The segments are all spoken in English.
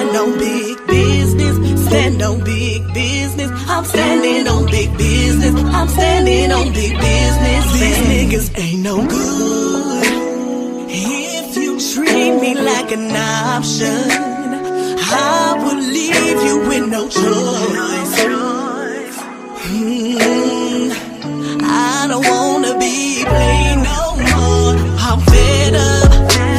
stand on big business, stand on big business. I'm standing on big business, I'm standing on big business. These niggas ain't no good. If you treat me like an option, I will leave you with no choice. I don't wanna be played no more. I'm fed up.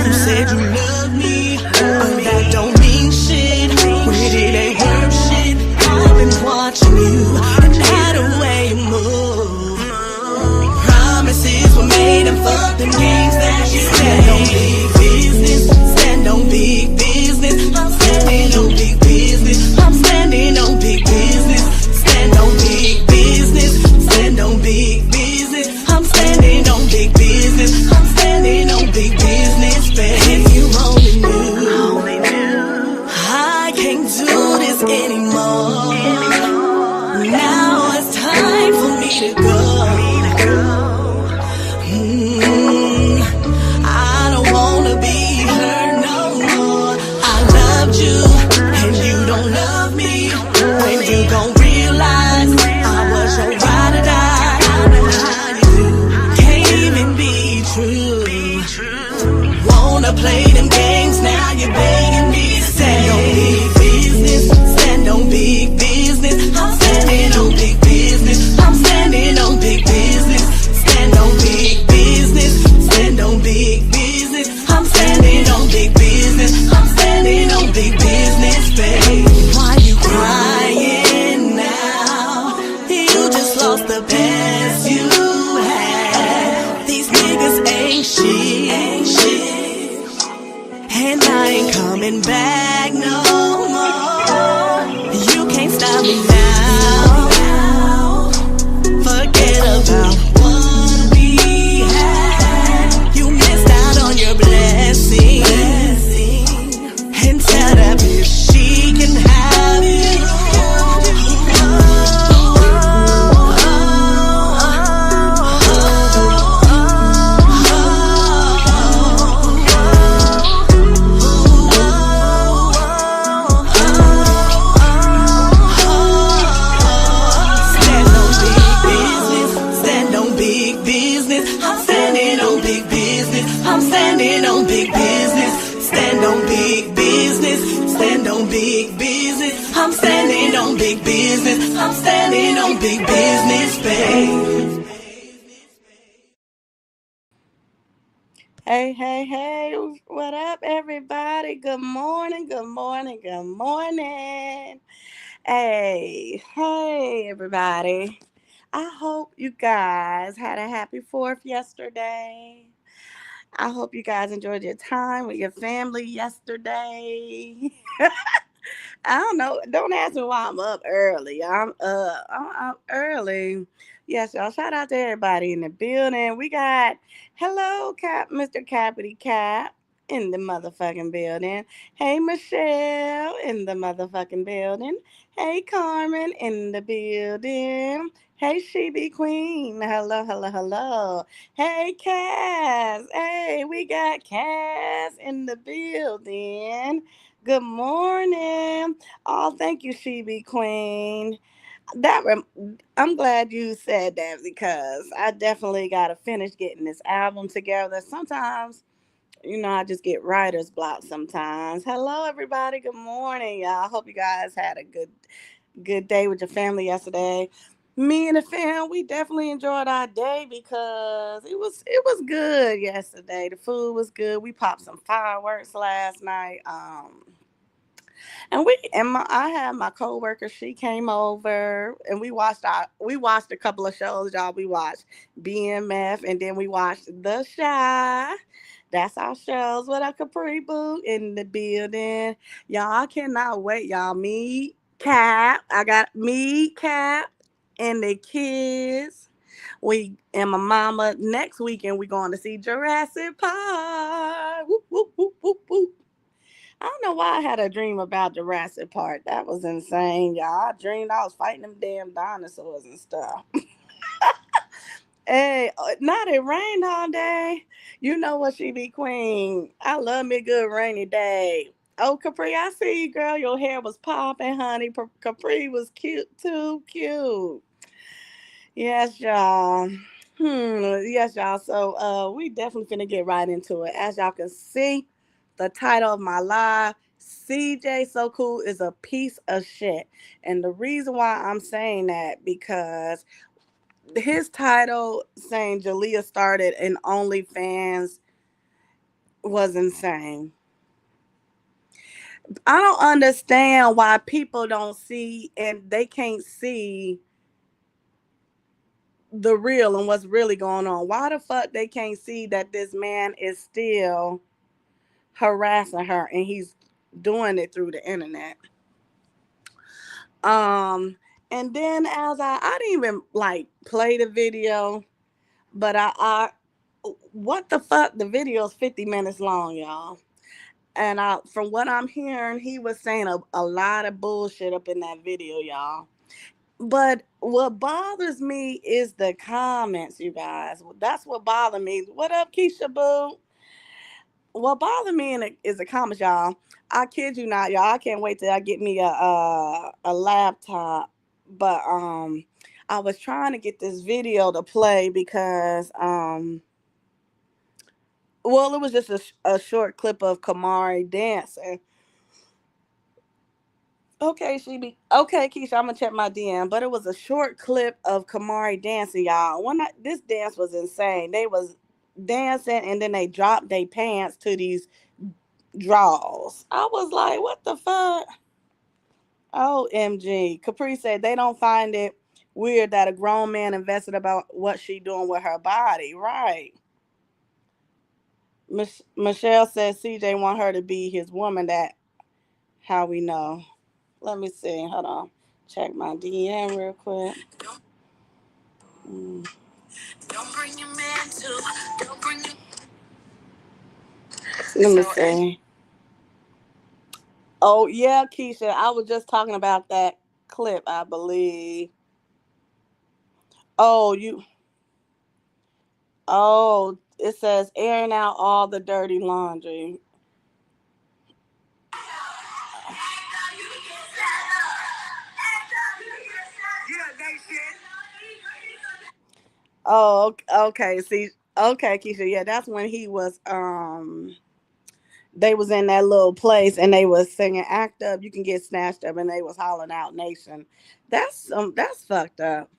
You said you love me, but that don't mean shit when it ain't worth shit. I've been watching you and how the way you move. Promises were made and fuck the games that you stand on big business, stand on big business. I'm standing on big business, I'm standing on big business. Stand on big business, stand on big business. I'm standing on big business, I'm standing on big business, babe. If you only knew, I can't do this anymore. Now it's time for me to go. I don't wanna be hurt no more. I loved you and you don't love me. When you gon' realize I was your ride or die? I know how you do. Can't even be true. Wanna play them games, now you're begging me to stand on big business, stand on big business. I'm standing on big business, I'm standing on big business. Stand on big business, stand on big business. I'm standing on big business, I'm standing on big business, babe. Why you crying now? You just lost the best you had. These niggas ain't shit, and I ain't coming back no more. You can't stop me now. Forget about what we had. You missed out on your blessing. And tell that bitch she can have you. Stand on big business, I'm standing on big business. I'm standing on big business. Stand on big business, stand on big business. I'm standing on big business, I'm standing on big business, babe. Hey, hey, hey, what up, everybody? Good morning, good morning, good morning. Hey, everybody. I hope you guys had a happy 4th yesterday. I hope you guys enjoyed your time with your family yesterday. I don't know. Don't ask me why I'm up early. I'm up early. Yes, y'all. Shout out to everybody in the building. We got hello, Mr. Cappity Cap in the motherfucking building. Hey, Michelle in the motherfucking building. Hey, Carmen in the building. Hey, She Be Queen. Hello, hello, hello. Hey, Cass. Hey, we got Cass in the building. Good morning. Oh, thank you, She Be Queen. I'm glad you said that because I definitely got to finish getting this album together. Sometimes, I just get writer's block sometimes. Hello, everybody. Good morning, y'all. Hope you guys had a good day with your family yesterday. Me and the fam, we definitely enjoyed our day because it was good yesterday. The food was good. We popped some fireworks last night. I had my coworker. She came over and we watched a couple of shows, y'all. We watched BMF and then we watched The Shy. That's our shows with a Capri Boo in the building. Y'all, I cannot wait, y'all. I got me, Cap, and the kids. We and my mama next weekend we going to see Jurassic Park. Whoop, whoop, whoop, whoop, whoop. I don't know why I had a dream about Jurassic Park. That was insane, y'all. I dreamed I was fighting them damn dinosaurs and stuff. Hey, not it rained all day. You know what, She Be Queen. I love me a good rainy day. Oh, Capri, I see you, girl. Your hair was popping, honey. Capri was cute too. Cute. Yes, y'all. Yes, y'all. So we definitely finna get right into it. As y'all can see, the title of my live, CJ So Cool is a piece of shit. And the reason why I'm saying that, because his title saying Jalea started in OnlyFans was insane. I don't understand why people don't see and they can't see the real and what's really going on. Why the fuck they can't see that this man is still harassing her and he's doing it through the internet? Um, and then as I didn't even like play the video, but I what the fuck? The video is 50 minutes long, y'all. And from what I'm hearing, he was saying a lot of bullshit up in that video, y'all. But what bothers me is the comments, you guys. That's what bothers me. What up, Keisha Boo? What bothers me is the comments, y'all. I kid you not, y'all. I can't wait till I get me a laptop. But I was trying to get this video to play because well, it was just a short clip of Kamari dancing. Okay, okay, Keisha, I'm gonna check my DM. But it was a short clip of Kamari dancing, y'all. This dance was insane. They was dancing and then they dropped their pants to these draws. I was like, what the fuck? OMG. Capri said they don't find it weird that a grown man invested about what she doing with her body. Right. Michelle says CJ want her to be his woman. That how we know. Let me see. Hold on. Check my DM real quick. Mm. Don't bring your man to. Don't bring your. Let me see. Oh yeah, Keisha. I was just talking about that clip, I believe. Oh, you. Oh, it says airing out all the dirty laundry. Oh, okay. See, okay, Keisha. Yeah, that's when he was they was in that little place and they was singing "Act Up, You Can Get Snatched Up," and they was hollering out "Nation." That's fucked up.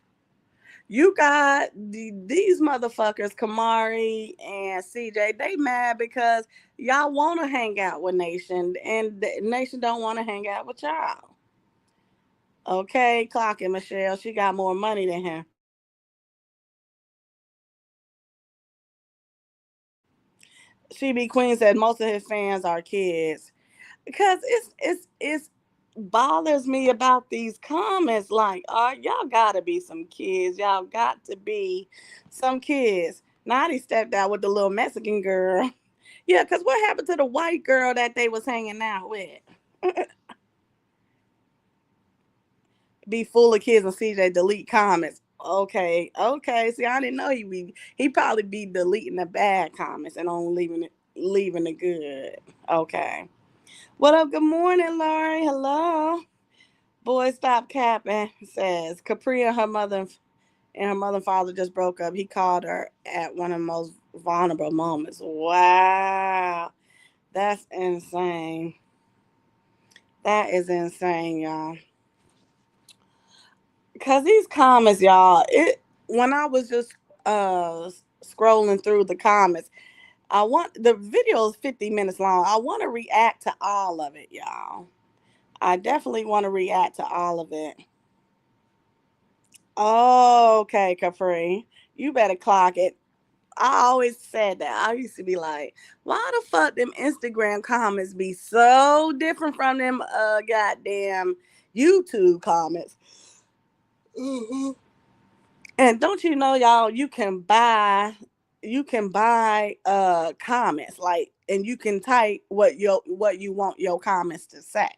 You got these motherfuckers, Kamari and CJ. They mad because y'all want to hang out with Nation, and Nation don't want to hang out with y'all. Okay, clocking Michelle. She got more money than him. She Be Queen said most of his fans are kids because it's bothers me about these comments. Like, y'all gotta be some kids. Y'all got to be some kids. Now he stepped out with the little Mexican girl. Yeah, because what happened to the white girl that they was hanging out with? Be full of kids and CJ delete comments. Okay, okay. See, I didn't know he probably be deleting the bad comments and only leaving the good. Okay. What up? Good morning, Laurie. Hello. Boy, stop capping. Says Capri and her mother and father just broke up. He called her at one of the most vulnerable moments. Wow, that's insane. That is insane, y'all. Cause these comments, y'all, it when I was just scrolling through the comments, I want the video is 50 minutes long. I want to react to all of it, y'all. I definitely want to react to all of it. Okay, Capri. You better clock it. I always said that. I used to be like, why the fuck them Instagram comments be so different from them goddamn YouTube comments? Mm-hmm. And don't you know, y'all, you can buy comments, like, and you can type what you want your comments to say.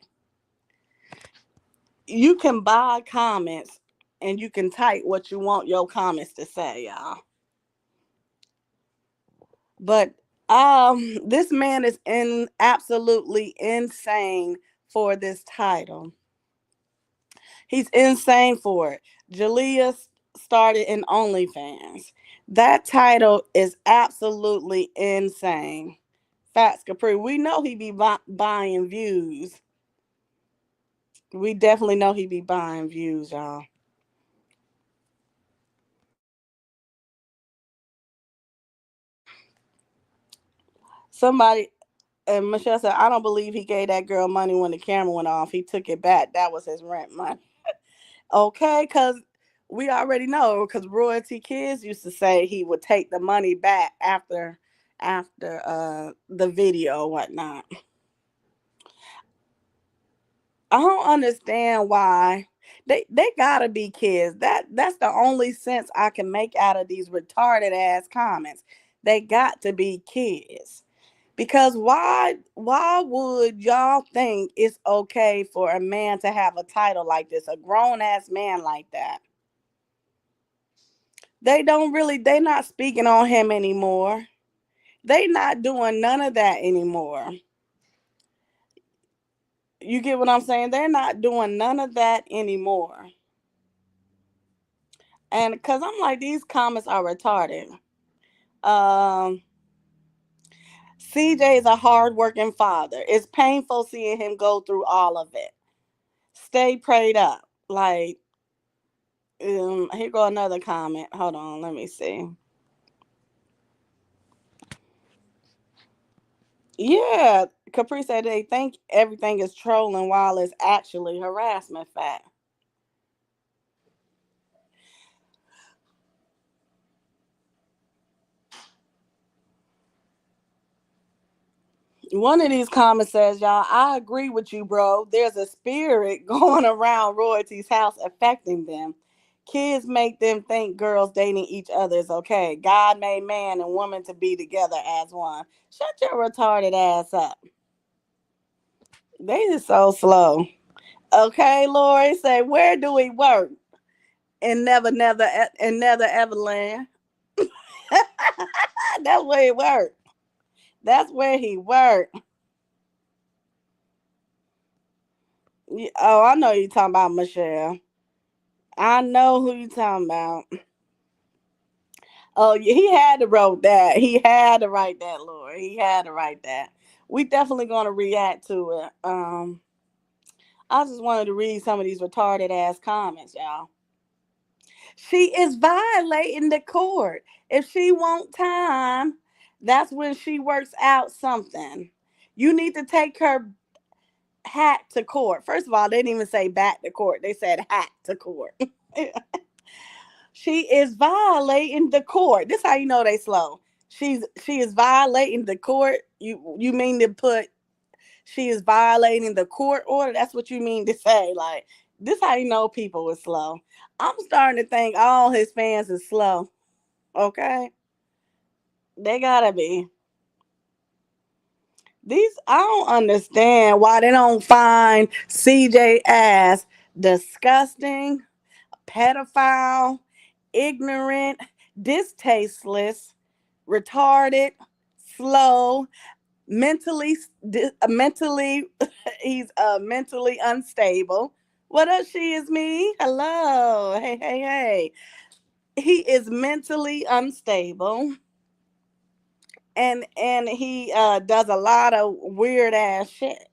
You can buy comments and you can type what you want your comments to say, y'all. But This man is absolutely insane for this title. He's insane for it. Jalea started in OnlyFans. That title is absolutely insane. Facts, Capri. We know he be buying views. We definitely know he be buying views, y'all. Somebody and Michelle said, I don't believe he gave that girl money when the camera went off. He took it back. That was his rent money. Okay, because we already know because royalty kids used to say he would take the money back after the video or whatnot. I don't understand why they gotta be kids. That's the only sense I can make out of these retarded ass comments. They got to be kids. Because why would y'all think it's okay for a man to have a title like this, a grown ass man like that? They not speaking on him anymore. They not doing none of that anymore. You get what I'm saying? They're not doing none of that anymore. And because I'm like, these comments are retarded. Um, CJ is a hardworking father. It's painful seeing him go through all of it. Stay prayed up. Like, here go another comment. Hold on, let me see. Yeah, Capri said they think everything is trolling while it's actually harassment fact. One of these comments says, y'all, I agree with you, bro. There's a spirit going around royalty's house affecting them. Kids make them think girls dating each other is okay. God made man and woman to be together as one. Shut your retarded ass up. They is so slow. Okay, Lori, say, where do we work? And never Everland. That's where he worked. That's where he worked. Oh, I know you talking about Michelle. I know who you talking about. Oh, yeah, he had to wrote that. He had to write that, Lord. He had to write that. We definitely gonna react to it. I just wanted to read some of these retarded ass comments, y'all. She is violating the court. If she want time, that's when she works out something. You need to take her hat to court. First of all, they didn't even say back to court. They said hat to court. She is violating the court. This how you know they slow. She is violating the court. You mean to put she is violating the court order? That's what you mean to say. Like this how you know people are slow. I'm starting to think all his fans are slow. Okay? They gotta be. These I don't understand why they don't find CJ as disgusting, pedophile, ignorant, distasteless, retarded, slow, mentally he's mentally unstable. What up, she is me? Hello. Hey, hey, hey. He is mentally unstable and he does a lot of weird ass shit.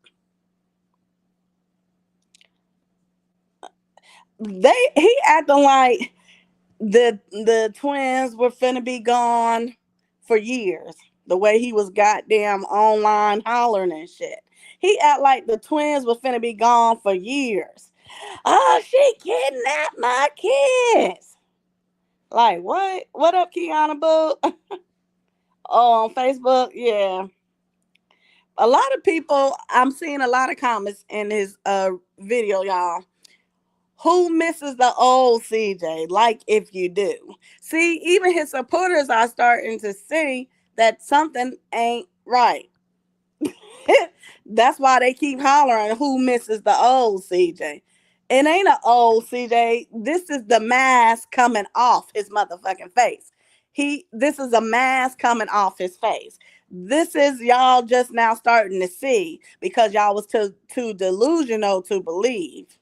He acting like the twins were finna be gone for years. The way he was goddamn online hollering and shit. He act like the twins were finna be gone for years. Oh, she kidnapped my kids. Like what? What up, Kiana Boo? Oh, on Facebook, yeah. A lot of people. I'm seeing a lot of comments in his video, y'all. Who misses the old CJ? Like if you do. See, even his supporters are starting to see that something ain't right. That's why they keep hollering who misses the old CJ. It ain't an old CJ. This is the mask coming off his motherfucking face. This is a mask coming off his face. This is y'all just now starting to see because y'all was too delusional to believe.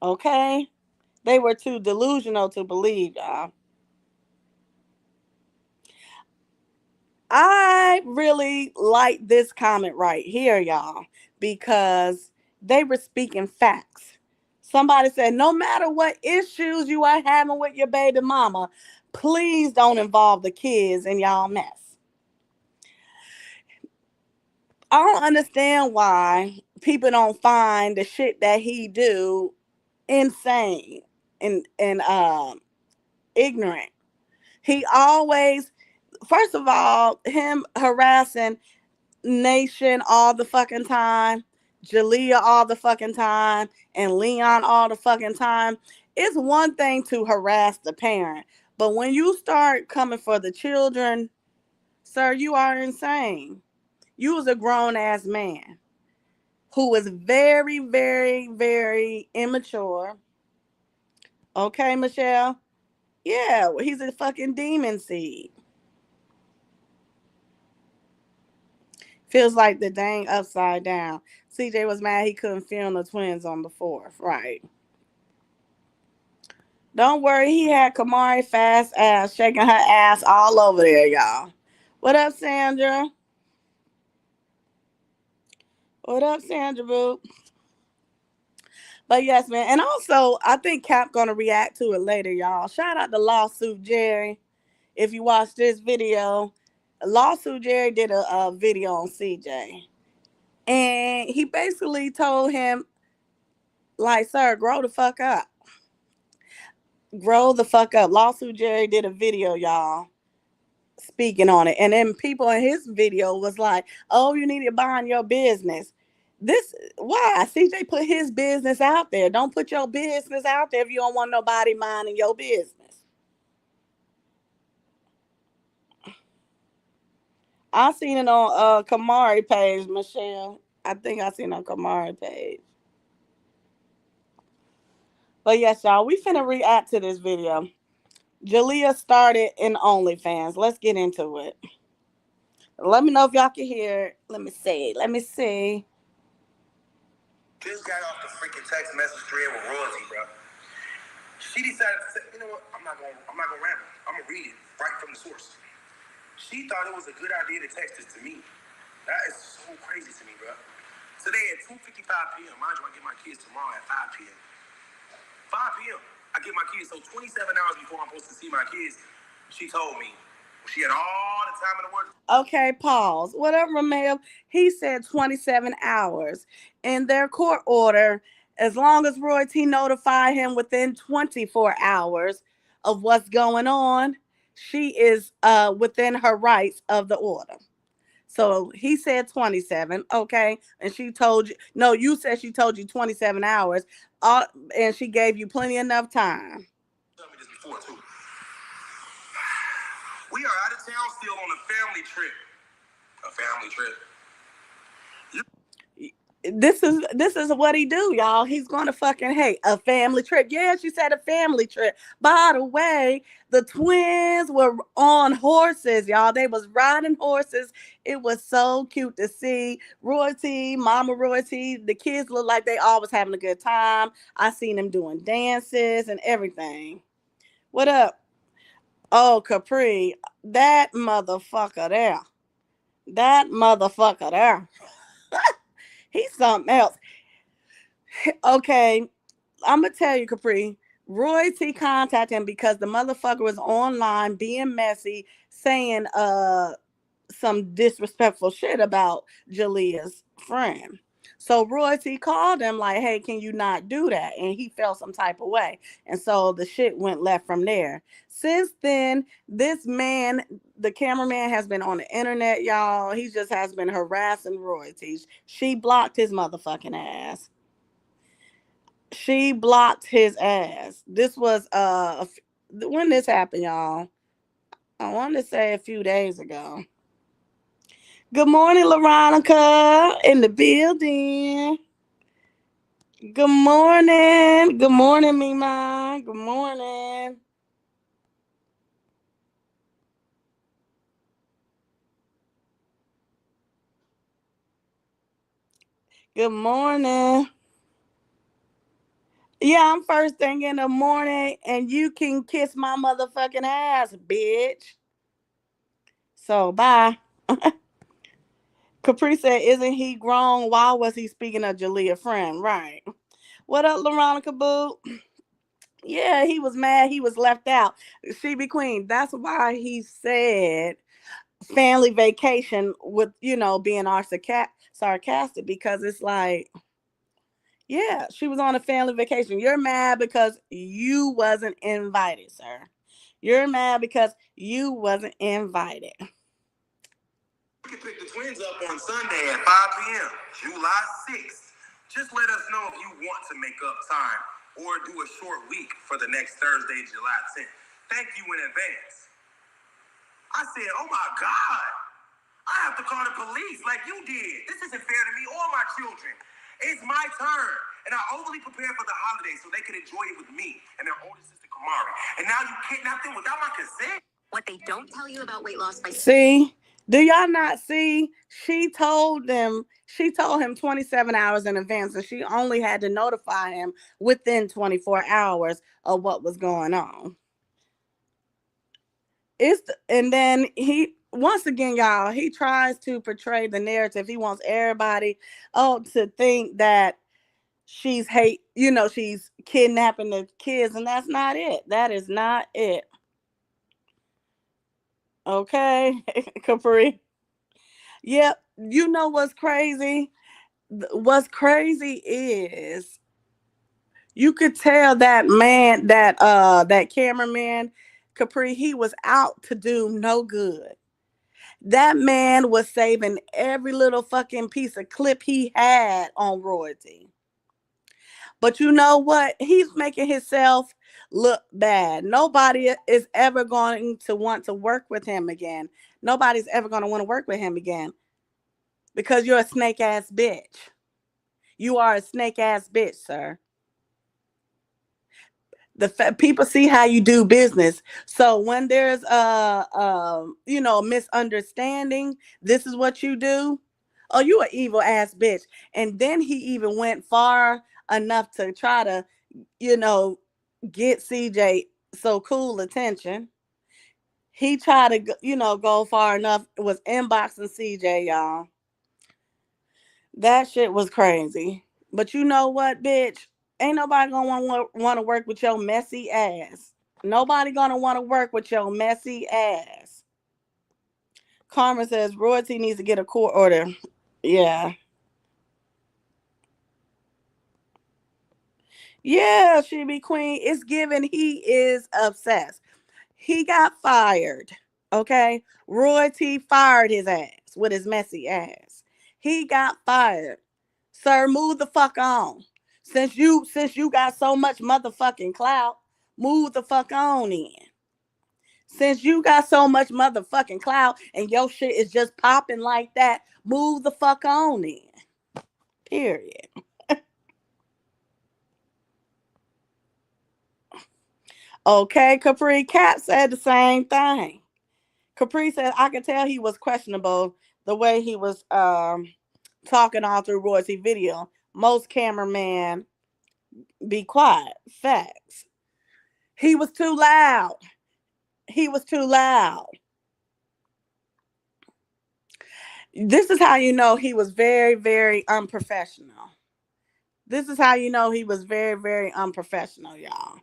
Okay? They were too delusional to believe, y'all. I really like this comment right here, y'all, because they were speaking facts. Somebody said, no matter what issues you are having with your baby mama, please don't involve the kids in y'all mess. I don't understand why people don't find the shit that he do insane and ignorant. He always, first of all, him harassing Nation all the fucking time, Jalea all the fucking time, and Leon all the fucking time. It's one thing to harass the parent, but when you start coming for the children, sir, you are insane. You was a grown ass man who was very, very, very immature. Okay, Michelle? Yeah, he's a fucking demon seed. Feels like the dang upside down. CJ was mad he couldn't film the twins on the 4th. Right. Don't worry, he had Kamari fast ass shaking her ass all over there, y'all. What up, Sandra? What up, Sandra Boo? But yes, man. And also, I think Cap gonna react to it later, y'all. Shout out to Lawsuit Jerry. If you watch this video, Lawsuit Jerry did a video on CJ. And he basically told him, like, sir, grow the fuck up. Grow the fuck up. Lawsuit Jerry did a video, y'all, speaking on it. And then people in his video was like, oh, you need to mind your business. This, why? CJ put his business out there. Don't put your business out there if you don't want nobody minding your business. I seen it on Kamari page, Michelle. I think I seen it on Kamari page. But yes, y'all, we finna react to this video. Jalea started in OnlyFans. Let's get into it. Let me know if y'all can hear it. Let me see. Let me see. Just got off the freaking text message thread with royalty, bro. She decided to say, you know what? I'm not gonna ramble. I'm gonna read it right from the source. She thought it was a good idea to text this to me. That is so crazy to me, bro. Today at 2:55 p.m. Mind you, I get my kids tomorrow at 5 p.m. 5 p.m. I get my kids. So 27 hours before I'm supposed to see my kids, she told me she had all the time in the world. Okay, pause. Whatever, Mel. He said 27 hours. In their court order, as long as Roy T notified him within 24 hours of what's going on, she is within her rights of the order. So he said 27, okay? And she told you, no, you said she told you 27 hours, and she gave you plenty enough time. Tell me this before, too. We are out of town still on a family trip. A family trip. This is what he do, y'all. He's gonna fucking hate a family trip. Yeah, she said a family trip. By the way, the twins were on horses, y'all. They was riding horses. It was so cute to see. Roy T, Mama Roy T, the kids look like they always having a good time. I seen them doing dances and everything. What up? Oh, Capri, that motherfucker there. That motherfucker there. He's something else. Okay, I'm gonna tell you, Capri. Roy T contacted him because the motherfucker was online being messy, saying some disrespectful shit about Jalea's friend. So Roy T called him like, hey, can you not do that? And he felt some type of way. And so the shit went left from there. Since then, this man, the cameraman, has been on the internet, y'all. He just has been harassing Roy T. She blocked his motherfucking ass. She blocked his ass. This was when this happened, y'all. I want to say a few days ago. Good morning, Veronica, in the building. Good morning. Good morning, Mima. Good morning. Good morning. Yeah, I'm first thing in the morning, and you can kiss my motherfucking ass, bitch. So bye. Capri said, "Isn't he grown? Why was he speaking of Jalea friend?" Right. What up, Veronica Boo? Yeah, he was mad. He was left out. She be queen. That's why he said family vacation with being our sarcastic, because it's like, yeah, she was on a family vacation. You're mad because you wasn't invited, sir. You're mad because you wasn't invited. You can pick the twins up on Sunday at 5 p.m., July 6th. Just let us know if you want to make up time or do a short week for the next Thursday, July 10th. Thank you in advance. I said, oh my God, I have to call the police like you did. This isn't fair to me or my children. It's my turn. And I overly prepared for the holidays so they could enjoy it with me and their older sister, Kamari. And now you kidnapped them without my consent? What they don't tell you about weight loss by... See, do y'all not see? She told him 27 hours in advance, and she only had to notify him within 24 hours of what was going on. And then he, once again, y'all, he tries to portray the narrative. He wants everybody to think that she's kidnapping the kids, and that's not it. That is not it. Okay, Capri. Yep. You know what's crazy? What's crazy is you could tell that man, that cameraman, Capri, he was out to do no good. That man was saving every little fucking piece of clip he had on royalty. But you know what? He's making himself look bad. Nobody is ever going to want to work with him again. Nobody's ever going to want to work with him again because you're a snake ass bitch. You are a snake ass bitch, sir. People see how you do business. So when there's a misunderstanding, this is what you do. Oh, you an evil ass bitch. And then he even went far enough to try to, you know, get CJ so cool attention. He tried to, go far enough. Was inboxing CJ, y'all. That shit was crazy. But you know what, bitch? Ain't nobody gonna want to work with your messy ass. Nobody gonna want to work with your messy ass. Karma says royalty needs to get a court order. Yeah. Yeah, she be queen. It's given he is obsessed. He got fired. Okay. Royalty fired his ass with his messy ass. He got fired. Sir, move the fuck on. Since you got so much motherfucking clout, move the fuck on in. Since you got so much motherfucking clout and your shit is just popping like that, move the fuck on in. Period. Okay, Capri Cat said the same thing. Capri said I could tell he was questionable the way he was talking all through Roy's video. Most cameraman be quiet. Facts. He was too loud. He was too loud. This is how you know he was very, very unprofessional. This is how you know he was very, very unprofessional, y'all.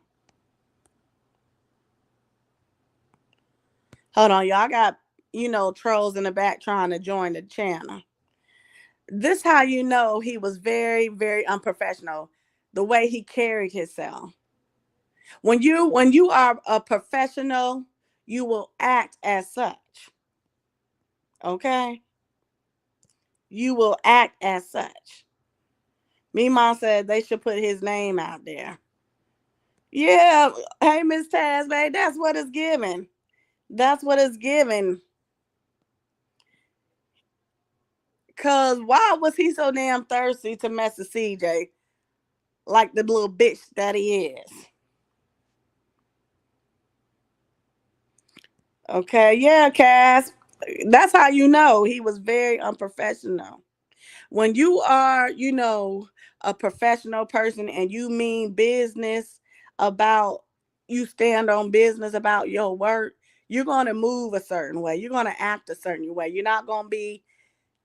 Hold on, y'all. I got, trolls in the back trying to join the channel. This how you know he was very, very unprofessional. The way he carried himself. When you are a professional, you will act as such. Okay? You will act as such. Me mom said they should put his name out there. Yeah, hey Miss Tasman, that's what it's giving. That's what it's giving. Cause why was he so damn thirsty to mess with CJ? Like the little bitch that he is. Okay, yeah, Cass. That's how you know he was very unprofessional. When you are, a professional person and you mean business about, you stand on business about your work, you're going to move a certain way. You're going to act a certain way. You're not going to be,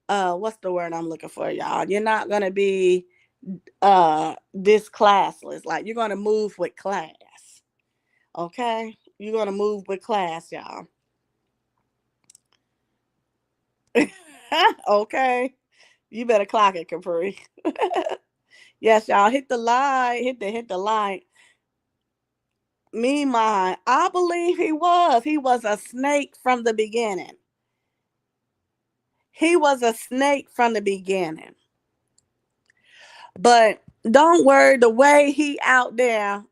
what's the word I'm looking for, y'all? You're not going to be this classless. Like, you're going to move with class. Okay? You're going to move with class, y'all. Okay? You better clock it, Capri. Yes, y'all. Hit the like. Hit the like. Me, mine. I believe he was. He was a snake from the beginning. He was a snake from the beginning. But don't worry, the way he out there,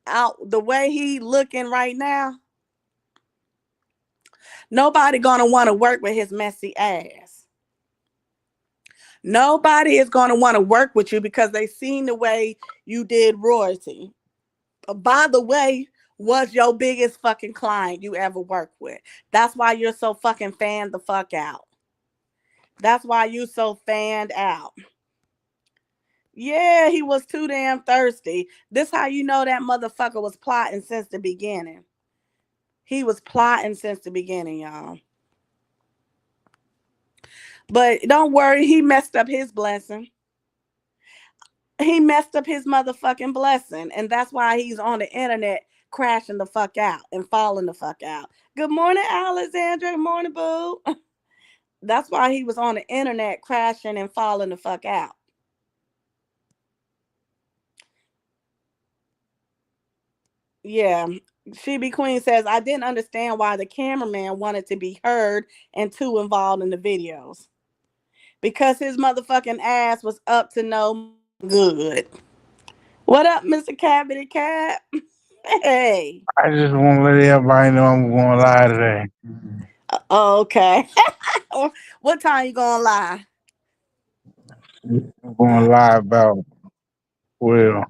the way he looking right now, nobody gonna want to work with his messy ass. Nobody is gonna want to work with you because they seen the way you did royalty. By the way, was your biggest fucking client you ever worked with. That's why you're so fucking fanned the fuck out. That's why you so fanned out. Yeah, he was too damn thirsty. This how you know that motherfucker was plotting since the beginning. He was plotting since the beginning, y'all. But don't worry, he messed up his blessing. He messed up his motherfucking blessing. And that's why he's on the internet crashing the fuck out and falling the fuck out. Good morning, Alexandra. Good morning, boo. That's why he was on the internet crashing and falling the fuck out. Yeah. She Be Queen says, I didn't understand why the cameraman wanted to be heard and too involved in the videos. Because his motherfucking ass was up to no good. What up, Mr. Cavity Cat? Hey. I just want to let everybody know I'm going live today. Okay. What time you gonna lie? I'm going live about, well,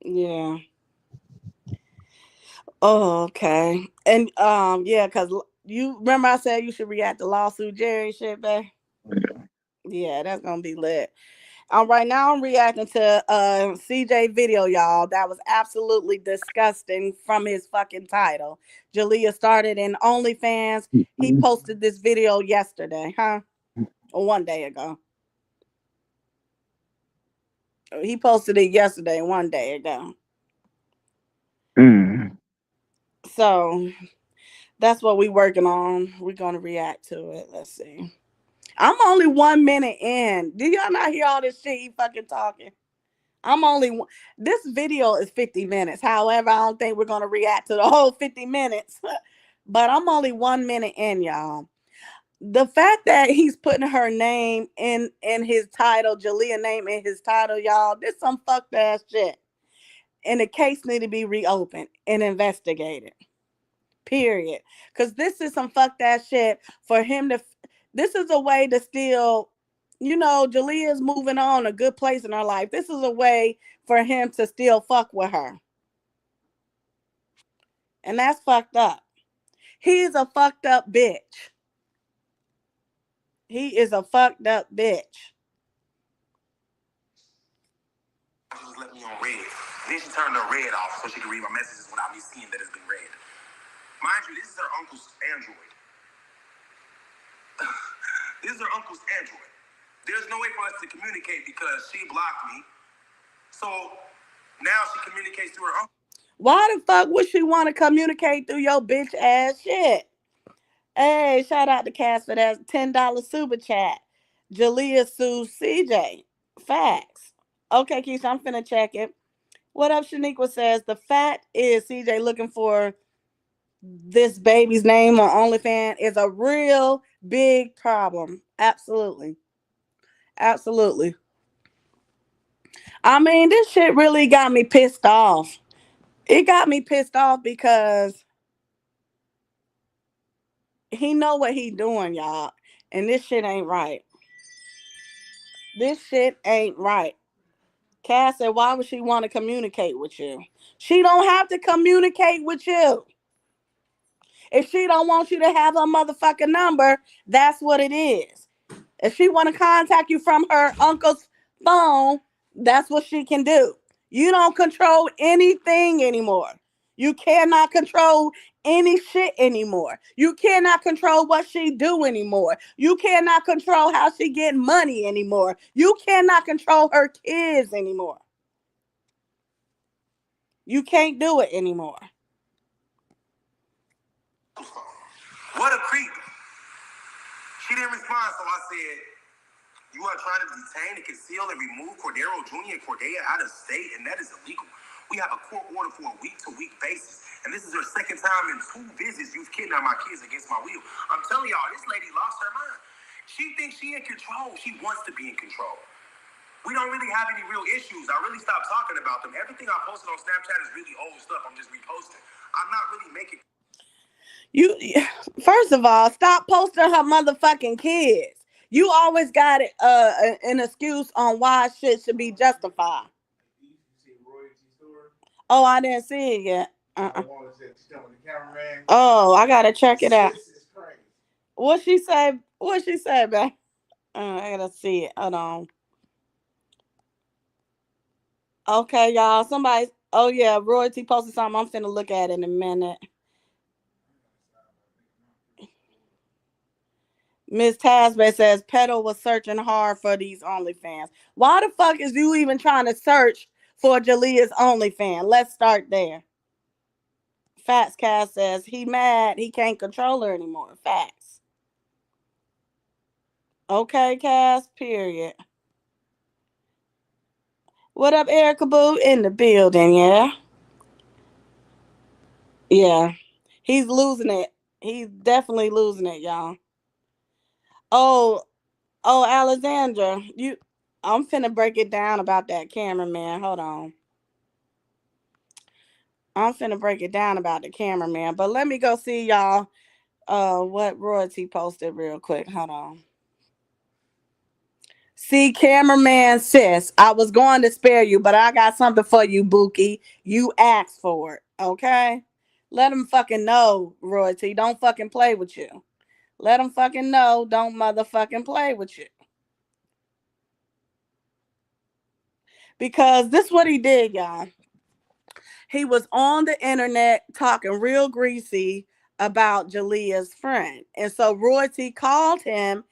Yeah. Oh, okay. And yeah, cause you remember I said you should react to lawsuit Jerry shit, babe. Yeah, that's gonna be lit. Right now I'm reacting to CJ video, y'all. That was absolutely disgusting from his fucking title. Jalea started in OnlyFans. He posted this video yesterday, huh? Or one day ago. He posted it yesterday, one day ago. mm, So that's what we working on. We're gonna react to it. Let's see. I'm only 1 minute in. Do y'all not hear all this shit he fucking talking? I'm only this video is 50 minutes. However, I don't think we're gonna react to the whole 50 minutes. But I'm only 1 minute in, y'all. The fact that he's putting her name in his title, Jalea name in his title, y'all, this some fucked ass shit. And the case need to be reopened and investigated. Period. Because this is some fucked ass shit for him to. This is a way to still, Jalea is moving on a good place in her life. This is a way for him to still fuck with her. And that's fucked up. He's a fucked up bitch. He is a fucked up bitch. She just left me on red. Then she turned her red off so she could read my messages without me seeing that it's been read. Mind you, this is her uncle's Android. This is her uncle's Android. There's no way for us to communicate because she blocked me. So now she communicates through her uncle. Why the fuck would she want to communicate through your bitch ass shit? Hey, shout out to Cass for that $10 super chat. Jalea sues CJ. Facts. Okay, Keisha, I'm finna check it. What up, Shaniqua says, the fact is CJ looking for this baby's name on OnlyFans is a real big problem. Absolutely. Absolutely. I mean, this shit really got me pissed off. It got me pissed off because he know what he doing, y'all. And this shit ain't right. This shit ain't right. Cass said, why would she want to communicate with you? She don't have to communicate with you. If she don't want you to have her motherfucking number, that's what it is. If she want to contact you from her uncle's phone, that's what she can do. You don't control anything anymore. You cannot control any shit anymore. You cannot control what she do anymore. You cannot control how she get money anymore. You cannot control her kids anymore. You can't do it anymore. What a creep. She didn't respond, so I said, you are trying to detain and conceal and remove Cordero Jr. and Cordea out of state, and that is illegal. We have a court order for a week-to-week basis, and this is her second time in 2 visits you've kidnapped my kids against my will. I'm telling y'all, this lady lost her mind. She thinks she in control. She wants to be in control. We don't really have any real issues. I really stopped talking about them. Everything I posted on Snapchat is really old stuff. I'm just reposting. I'm not really making... You, first of all, stop posting her motherfucking kids. You always got it, an excuse on why shit should be justified. Oh, I didn't see it yet. Oh, I gotta check it out. What she say? What she say, babe? I gotta see it. Hold on. Okay, y'all. Somebody. Oh yeah, Royalty posted something. I'm finna look at it in a minute. Miss Tasman says Pedo was searching hard for these OnlyFans. Why the fuck is you even trying to search for Jalea's OnlyFans? Let's start there. Fats Cast says he mad he can't control her anymore. Facts. Okay, Cass, period. What up, Erica Boo? In the building, yeah? Yeah. He's losing it. He's definitely losing it, y'all. Oh, Alexandra, I'm finna break it down about that cameraman. Hold on. I'm finna break it down about the cameraman. But let me go see y'all what Royalty posted real quick. Hold on. See, cameraman sis, I was going to spare you, but I got something for you, Bookie. You asked for it, okay? Let him fucking know, Royalty. Don't fucking play with you. Let him fucking know. Don't motherfucking play with you. Because this is what he did, y'all. He was on the internet talking real greasy about Jalea's friend. And so Royalty called him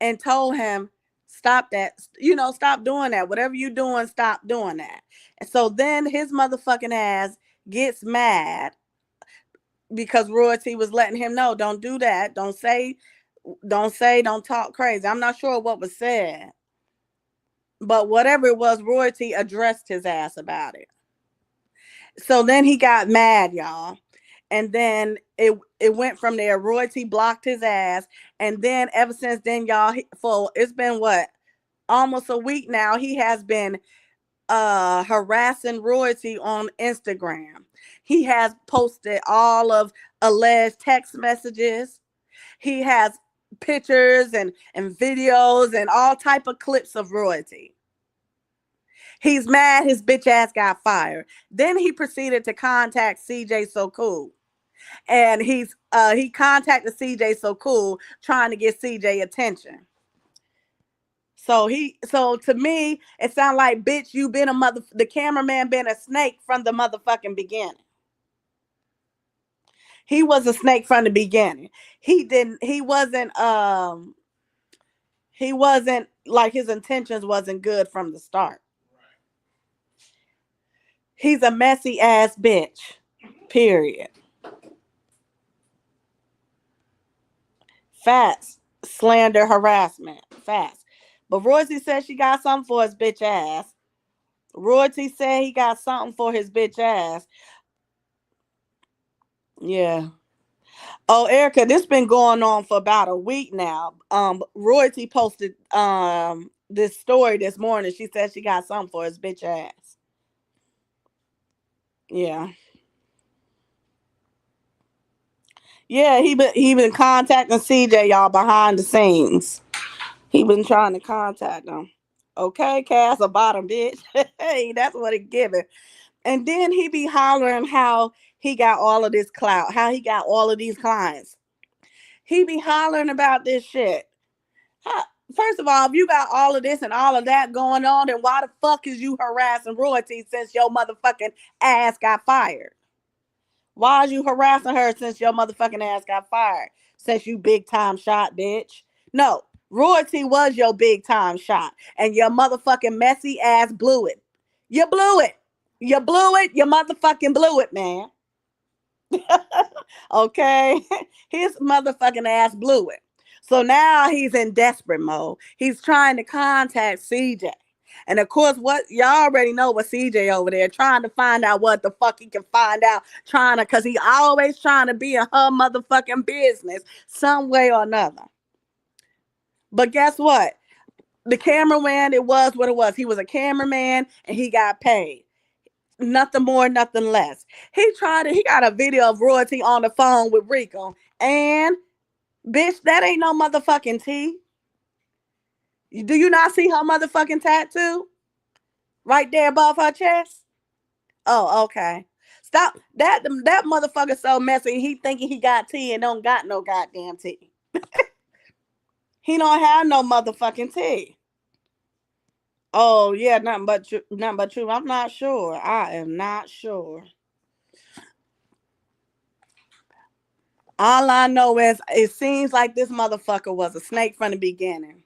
and told him, stop that. Stop doing that. Whatever you're doing, stop doing that. And so then his motherfucking ass gets mad because Royalty was letting him know, don't do that. Don't talk crazy. I'm not sure what was said. But whatever it was, Royalty addressed his ass about it. So then he got mad, y'all. And then it went from there. Royalty blocked his ass. And then ever since then, y'all, it's been what? Almost a week now. He has been harassing Royalty on Instagram. He has posted all of alleged text messages. He has pictures and videos and all type of clips of Royalty. He's mad his bitch ass got fired. Then he proceeded to contact CJ So Cool. And he contacted CJ So Cool trying to get CJ attention. So to me, it sounded like, bitch, you been the cameraman been a snake from the motherfucking beginning. He was a snake from the beginning. He wasn't like his intentions wasn't good from the start. He's a messy ass bitch. Period. Facts. Slander, harassment. Facts. But Royalty said she got something for his bitch ass. Royalty said he got something for his bitch ass. Yeah. Oh, Erica, this been going on for about a week now. Royalty posted this story this morning. She said she got something for his bitch ass. Yeah. Yeah, he been contacting CJ, y'all, behind the scenes. He been trying to contact him. Okay, Cass, a bottom bitch. Hey, that's what it giving. And then he be hollering how he got all of this clout, how he got all of these clients. He be hollering about this shit. First of all, if you got all of this and all of that going on, then why the fuck is you harassing royalty since your motherfucking ass got fired? Why is you harassing her since your motherfucking ass got fired? Since you big time shot, bitch. No, royalty was your big time shot, and your motherfucking messy ass blew it. You blew it. You blew it. You motherfucking blew it, man. Okay? His motherfucking ass blew it. So now he's in desperate mode. He's trying to contact CJ. And of course, what y'all already know what CJ over there trying to find out what the fuck he can find out, trying to, cause he always trying to be in her motherfucking business some way or another. But guess what? The cameraman, it was what it was. He was a cameraman and he got paid. Nothing more, nothing less. He got a video of royalty on the phone with Rico. And bitch, that ain't no motherfucking T. Do you not see her motherfucking tattoo? Right there above her chest? Oh, okay. Stop. That motherfucker so messy. He thinking he got T and don't got no goddamn T. He don't have no motherfucking T. Oh yeah, nothing but true. I'm not sure. I am not sure. All I know is it seems like this motherfucker was a snake from the beginning.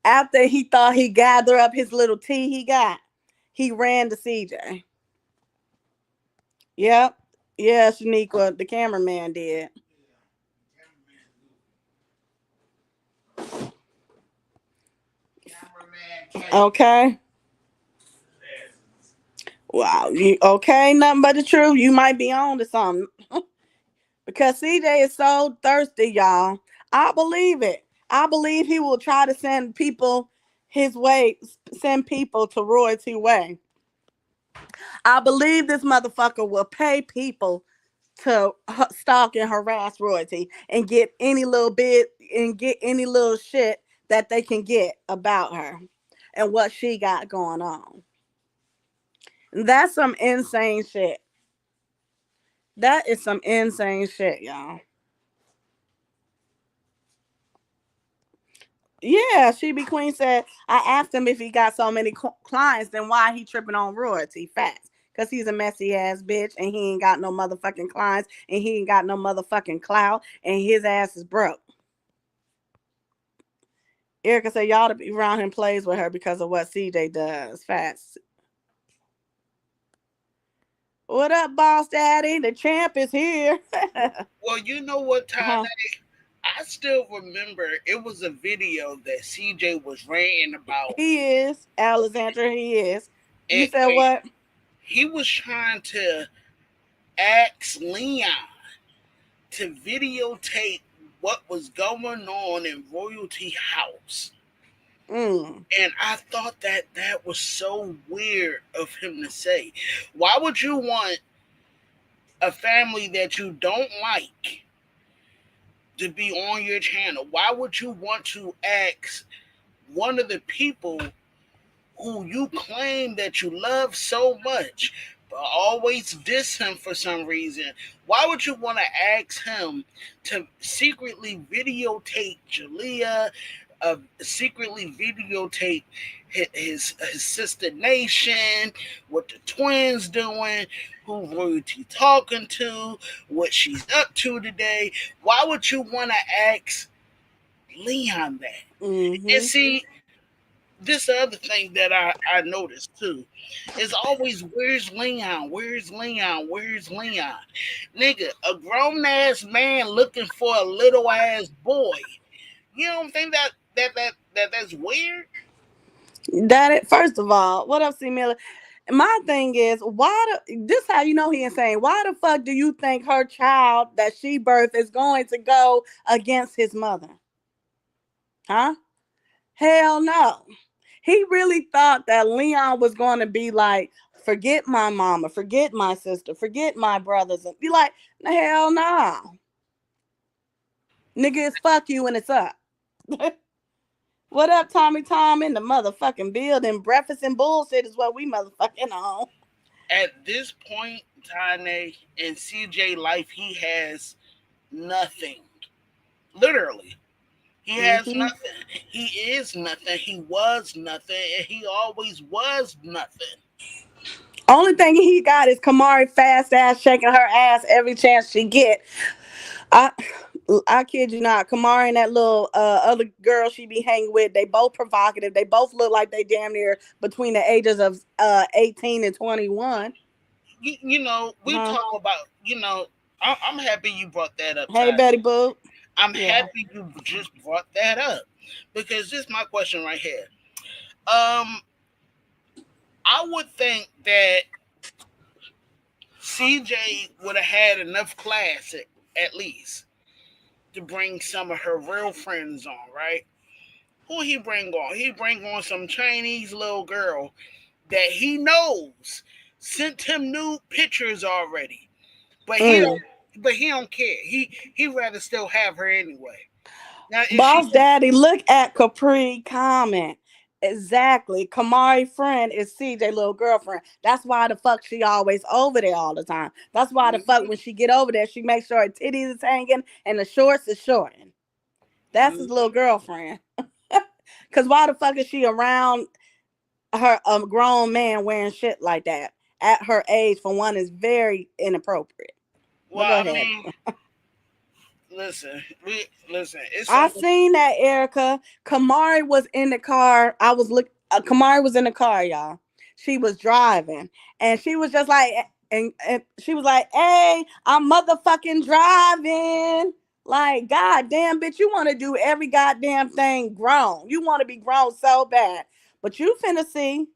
After he thought he gathered up his little tea he got, he ran to CJ. Yep. Yeah, Shaniqua, the cameraman did. Okay. Wow. Okay, nothing but the truth. You might be on to something. Because CJ is so thirsty, y'all. I believe it. I believe he will try to send people his way, send people to Royalty Way. I believe this motherfucker will pay people to stalk and harass royalty and get any little bit and get any little shit that they can get about her and what she got going on. That's some insane shit. That is some insane shit, y'all. Yeah, she be queen said, I asked him if he got so many clients, then why he tripping on royalty? Facts. Cause he's a messy ass bitch and he ain't got no motherfucking clients and he ain't got no motherfucking clout and his ass is broke. Erica said y'all to be around him plays with her because of what CJ does. Facts. What up, boss daddy? The champ is here. Well, you know what, Tyn'e? Uh-huh. I still remember it was a video that CJ was ranting about, He is. Alexandra, he is. You and said what? he was trying to ask Leon to videotape what was going on in Royalty House. Mm. And I thought that that was so weird of him to say. Why would you want a family that you don't like to be on your channel? Why would you want to ask one of the people who you claim that you love so much, but always diss him for some reason? Why would you want to ask him to secretly videotape Jalea, secretly videotape his sister Nation, what the twins doing, who Royalty talking to, what she's up to today? Why would you want to ask Leon that? And Mm-hmm. see, this other thing that I noticed too is always, where's Leon? Where's Leon? Where's Leon? Nigga, a grown ass man looking for a little ass boy. You don't think that's weird? That it. First of all, what up, C Miller? My thing is, this how you know he insane. Why the fuck do you think her child that she birthed is going to go against his mother? Huh? Hell no. He really thought that Leon was going to be like, forget my mama, forget my sister, forget my brothers, and be like, hell no. Nigga, it's fuck you and it's up. What up, Tommy Tom in the motherfucking building? Breakfast and bullshit is what we motherfucking on. At this point, Tane, in CJ life, he has nothing. Literally. He has Hmm. nothing. He is nothing. He was nothing, and he always was nothing. Only thing he got is Kamari fast ass shaking her ass every chance she get. I I kid you not. Kamari and that little other girl she be hanging with, they both provocative. They both look like they damn near between the ages of 18 and 21. We Huh? talk about. I'm happy you brought that up, Hey Ty. Betty Boop. I'm Yeah. happy you just brought that up because this is my question right here. Um, I would think that CJ would have had enough class at least to bring some of her real friends on, right? Who he bring on? He bring on some Chinese little girl that he knows sent him nude pictures already, but he Mm. don't. But he don't care. He rather still have her anyway. Now, if she, Boss Daddy, look at Capri comment. Exactly. Kamari friend is CJ little girlfriend. That's why the fuck she always over there all the time. That's why the fuck when she get over there, she makes sure her titties is hanging and the shorts is shorting. That's his little girlfriend. Cause why the fuck is she around her grown man wearing shit like that at her age? For one, is very inappropriate. But well, go I ahead. mean, listen. It's I something. seen that, Erica. Kamari was in the car. I was look. Kamari was in the car, y'all. She was driving, and she was just like, and she was like, "Hey, I'm motherfucking driving." Like, goddamn, bitch, you want to do every goddamn thing grown. You want to be grown so bad, but you finna see.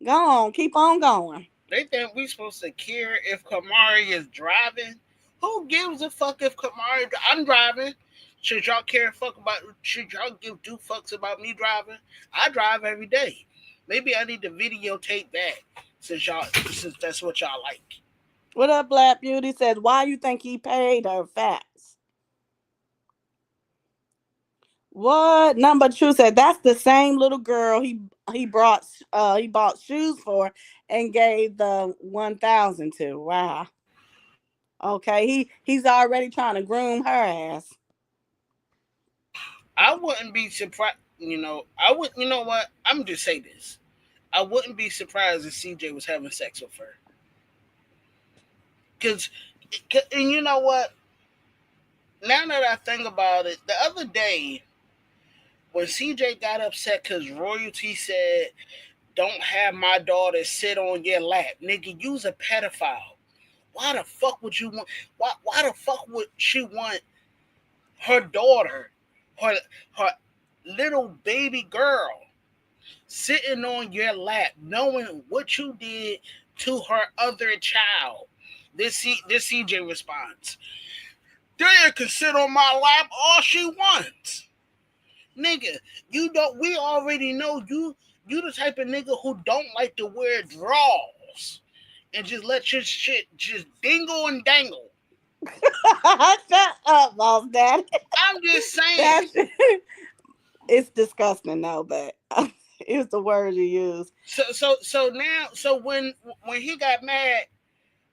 Go on, keep on going. They think we supposed to care if Kamari is driving. Who gives a fuck if Kamari? I'm driving. Should y'all care fuck about? Should y'all give two fucks about me driving? I drive every day. Maybe I need to videotape that since that's what y'all like. What up, Black Beauty? Says, why you think he paid her fast? What? Number two said that's the same little girl he bought shoes for and gave the 1,000 to. Wow. Okay, he's already trying to groom her ass. I wouldn't be surprised. I would. You know what? I'm just say this. I wouldn't be surprised if CJ was having sex with her. Cause, and you know what? Now that I think about it, the other day when CJ got upset because royalty said, "Don't have my daughter sit on your lap, nigga. You's a pedophile. Why the fuck would you want? Why the fuck would she want her daughter, her her little baby girl, sitting on your lap, knowing what you did to her other child?" This CJ response: "Dad can sit on my lap all she wants." Nigga, you don't. We already know you. You the type of nigga who don't like to wear drawers and just let your shit just dingle and dangle. Shut up, boss daddy. I'm just saying. That's it's disgusting though, but it's the word you use. So now, so when he got mad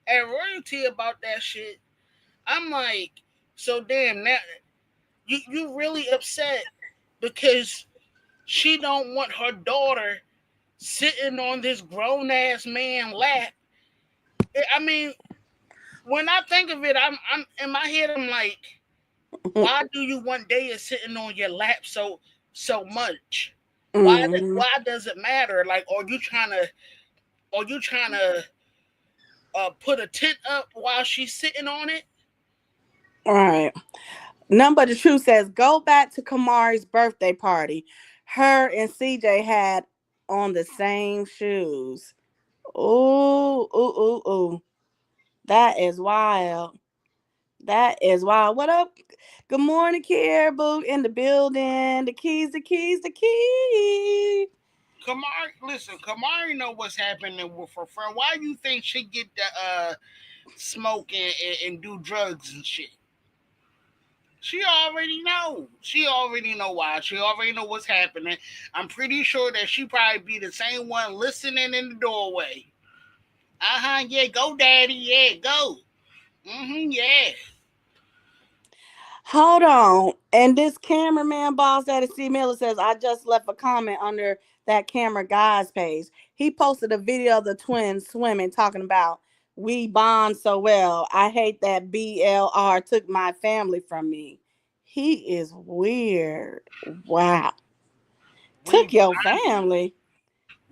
at royalty about that shit, I'm like, so damn, now you really upset because she don't want her daughter sitting on this grown ass man lap. I mean, when I think of it, I'm in my head. I'm like, why do you want Daya sitting on your lap so much? Hmm. Why does it matter? Like, are you trying to put a tent up while she's sitting on it? All right. Number the truth says go back to Kamari's birthday party. Her and CJ had on the same shoes. Ooh, ooh, ooh, ooh. That is wild. That is wild. What up? Good morning, Caribou in the building. The keys, the keys, the keys. Kamari know what's happening with her friend. Why you think she get the smoke and do drugs and shit? She already know. She already know why. She already know what's happening. I'm pretty sure that she probably be the same one listening in the doorway. Yeah, go, daddy. Yeah, go. Yeah. Hold on. And this cameraman boss that is C Miller says, I just left a comment under that camera guy's page. He posted a video of the twins swimming, talking about we bond so well. I hate that BLR took my family from me. He is weird. Wow. We Took your bonded. family.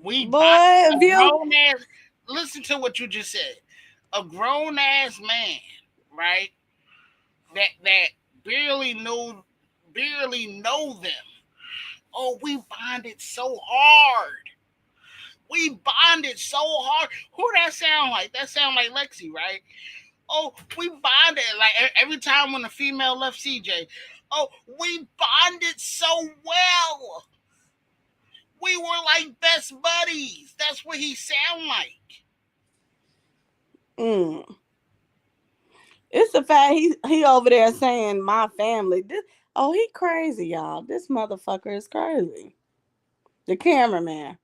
We Boy, bonded. if A you grown ass. Listen to what you just said. A grown ass man, right? That barely know them. Oh, we bonded so hard. We bonded so hard. Who that sound like? That sound like Lexi, right? Oh, we bonded like every time when the female left CJ. Oh, we bonded so well. We were like best buddies. That's what he sound like. mm, it's the fact he over there saying my family. This, oh, he crazy, y'all. This motherfucker is crazy. The cameraman.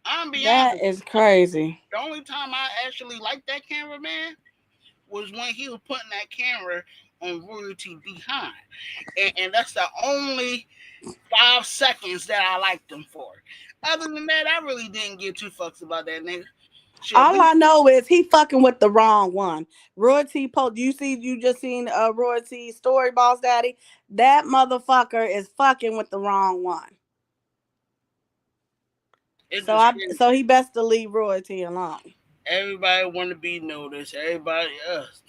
I'm gonna be That honest. is crazy. The only time I actually liked that cameraman was when he was putting that camera on royalty behind, and that's the only 5 seconds that I liked him for. Other than that, I really didn't give two fucks about that nigga. Shit, All we I know is he fucking with the wrong one. Roy T post. You just seen Roy T story, boss daddy. That motherfucker is fucking with the wrong one. it just crazy. So he best to leave Roy T alone. Everybody want to be noticed. Everybody else.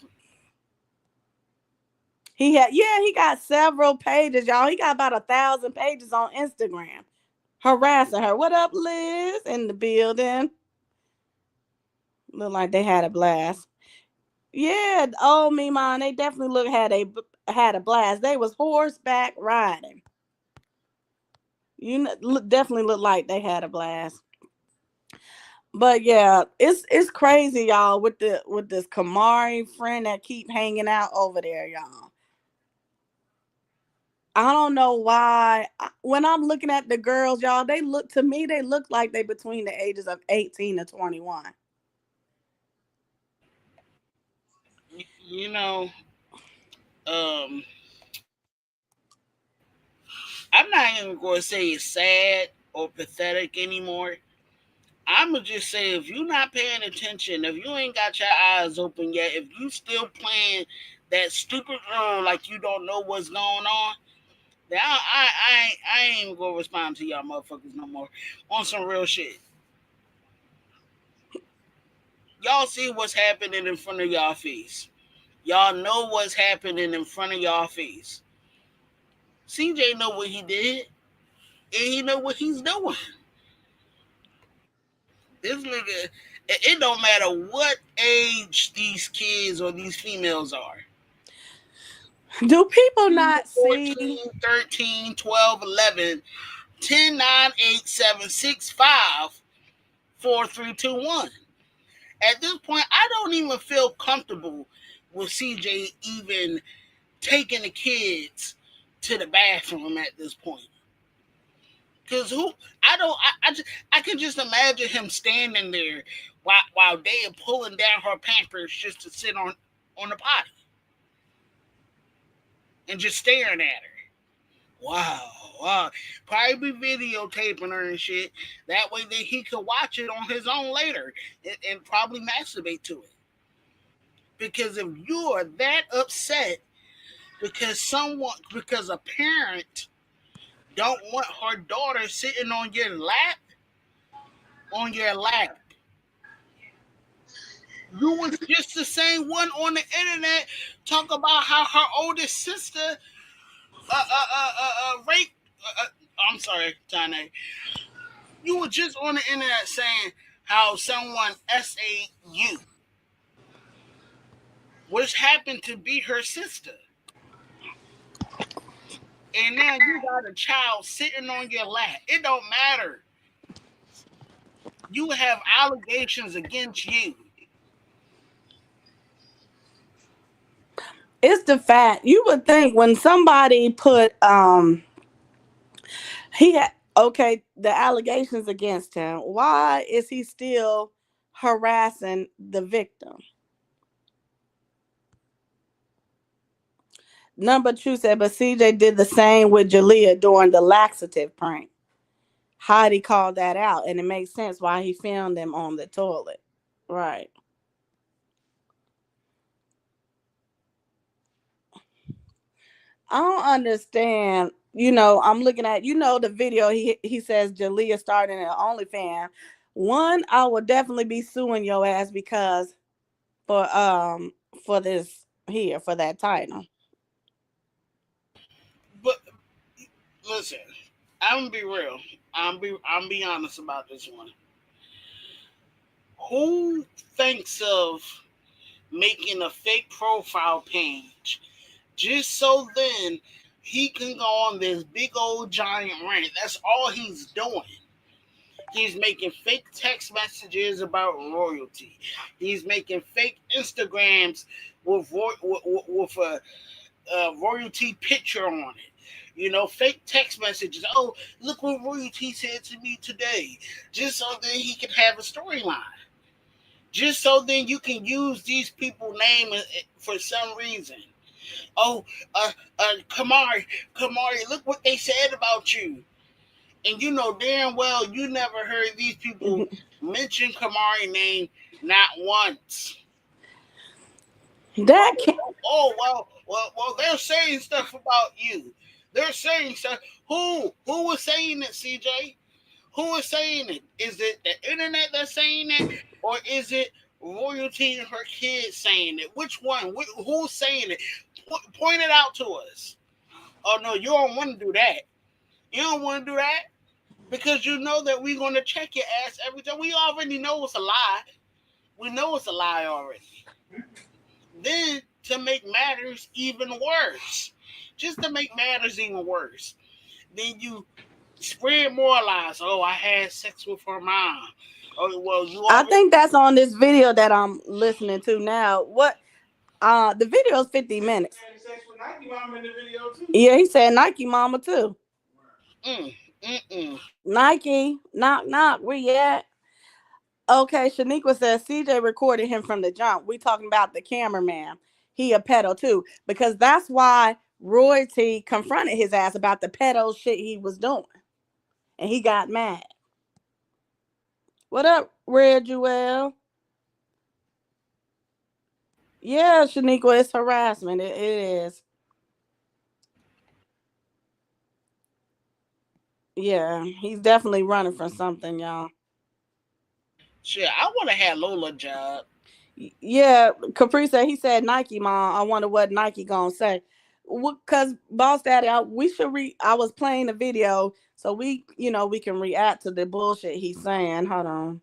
He got several pages, y'all. He got about 1,000 pages on Instagram harassing her. What up, Liz? In the building. Look like they had a blast. Yeah, oh me man, they definitely had a blast. They was horseback riding. Definitely look like they had a blast. But yeah, it's crazy, y'all, with this Kamari friend that keep hanging out over there, y'all. I don't know why. When I'm looking at the girls, y'all, they look like they between the ages of 18 to 21. You know, um, I'm not even going to say it's sad or pathetic anymore. I'm gonna just say if you're not paying attention, if you ain't got your eyes open yet, if you still playing that stupid role like you don't know what's going on, then I ain't even gonna respond to y'all motherfuckers no more. On some real shit, y'all see what's happening in front of y'all face. Y'all know what's happening in front of y'all face. CJ know what he did, and he know what he's doing. This nigga, it don't matter what age these kids or these females are. Do people not see? 14, 13, 12, 11, 10, 9, 8, 7, 6, 5, 4, 3, 2, 1. At this point, I don't even feel comfortable with CJ even taking the kids to the bathroom at this point. Cause who I don't I can just imagine him standing there while they are pulling down her pampers just to sit on the potty and just staring at her. Wow, wow. Probably be videotaping her and shit. That way that he could watch it on his own later and probably masturbate to it. Because if you are that upset because a parent don't want her daughter sitting on your lap, you was just the same one on the internet talk about how her oldest sister raped. I'm sorry, Tyn'e. You were just on the internet saying how someone SA'd you, which happened to be her sister, and now you got a child sitting on your lap. It don't matter. You have allegations against you. It's the fact you would think when somebody put he had okay the allegations against him. Why is he still harassing the victim? Number two said, but CJ did the same with Jalea during the laxative prank. Heidi called that out, and it makes sense why he filmed them on the toilet. Right. I don't understand. I'm looking at the video. He says Jalea starting an OnlyFans. One, I will definitely be suing your ass because for this here for that title. But listen, I'm gonna be real. I'm be honest about this one. Who thinks of making a fake profile page just so then he can go on this big old giant rant? That's all he's doing. He's making fake text messages about royalty. He's making fake Instagrams with a royalty picture on it. Fake text messages. Oh, look what royalty said to me today. Just so then he can have a storyline. Just so then you can use these people's name for some reason. Oh, Kamari, look what they said about you. And you know damn well you never heard these people mention Kamari name not once. That Oh, can they're saying stuff about you. They're saying stuff. Who was saying it, CJ? Who is saying it? Is it the internet that's saying that, or is it royalty and her kids saying it? Which one? Who's saying it? Point it out to us. Oh no, you don't want to do that. You don't want to do that because you know that we're going to check your ass every time. We already know it's a lie. We know it's a lie already. Then to make matters even worse, just to make matters even worse, then you spread more lies. Oh, I had sex with her mom. Oh, well, you I already. think that's on this video that I'm listening to now. What the video is 50 minutes. Yeah, he said Nike mama too. Mm, mm-mm. Nike, knock knock, where you at? Okay, Shaniqua says CJ recorded him from the jump. We talking about the cameraman. He a pedo too. Because that's why Royalty confronted his ass about the pedo shit he was doing. And he got mad. What up, Red Jewel? Yeah, Shaniqua, it's harassment. It is. Yeah, he's definitely running from something, y'all. Shit, I would have had Lola job. Yeah, Capri said he said Nike, mom. I wonder what Nike gonna say. Cause Boss Daddy, we should read. I was playing the video, so we can react to the bullshit he's saying. Hold on.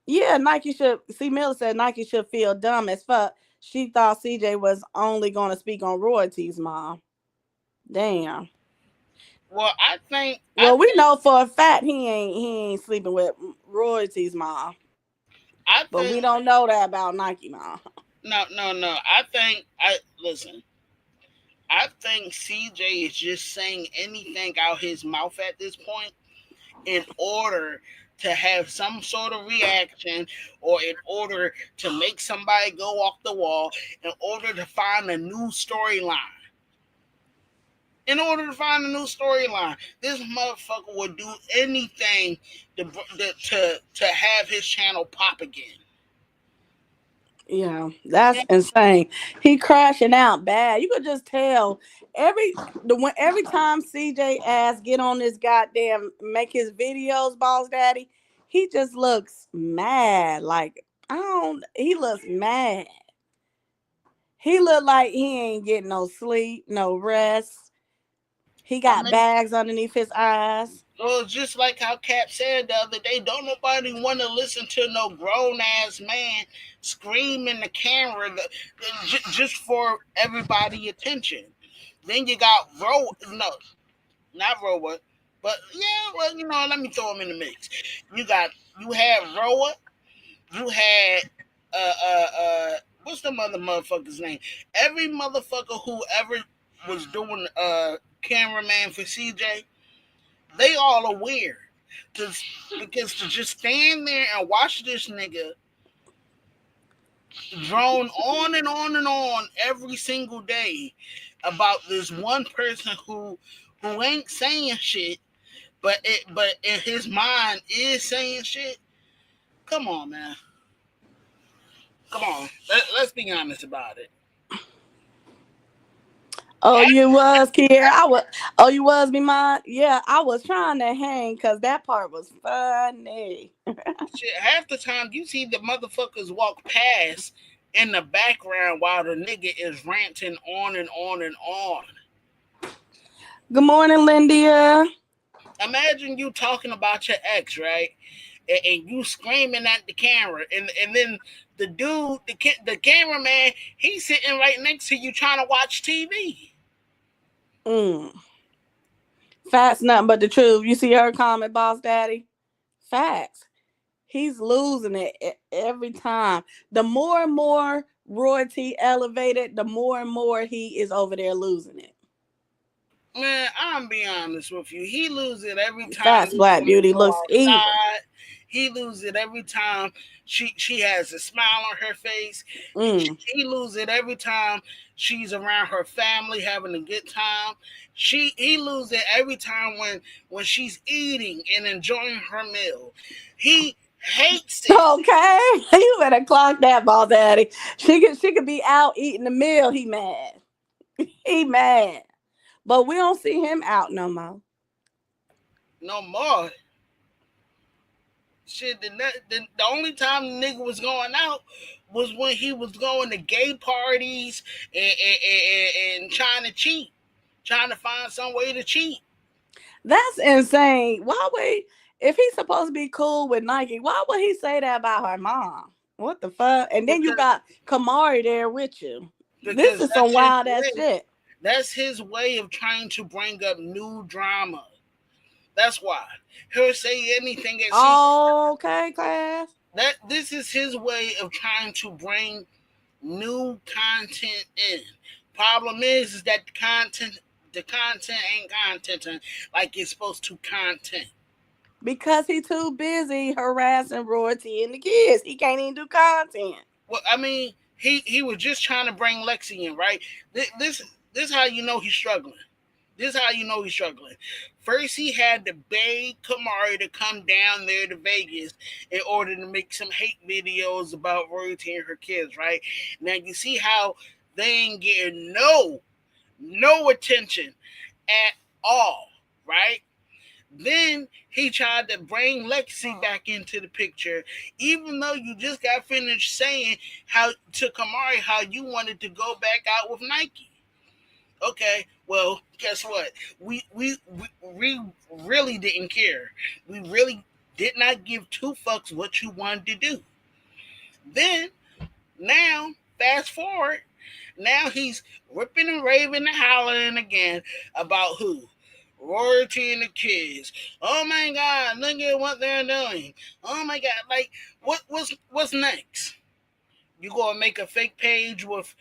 Yeah, Nike should. See, Miller said Nike should feel dumb as fuck. She thought CJ was only gonna speak on royalties, mom. Damn. Well, I Well, we think, know for a fact he ain't sleeping with royalties, mom. I But we think, don't know that about Nike, mom. no, no, no. Listen. I think CJ is just saying anything out his mouth at this point in order to have some sort of reaction or in order to make somebody go off the wall, in order to find a new storyline. In order to find a new storyline, this motherfucker would do anything to have his channel pop again. Yeah, that's insane. He crashing out bad. You could just tell every time CJ ass get on this goddamn make his videos, Boss Daddy, he just looks mad. Like I don't. He looks mad. He look like he ain't getting no sleep, no rest. He I got mean, bags underneath his eyes. well, just like how Cap said the other day, don't nobody want to listen to no grown ass man scream in the camera just for everybody attention. Then you got no, not Roa, but yeah, well, let me throw him in the mix. You had Roa, you had what's the motherfucker's name? Every motherfucker who ever was doing cameraman for CJ, they all are weird. Because to just stand there and watch this nigga drone on and on and on every single day about this one person who ain't saying shit, but in his mind is saying shit. Come on, man. Come on. Let's be honest about it. Oh, you was, Kier. I was. Oh, you was, me, mine. Yeah, I was trying to hang because that part was funny. Shit, half the time you see the motherfuckers walk past in the background while the nigga is ranting on and on and on. Good morning, Lindia. Imagine you talking about your ex, right? And you screaming at the camera, and then the cameraman, he's sitting right next to you trying to watch TV. Mm. Facts, nothing but the truth. You see her comment, Boss Daddy? Facts. He's losing it every time. The more and more royalty elevated, the more and more he is over there losing it. Man, I'm be honest with you. He loses it every time Facts, this Black woman Beauty go looks evil. outside. He loses it every time she has a smile on her face. Mm. He loses it every time she's around her family having a good time. He loses it every time when she's eating and enjoying her meal. He hates it Okay, you better clock that, Boss Daddy. She could be out eating the meal. He mad. He mad. But we don't see him out no more. no more. Shit, the only time the nigga was going out was when he was going to gay parties and trying to cheat, trying to find some way to cheat. That's insane. Why would if he's supposed to be cool with Nike? Why would he say that about her mom? What the fuck? And then you Because got Kamari there with you. This because is some that's his wild ass way. shit. That's his way of trying to bring up new drama. That's why he'll say anything that she Okay, class. that this is his way of trying to bring new content in. Problem is that the content ain't content like it's supposed to content. Because he too busy harassing royalty and the kids. He can't even do content. Well, I mean, he was just trying to bring Lexi in, right? This how you know he's struggling. This how you know he's struggling. First, he had to beg Kamari to come down there to Vegas in order to make some hate videos about royalty and her kids, right? Now you see how they ain't getting no attention at all, right? Then he tried to bring Lexi back into the picture, even though you just got finished saying how to Kamari how you wanted to go back out with Nike. Okay, well, guess what? We really didn't care. We really did not give two fucks what you wanted to do. Then now, fast forward, now he's ripping and raving and hollering again about who? Royalty and the kids. Oh my god, look at what they're doing. Oh my god, like what's next? You gonna make a fake page with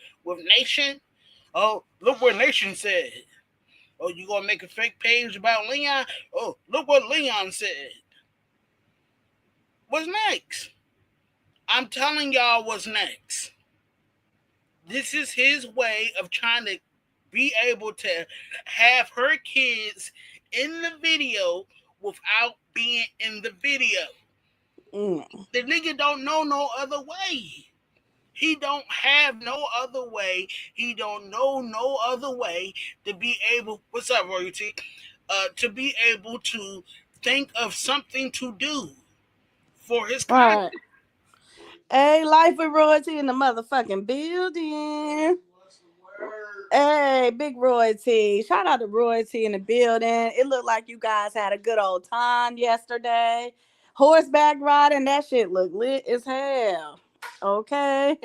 Nation? Oh, look what Nation said. Oh, you gonna make a fake page about Leon? Oh, look what Leon said. What's next? I'm telling y'all what's next. This is his way of trying to be able to have her kids in the video without being in the video. Mm. The nigga don't know no other way. He don't have no other way. He don't know no other way to be able. What's up, royalty? To be able to think of something to do for his All content. right. Hey, life with royalty in the motherfucking building. Hey, big royalty. Shout out to royalty in the building. It looked like you guys had a good old time yesterday. Horseback riding, that shit looked lit as hell. Okay.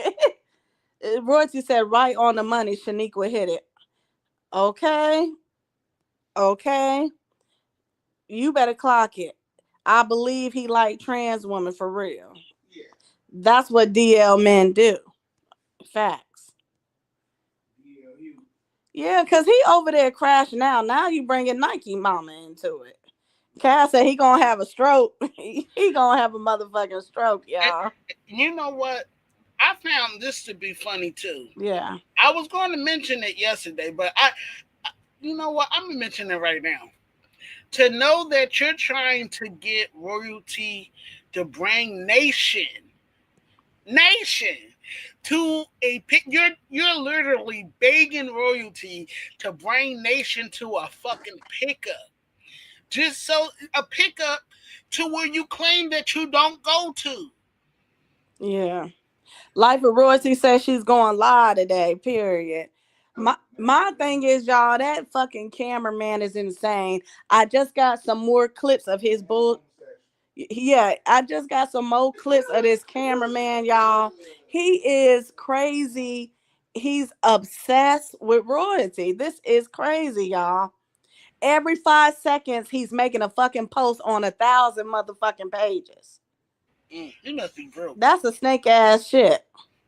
Royalty said right on the money, Shaniqua hit it. Okay. Okay. You better clock it. I believe he like trans women for real. That's what DL men do. Facts. Yeah, because he over there crashing out. Now you bringing Nike mama into it. Cass said he gonna have a stroke. He gonna have a motherfucking stroke, y'all. You know what? I found this to be funny too. Yeah. I was going to mention it yesterday, but you know what? I'm gonna mention it right now. To know that you're trying to get royalty to bring nation to a pick, you're literally begging royalty to bring nation to a fucking pickup, just so a pickup to where you claim that you don't go to. Yeah. Life of Royalty says she's going live today, period. My thing is, y'all, that fucking cameraman is insane. I just got some more clips of his bull. Yeah, I just got some more clips of this cameraman, y'all. He is crazy. He's obsessed with royalty. This is crazy, y'all. Every 5 seconds, he's making a fucking post on 1,000 motherfucking pages. He must be broke. That's a snake ass shit.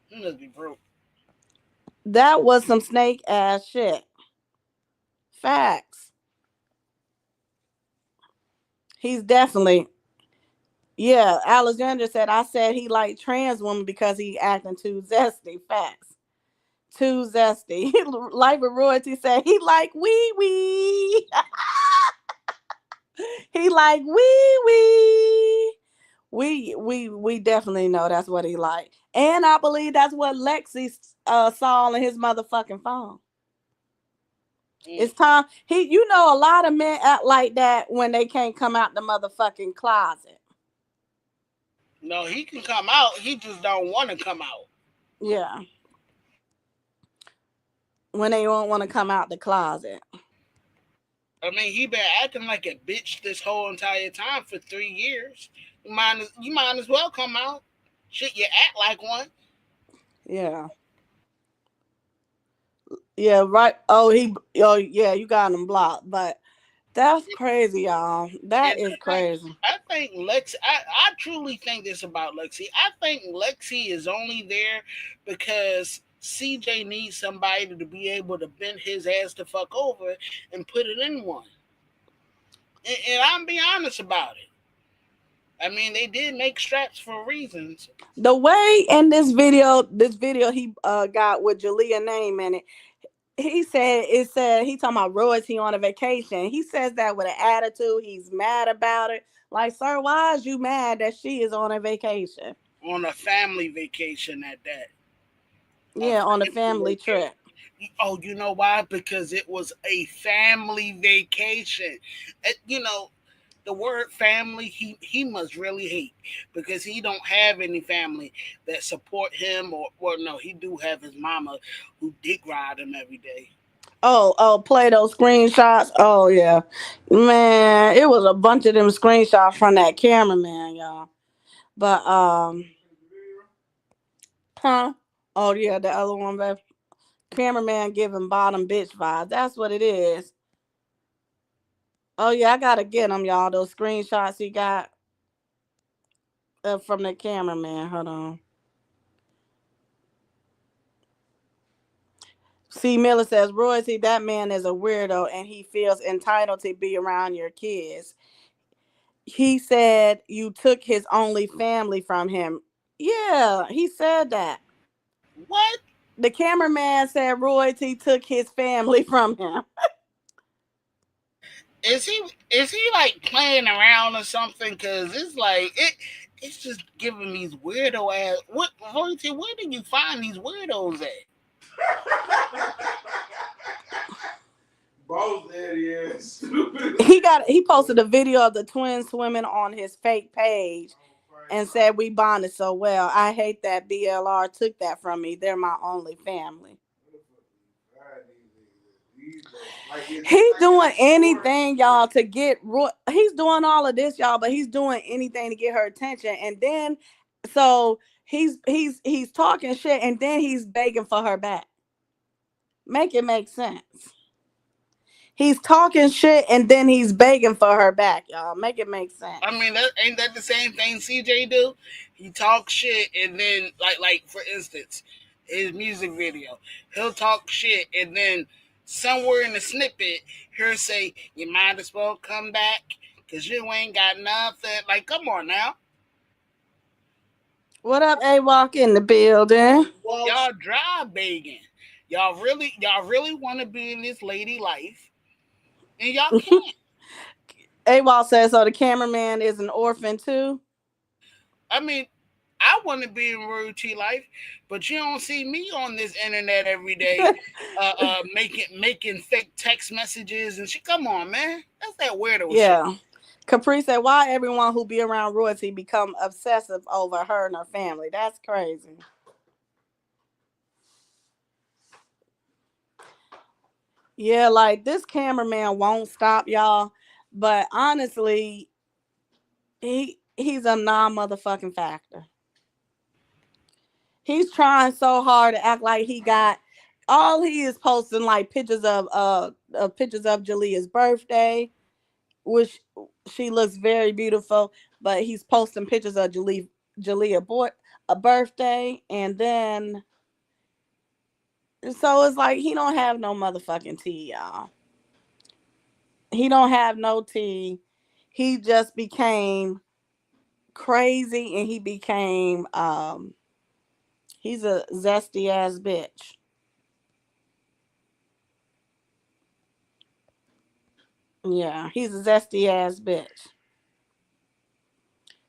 He must be broke. That was some snake ass shit. Facts. He's definitely, yeah. Alexander said, I said he liked trans women because he acting too zesty. Facts. Too zesty. Life of Royalty said he like wee wee. He like wee wee. We definitely know that's what he like. And I believe that's what Lexi saw on his motherfucking phone. It's time. A lot of men act like that when they can't come out the motherfucking closet. No, he can come out. He just don't want to come out. Yeah, when they don't want to come out the closet. I mean, he been acting like a bitch this whole entire time for 3 years. You might as well come out. Shit, you act like one. Yeah, yeah, right. Oh yeah, you got him blocked, but that's crazy, y'all. That And is crazy. I think Lexi. I truly think this about Lexi. I think Lexi is only there because CJ needs somebody to be able to bend his ass the fuck over and put it in one. And I'm be honest about it. I mean, they did make straps for reasons. The way in this video he got with Jalea name in it, it said he talking about royalty on a vacation. He says that with an attitude. He's mad about it. Like, sir, why is you mad that she is on a vacation? On a family vacation at that. A Yeah, on a family family vacation. trip. Oh, you know why? Because it was a family vacation. The word family he must really hate because he don't have any family that support him or well no he do have his mama who dick ride him every day. Oh, play those screenshots. Oh yeah, man, it was a bunch of them screenshots from that cameraman, y'all. But huh? Oh yeah, the other one, babe. Cameraman giving bottom bitch vibes. That's what it is. Oh yeah, I gotta get them, y'all. Those screenshots he got from the cameraman. Hold on. C. Miller says, Royalty, that man is a weirdo and he feels entitled to be around your kids. He said you took his only family from him. Yeah, he said that. What The cameraman said Royalty took his family from him. is he is he like playing around or something? Because it's like it's just giving these weirdo ass what Royalty, where did you find these weirdos at? Both idiots. He posted a video of the twins swimming on his fake page and said we bonded so well. I hate that BLR took that from me. They're my only family. He's doing anything, y'all, to get. He's doing all of this, y'all, but he's doing anything to get her attention. And then, so he's talking shit, and then he's begging for her back. Make it make sense. He's talking shit, and then he's begging for her back, y'all. Make it make sense. I mean, ain't that the same thing CJ do? He talks shit and then, like for instance, his music video, he'll talk shit and then somewhere in the snippet, he'll say, "You might as well come back because you ain't got nothing." Like, come on now. What up, A Walk in the building? Y'all drive begging. Y'all really want to be in this lady life, and y'all can't. A Walk says so. The cameraman is an orphan too. I mean, I want to be in royalty life, but you don't see me on this internet every day, making fake text messages and shit. Come on, man, that's that weirdo shit. Yeah. Capri said, "Why everyone who be around royalty become obsessive over her and her family? That's crazy." Yeah, like this cameraman won't stop y'all, but honestly, he's a non motherfucking factor. He's trying so hard to act like he got all he is posting like pictures of Jalea's birthday, which she looks very beautiful, but he's posting pictures of Jalea boy a birthday, and then so it's like he don't have no motherfucking tea, y'all. He don't have no tea. He just became crazy, and he became he's a zesty ass bitch. Yeah, he's a zesty ass bitch.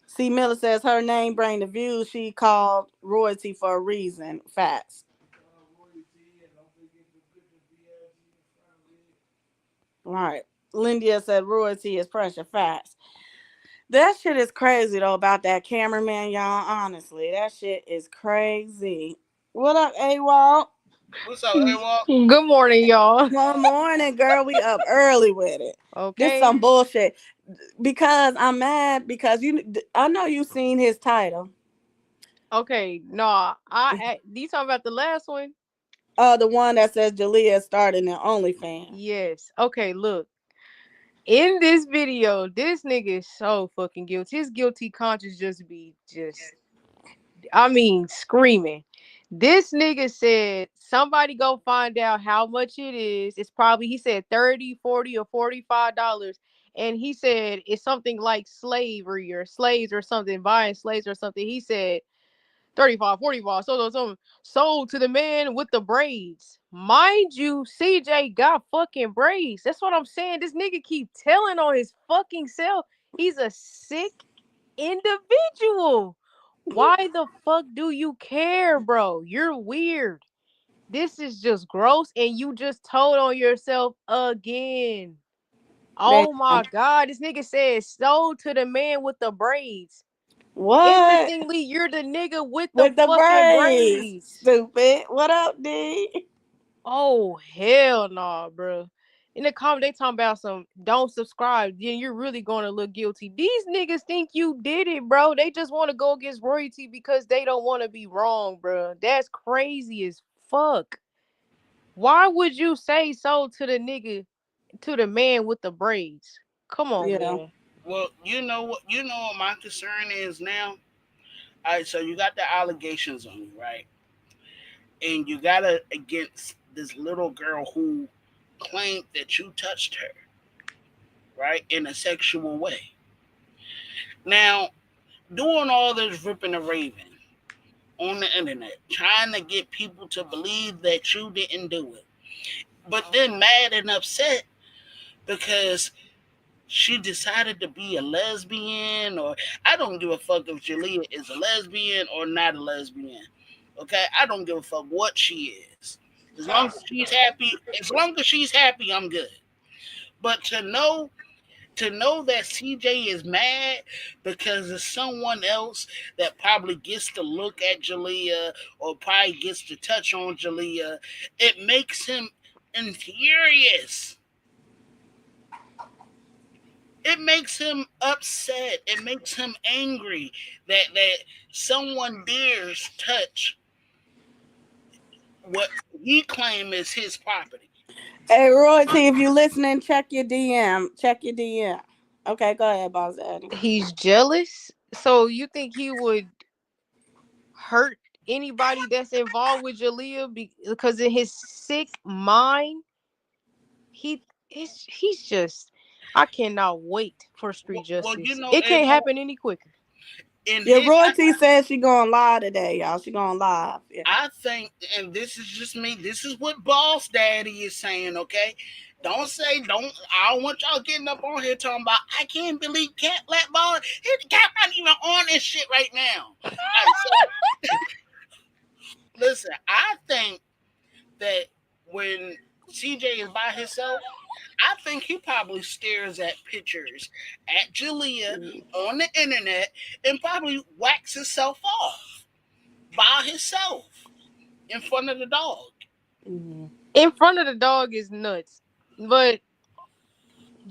C. Miller says her name bring the views. She called royalty for a reason. Facts. Right. Lindia said royalty is pressure. Facts. That shit is crazy though about that cameraman, y'all. Honestly, that shit is crazy. What up, AWOL? What's up, A-Walk? Good morning, y'all. Good morning, girl. We up early with it. This Okay. some bullshit. Because I'm mad because I know you seen his title. Okay. No, you talking about the last one? The one that says Jalea starting an OnlyFans. Yes. Okay, look. In this video, this nigga is so fucking guilty. His guilty conscience just I mean, screaming. This nigga said somebody go find out how much it is. It's probably he said 30, 40, or $45. And he said it's something like slavery or slaves or something, buying slaves or something. He said 35, 45, sold to the man with the braids. Mind you, CJ got fucking braids. That's what I'm saying. This nigga keep telling on his fucking self. He's a sick individual. Why the fuck do you care, bro? You're weird. This is just gross, and you just told on yourself again. Damn. Oh my god, this nigga said sold to the man with the braids. What? Interestingly, you're the nigga with the With the fucking braids, braids. stupid. What up, D? Oh hell no, bro. In the comment, they talking about some don't subscribe. Then you're really gonna look guilty. These niggas think you did it, bro. They just want to go against royalty because they don't want to be wrong, bro. That's crazy as fuck. Why would you say so to the nigga, to the man with the braids? Come on, Yeah. man. Well, you know what my concern is now. All right, so you got the allegations on you, right? And you got it against this little girl who claimed that you touched her, right, in a sexual way. Now, doing all this ripping and raving on the internet, trying to get people to believe that you didn't do it, but then mad and upset because she decided to be a lesbian, or I don't give a fuck if Jalea is a lesbian or not a lesbian. Okay, I don't give a fuck what she is. As long as she's happy, I'm good. But to know that CJ is mad because it's someone else that probably gets to look at Jalea or probably gets to touch on Jalea, it makes him infurious. It makes him upset. It makes him angry that someone dares touch what he claim is his property. Hey, Royalty, if you listening, check your DM. Check your DM. Okay, go ahead, Boss Daddy. He's jealous. So you think he would hurt anybody that's involved with Jalea because in his sick mind, he's just I cannot wait for street Well, justice. It can't happen any quicker. in Yeah, his, Royalty says she going live today, y'all. She going live. Yeah. I think, and this is just me. This is what Boss Daddy is saying. Okay, don't say don't. I don't want y'all getting up on here talking about I can't believe Cat blackball. His Cat not even on this shit right now. All right, so listen, I think that when CJ is by himself, I think he probably stares at pictures at Julia on the internet and probably whacks himself off by himself in front of the dog. Mm-hmm. In front of the dog is nuts. But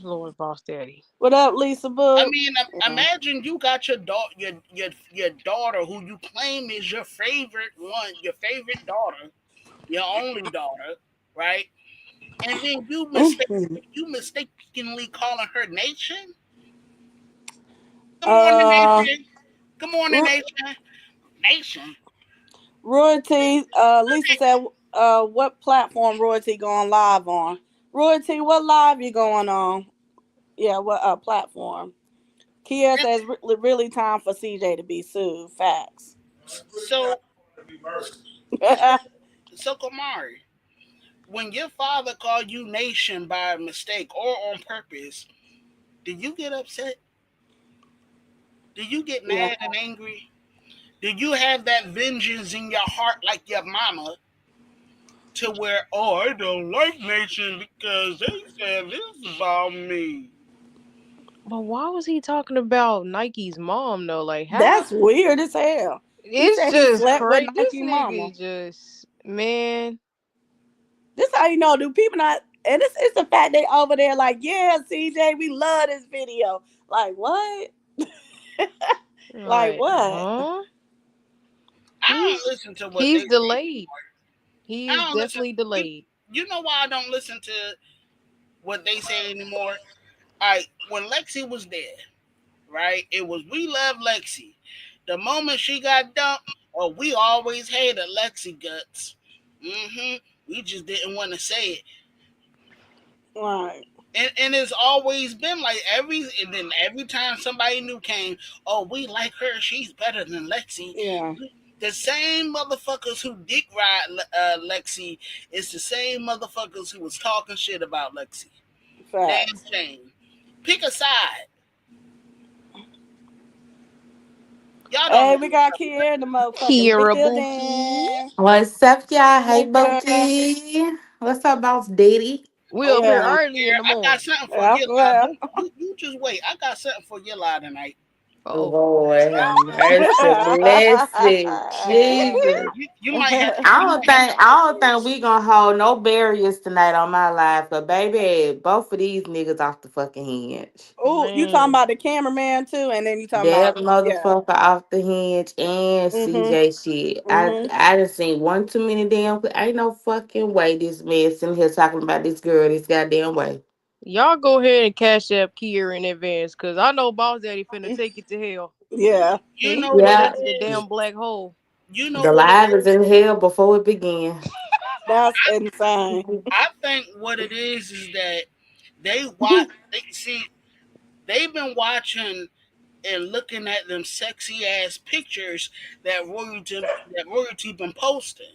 Lord Boss Daddy. What up, Lisa I Book? mean, Yeah. imagine you got your daughter who you claim is your favorite one, your favorite daughter, your only daughter, right? And then Mhm. you mistakenly calling her nation. Good morning, Uh, nation. Good morning, Ro- nation. Nation. Royalty. Lisa said, what platform Royalty going live on? Royalty, what live you going on? Yeah, what platform? Kia says, really time for CJ to be sued. Facts. So, so Kamari, when your father called you nation by mistake or on purpose, did you get upset? Did you get Yeah. mad and angry? Did you have that vengeance in your heart like your mama to where, oh, I don't like nation because they said this about me? But why was he talking about Nike's mom though? Like how? That's weird as hell. He It's said he just slept with crazy. This Nike nigga mama. is just man. This how you know, do people not, and it's the fact they over there like, yeah, CJ, we love this video. Like what? Like Like, what? huh? I don't He's listen to what they he's say delayed. anymore. He is I don't listen. definitely You, delayed. you know why I don't listen to what they say anymore? All right, when Lexi was there, right? It was we love Lexi. The moment she got dumped, oh, we always hated Lexi guts. Mm-hmm. We just didn't want to say it. Right. And it's always been like and then every time somebody new came, oh, we like her, she's better than Lexi. Yeah. The same motherfuckers who dick ride Lexi is the same motherfuckers who was talking shit about Lexi. Damn Facts. shame. Pick a side. Y'all don't Hey, know we what's got up. Kia in the motherfucking Kira Bookie. building. What's up, y'all? Hey, Hey, girl. Bookie. What's up, boss Diddy? We up here Yeah. early in Here, the I got morning. something for Yeah. you, lie. Well. Don't you just wait. I got something for you, lie tonight. Oh. Lord have mercy, blessed Jesus. You might have to. I You don't might have to think I wait don't for think this. we gonna hold no barriers tonight on my life, but baby, both of these niggas off the fucking hinge. Oh, you talking Man. about the cameraman too, and then you talking That about yeah. motherfucker off the hinge and Mhm. CJ shit. Mhm. I done seen one too many damn. Ain't no fucking way this man sitting here talking about this girl this goddamn way. Y'all go ahead and cash up Kier in advance, cause I know Boss Daddy finna take it to hell. Yeah. You know what Straight it Yeah, to the is. damn black hole. You know the what it live is is. in hell before it began. That's insane. I think what it is that they watch. They see. They've been watching and looking at them sexy ass pictures that royalty been posting,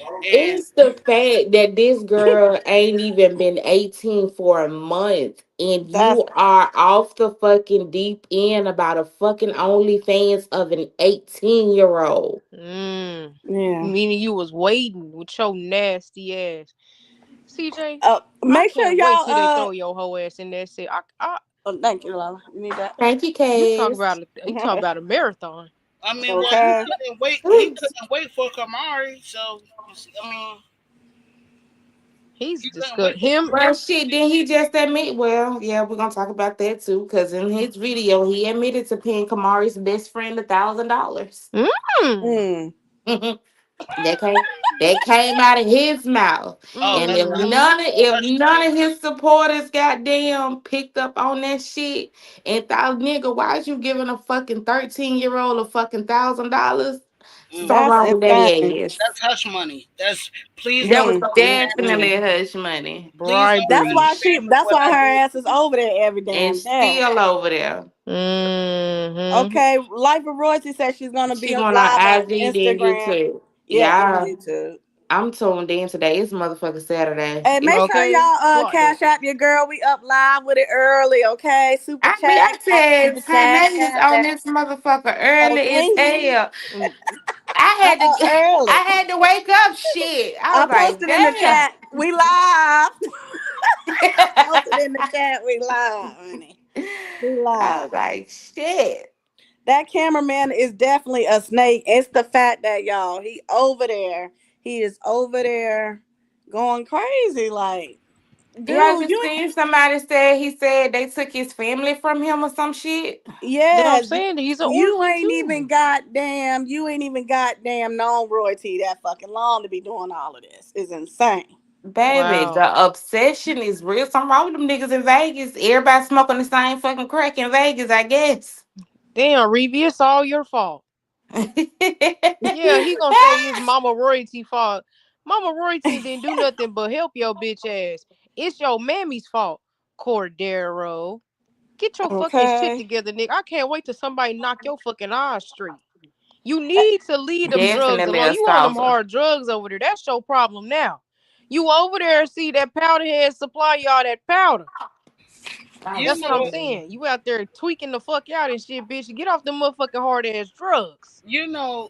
and It's the fact that this girl ain't even been 18 for a month and That's you are off the fucking deep end about a fucking OnlyFans of an 18-year-old. Mm. yeah. Meaning you was waiting with your nasty ass. CJ, I Make sure can't wait y'all till they throw your whole ass in there. Say, oh, thank you, Lola. You need that? Thank you, you talk Cass. about a marathon. I mean, well, he Okay. couldn't wait. He couldn't wait for Kamari, so you see, I mean, He's he couldn't wait disgusting. for Him, Well, Kamari. shit, then he just admit, well, yeah, we're gonna talk about that too, because in his video, he admitted to paying Kamari's best friend $1,000. mm, Mm. That came that came out of his mouth. Oh, And that's if not. mm-hmm. none of his supporters goddamn picked up on that shit and thought, nigga, why is you giving a fucking 13-year-old a fucking $1,000? Something That's wrong with insane. their ass. That's hush money. That's please That don't was Mm, go mm, spend mm. definitely hush money. please don't That's go Bribery. why spend that's what why I her do. ass is over there every And damn day. still over there. Mm-hmm. Okay, Life of Royalty says she's gonna be She going on live on IG then Instagram. YouTube. Yeah, and Y'all, YouTube. I'm tuned in today. It's motherfucking Saturday. Hey, make It's sure Okay. y'all Clock that. cash out your girl. We up live with it early, okay? Super chat, I said super chat, Tyn'e is cash on out. this motherfucker early as Okay, hell. Mm, I had to early. I had to wake up shit. I I was like, posted in the damn. chat. We live. Posted in the chat. We live, honey. We I live. was like, shit. That cameraman is definitely a snake. It's the fact that y'all, he over there. He is over there going crazy. Like, Y'all dude, just seen somebody say he said they took his family from him or some shit. then I'm yeah, saying that he's an you orphan ain't even too. goddamn, you ain't even goddamn known royalty that fucking long to be doing all of this. It's insane. Baby, Wow. the obsession is real. Something wrong with them niggas in Vegas. Everybody smoking the same fucking crack in Vegas, I guess. Damn, Reeve, it's all your fault. Yeah, he gonna say his mama royalty fault. Mama royalty didn't do nothing but help your bitch ass. It's your mammy's fault, Cordero. Get your fucking shit Okay. together, nigga. I can't wait till somebody knock your fucking eyes straight. You need to leave them drugs Definitely alone. a You on them scoffer. hard drugs over there. That's your problem now. You over there see that powder head supply y'all that powder. I'm You That's what I'm know, screaming. saying. You out there tweaking the fuck out and shit, bitch. Get off them motherfucking hard ass drugs.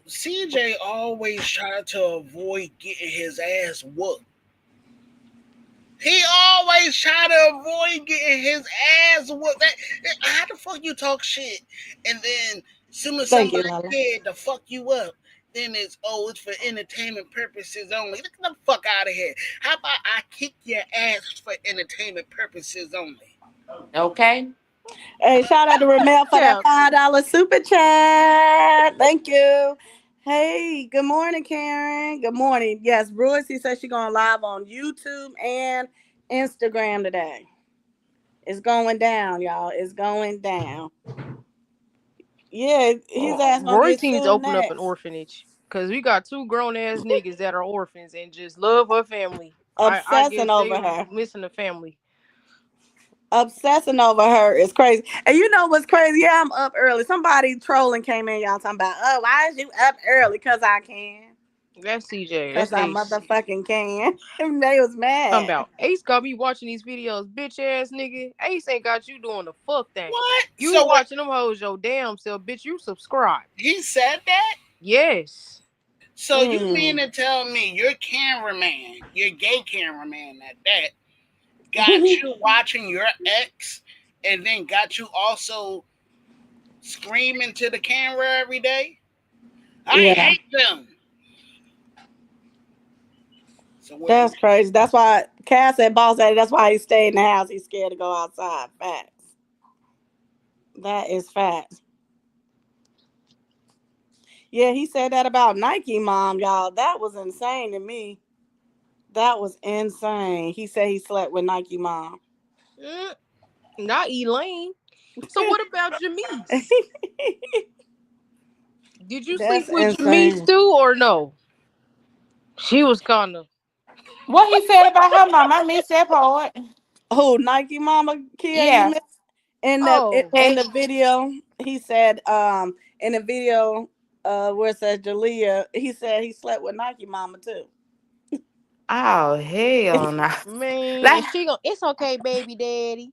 CJ always tried to avoid getting his ass whooped. He always try to avoid getting his ass whooped. How the fuck you talk shit and then soon as Thank you, somebody Lala. scared to fuck you up, then it's for entertainment purposes only. Get the fuck out of here. How about I kick your ass for entertainment purposes only? Okay? Hey, shout out to Ramel for that Yeah. $5 super chat. Thank you. Hey, good morning, Karen. Good morning. Yes, Royce says she's going live on YouTube and Instagram today. It's going down, y'all. It's going down. Yeah, his ass gonna Roy get teens sued open up an next. orphanage. Cause we got two grown ass niggas that are orphans and just love her family. I Obsessing guess they over her. missing the family. Obsessing over her is crazy. And you know what's crazy? Yeah, I'm up early. Somebody trolling came in, y'all talking about, oh, why is you up early? Because I can. That's CJ. Because That's I Ace. motherfucking can. And they was Talking mad. about Ace got me watching these videos, bitch ass nigga. Ace ain't got you doing the fuck thing. What? You So what? watching them hoes your damn self, bitch. You subscribe. He said that? Yes. So you mean Mm. to tell me your cameraman, your gay cameraman at that, got you watching your ex and then got you also screaming to the camera every day? I Yeah, hate them. So what? that's crazy. That's why Cass said boss daddy, that's why he stayed in the house. He's scared to go outside. Facts. That is facts. Yeah, he said that about Nike mom, y'all. That was insane to me. That was insane. He said he slept with Nike mom. Mm, not Elaine. So what about Jamise? Did you sleep That's with Jamise insane. too or no? She was kinda. What he said about her mom, I missed that part. Who Nike mama Kia you Yeah. missed in Oh. the video, he said in the video where it says Jalea, he said he slept with Nike mama too. Oh hell no. Man, and Like she gon' it's okay, baby daddy.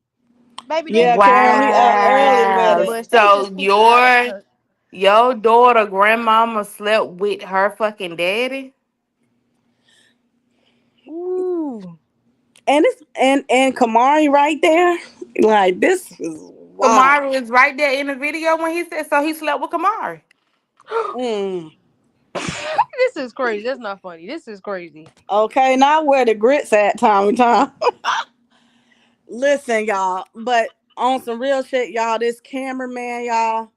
Baby daddy Yeah, just Karen, wanna he up fuck with early with too wow. it. much. They So just kicked her out of your church. your daughter grandmama slept with her fucking daddy? Ooh. And it's and Kamari right there. Like this is wild. Kamari is right there in the video when he said so he slept with Kamari. Mm. This is crazy. That's not funny. This is crazy. Okay, now where the grits at time to time. Listen, y'all, but on some real shit, y'all, this cameraman, y'all,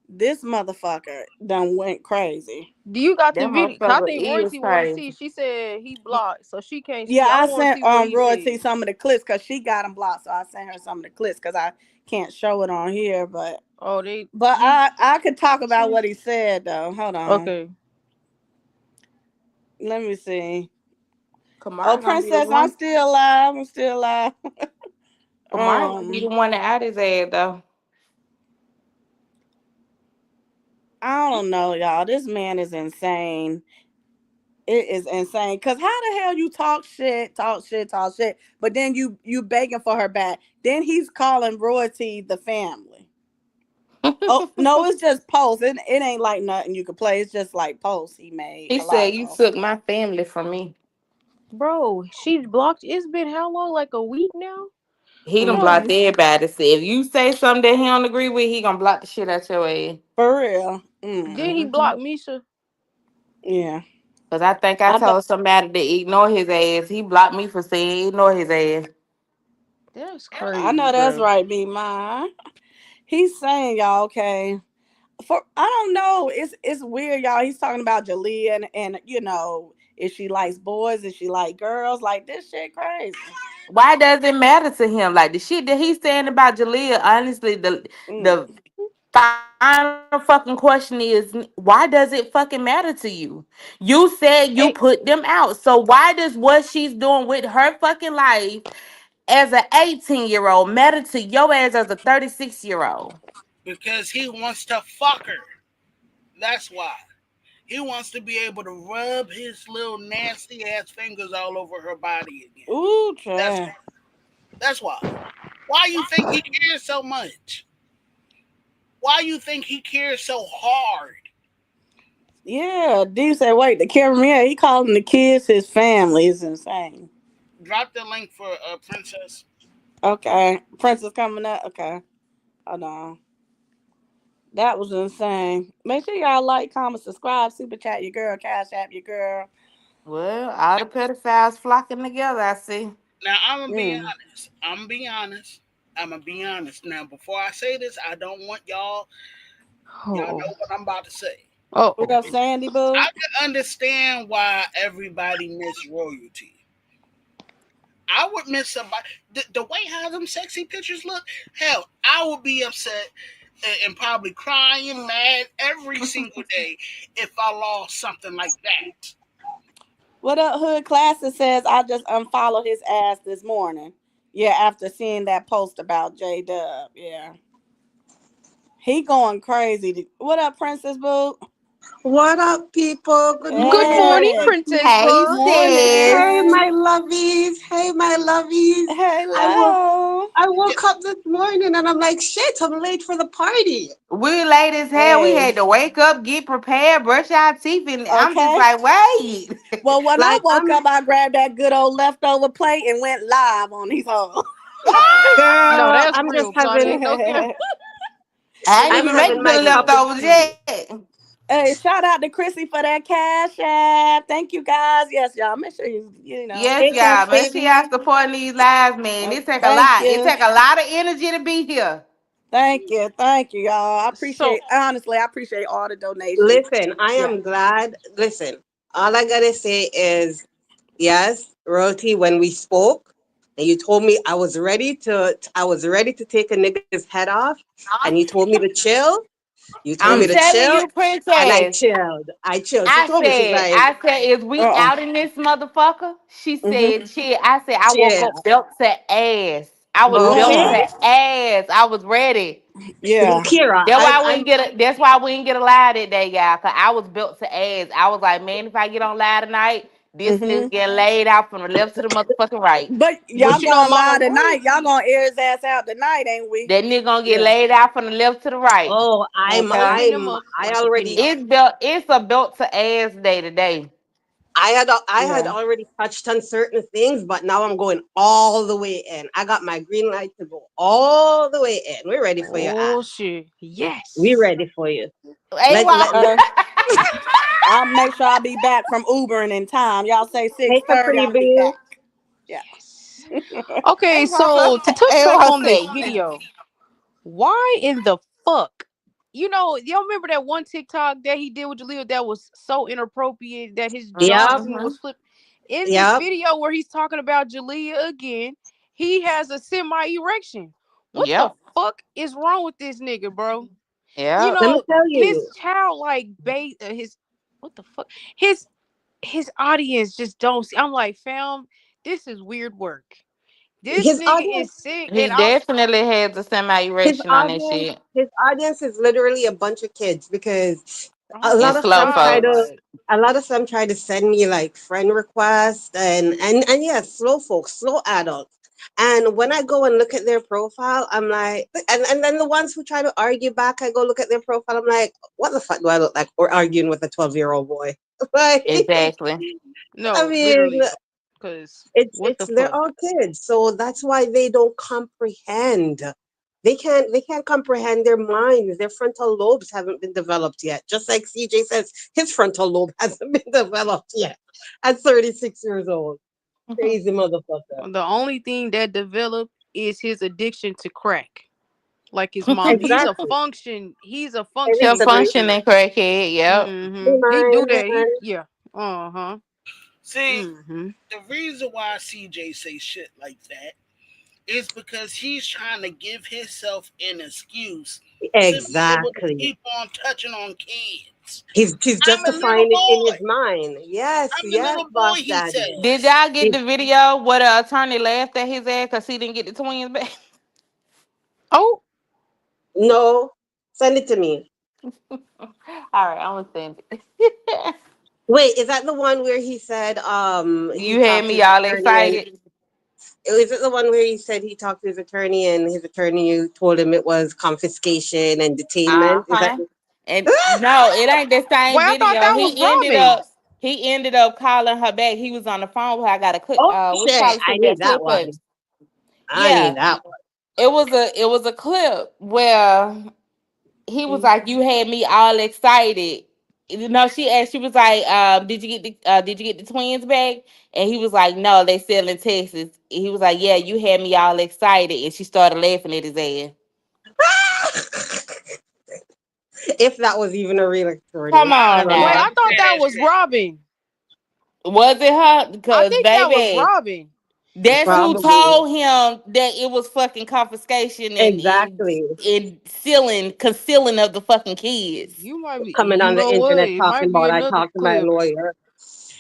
this motherfucker done went crazy. Do you got the That video? 'Cause I motherfucker think is Royalty want to see. crazy. She said he blocked, so she can't Yeah, see. I I want to sent see what he Royalty said. some of the clips because she got him blocked, so I sent her some of the clips because I can't show it on here, but Oh, they but he I could talk about she what he said though. Hold on. okay. Let me see. Oh, Kamari gonna be the Princess, I'm one. still alive. I'm still alive. Kamari gonna be the one to add his ass though. I don't know, y'all. This man is insane. It is insane. Cause how the hell you talk shit, talk shit, talk shit, but then you begging for her back. Then he's calling royalty the family. Oh no, it's just posts. It ain't like nothing you could play. It's just like posts he made. He A lot said of you posts. took my family from me. Bro, she blocked. It's been how long? Like a week now? He done Bro, blocked Mm-hmm. everybody. Say if you say something that he don't agree with, he gonna block the shit out your ass. For real. then he Mm-hmm. blocked Misha. Yeah. Cause I think I I bet. told somebody to ignore his ass. He blocked me for saying ignore his ass. That's I crazy, know that's bro. right, be mine. He's saying y'all okay. For I don't know. It's weird, y'all. He's talking about Jalea and if she likes boys, if she like girls, like this shit crazy. Why does it matter to him? Like the shit that he's saying about Jalea, honestly, the Mm. final fucking question is why does it fucking matter to you? You said you Hey, put them out. So why does what she's doing with her fucking life as an 18-year-old matter to your ass as a 36-year-old? because he wants to fuck her. That's why. He wants to be able to rub his little nasty ass fingers all over her body again. Ooh, That's try. that's why. Why you think he cares so much? Why you think he cares so hard? Yeah, D said, wait, the camera, he calling the kids his family. It's insane. Drop the link for Princess. Okay. Princess coming up. Okay. Hold on. That was insane. Make sure y'all like, comment, subscribe, super chat your girl, cash app your girl. Well, all the pedophiles flocking together, I see. Now I'm gonna be Mm. honest. I'm gonna be honest. I'm gonna be honest. Now before I say this, I don't want y'all oh, know what I'm about to say. What oh, up, Sandy Boo? I can understand why everybody miss royalty. I would miss somebody. The way how them sexy pictures look, hell, I would be upset and probably crying mad every single day if I lost something like that. What up, Hood Classic says I just unfollowed his ass this morning. Yeah, after seeing that post about J Dub. Yeah. He going crazy. What up, Princess Boo? What up, people? Good good morning, morning, Hey. Princess everybody. Hey, Bug. sis. Hey, Morning. my lovies. Hey, my lovies. I woke Hello. I Yeah, woke up this morning and I'm like, shit, I'm late for the party. We late as hell. We Hey. had to wake up, get prepared, brush our teeth, and I'm just Okay. like, wait. Well, when I Like woke I'm up, I grabbed that good old leftover plate and went live on these hoes. No, girl, that's real, Tanya. No cap. I ain't I'm even make having it to my the cup of leftovers tea. yet. Hey, shout out to Chrissy for that cash app. Thank you guys. Yes, y'all. Make sure you. Yes, Ain't that y'all. Make sure y'all baby? supporting these lives, man. It take a Thank lot. It you. take a lot of energy to be here. Thank you. Thank you, y'all. I So, appreciate, honestly, I appreciate all the donations. Listen, I Yeah. am glad. Listen, all I gotta say is yes, Royalty, when we spoke and you told me I was ready to take a nigga's head off and you told me to chill. You told me I'm to Mm. telling chill you, and I princess. chilled. I chilled. She I told me, she's said, like, I said, is we Uh-uh. out in this motherfucker? She Mm-hmm. said, shit. I said, I woke up chill. belt to ass. I was belt Okay. Yeah. to ass. I was ready. Yeah. Kira, That's why we didn't get a, that's why we didn't get a lie that day, y'all. Cause I was built to ass. I was like, man, if I get on live tonight, this nigga Mm-hmm. get laid out from the left to the motherfucking right. But but y'all you know, gonna Mama lie tonight. Y'all Royalty. gonna air his ass out tonight, ain't we? That nigga gonna get Yeah. laid out from the left to the right. oh, Okay. In the I motherfucking already, penny. It's a built to ass day today. I had Yeah. already touched on certain things, but now I'm going all the way in. I got my green light to go all the way in. We're ready for your Oh ass. shit. We Yes. ready for you. Hey, Let Okay. I'll make sure I'll be back from Ubering in time. Y'all say take a 6:30. pretty I'm gonna be boo. back. Yeah. Yes. Okay, so to touch hey, back on that say, video, why in the fuck? You know, y'all remember that one TikTok that he did with Jaleel that was so inappropriate that his jaw Yep, screen was flipped? In this yep. video where he's talking about Jalea again, he has a semi erection. What the Yep, fuck is wrong with this nigga, bro? You yep. Let me know, tell his you. childlike base, his what the fuck, his his audience just don't see. I'm like, fam, this is weird work. This His nigga audience is sick, He and also, definitely has a his semi-erection on that audience shit. his audience is literally a bunch of kids because oh a And lot my of slow them try god, folks. to like, a lot of them try to send me like friend requests and yes, slow folks, slow adults. And when I go and look at their profile, I'm like, and then the ones who try to argue back, I go look at their profile, I'm like, what the fuck do I look like? We're arguing with a 12-year-old boy. Like, Exactly. I no, mean, literally, because what the they're fuck? all kids, so that's why they don't comprehend. They can't comprehend their minds. Their frontal lobes haven't been developed yet. Just like CJ says, his frontal lobe hasn't been developed yet at 36 years old. Crazy motherfucker. The only thing that developed is his addiction to crack. Like his mom, Exactly. he's a And A it's functioning a great crackhead. functioning crackhead, yep. He do mind, that. man. Yeah. Uh huh. See, Mm-hmm. the reason why CJ say shit like that is because he's trying to give himself an excuse to be able to Exactly. keep on touching on kids. He's I'm a justifying little it in his boy. mind. Yes, I'm a yes, little boy, boss he daddy. Did says. y'all get He- the video where the attorney laughed at his ass because he didn't get the twins back? Oh, no, send it to me. All right, I'm gonna send it. Wait, is that the one where he said he You had talked to me his all attorney and excited. is it the one where he said he talked to his attorney told him it was confiscation and detainment? Is that Uh-huh. And no, it ain't the wait, same I thought video. that was Robin. He ended up calling her back. He was on the phone with her. I got a clip oh what you shit, call it, I send me a need that clip of it. one. I Yeah. need that It was a clip where he was Mhm. like, "You had me all excited." You know, she asked, she was like, did you get the twins back?" And he was like, "No, they still in Texas." He was like, "Yeah, you had me all excited," and she started laughing at his ass. one. If that was even a real Come attorney. I on don't Wait, know. I now. thought that That's was crap. Robin. Was it her? I Because think that was baby, Robin. that's who Probably. told him that it was fucking confiscation Exactly. and sealing, concealing of the fucking kids. You might be. Coming You on the know what? internet It talking might be about I another talked to my clip. lawyer.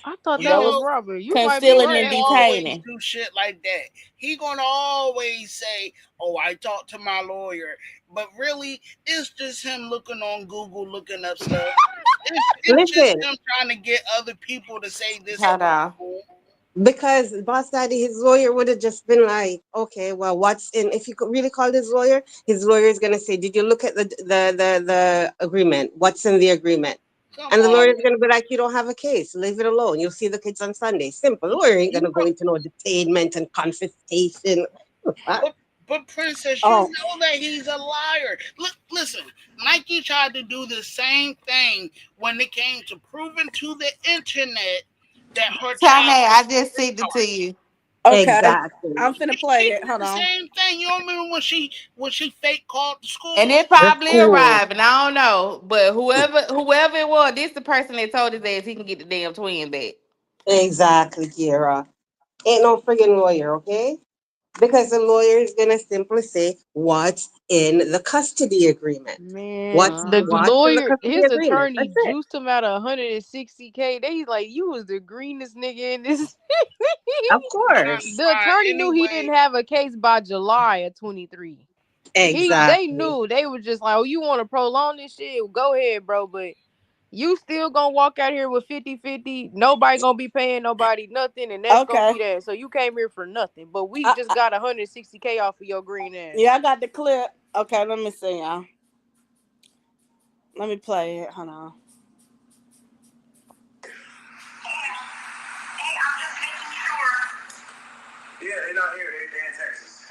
I thought You that That was was know, Robin. You might be concealing and CJ right. always detaining. do shit like that. He gonna always say, "Oh, I talked to my lawyer," but really, it's just him looking on Google, looking up stuff. It's just Listen, him trying to get other people to say this Hold about on. him. because Boss Daddy, his lawyer would have just been like, okay, well, what's in? If you could really call his lawyer is gonna say, did you look at the agreement? What's in the agreement? Come And the on, lawyer is man. gonna be like, you don't have a case, leave it alone. You'll see the kids on Sunday. Simple. The lawyer ain't You gonna go know, into no detainment and confiscation. but Princess, you Oh, know that he's a liar. Look, listen, Nike tried to do the same thing when it came to proving to the internet that her Tyn'e, child I was just a sent it to retard. you. okay. Exactly. I'm finna She play it. did Hold the on. same thing. You don't remember when she fake called the And school? it The probably school. arriving. I don't know. But whoever it was, this the person that told his ass he can get the damn twin back. Exactly, Kira. Ain't no friggin' lawyer, okay? Because the lawyer is gonna simply say what's in the custody agreement. Man, the Uh-huh. What's in the lawyer, custody his agreement? attorney That's it. juiced him out of 160K. They like, you was the greenest nigga in this. Of Trying to course. The find attorney knew any he way. didn't have a case by July of 23. Trying, They Exactly. knew. They were just like, oh, you want to prolong this shit? Go ahead, bro. But you still gonna walk out here with 50-50. Nobody gonna be paying nobody nothing, and that's gonna Okay. be that. So you came here for nothing. But we I, just I, got 160K off of your green yeah, ass. I got the clip. Okay, let me see, y'all. Let me play it. Hold on. Yeah, they're not here. They're in Texas.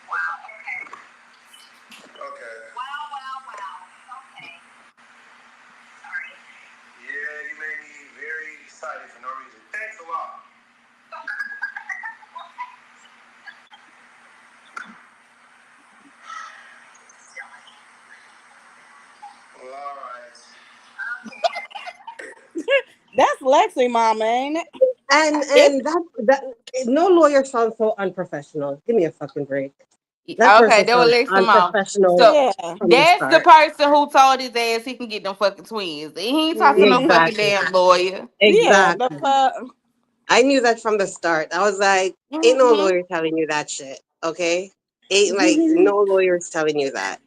Wow. Okay. Okay. Wow. Wow. Wow. Okay. Sorry. Yeah, you made me very excited for no reason. Thanks a lot. Well, all right. That's Lexi, mama, ain't it? And It that no lawyer sounds so unprofessional. Give me a fucking break. That Okay, person they were sounds Lex Mom. unprofessional So Yeah. from the that's the start. person who told his ass he can get them fucking twins. He ain't talking to no Hmm. fucking Exactly. damn lawyer. Yeah, the Exactly. fuck. I knew that from the start. I was like, ain't no Mm-hmm. lawyer telling you that shit. Okay? Ain't like no lawyer's telling you that.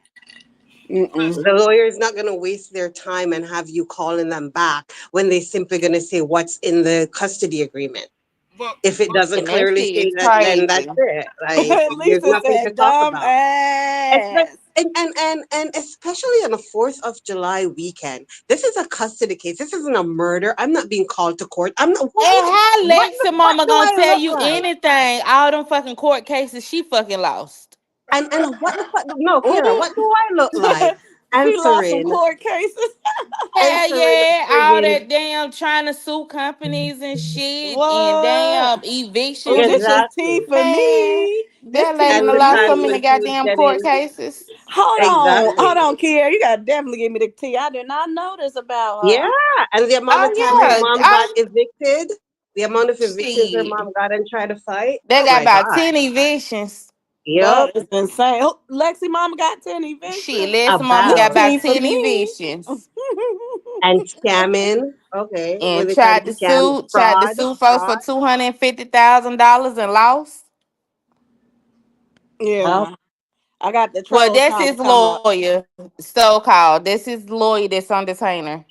Mm-mm. The lawyer is not going to waste their time and have you calling them back when they simply going to say what's in the custody agreement. But If it but doesn't And that clearly shit say is that, then that's crazy. it. Like, At least there's it nothing to said talk dumb about. ass. And especially on the 4th of July weekend, this is a custody case. This isn't a murder. I'm not being called to court. I'm not. And how What the Lex and fuck Mama do gonna I tell look you like? anything? All them fucking court cases she fucking lost. And what the fuck? No, Kira, what do I look like? She lost some Answering, court cases. Hell answering yeah, all friggin' that damn trying to sue companies and shit and What? damn Oh, evictions and this is shit. tea exactly. for Man, me. This that tea lady And done for the lost so time me. many when he was goddamn court getting cases. Hold exactly. on, Kier. You gotta definitely give me the tea. I did not know this Yeah, about and the amount of time his Oh mom got yeah, evicted, the amount of evictions her shit. mom got and tried to fight. They Oh got my about god. 10 evictions. her. Yep, That is insane. Oh, Lexi mama got 10 Shit, evictions. Les Mama This got about tea about for 10 me. evictions. and scamming. Okay, where And they try to scam tried to fraud, sue folks for fraud. $250,000 and lost. Well, Yeah. I got the Well, trolls that's trying to his come up. lawyer, so called. That's his lawyer that's on detainer,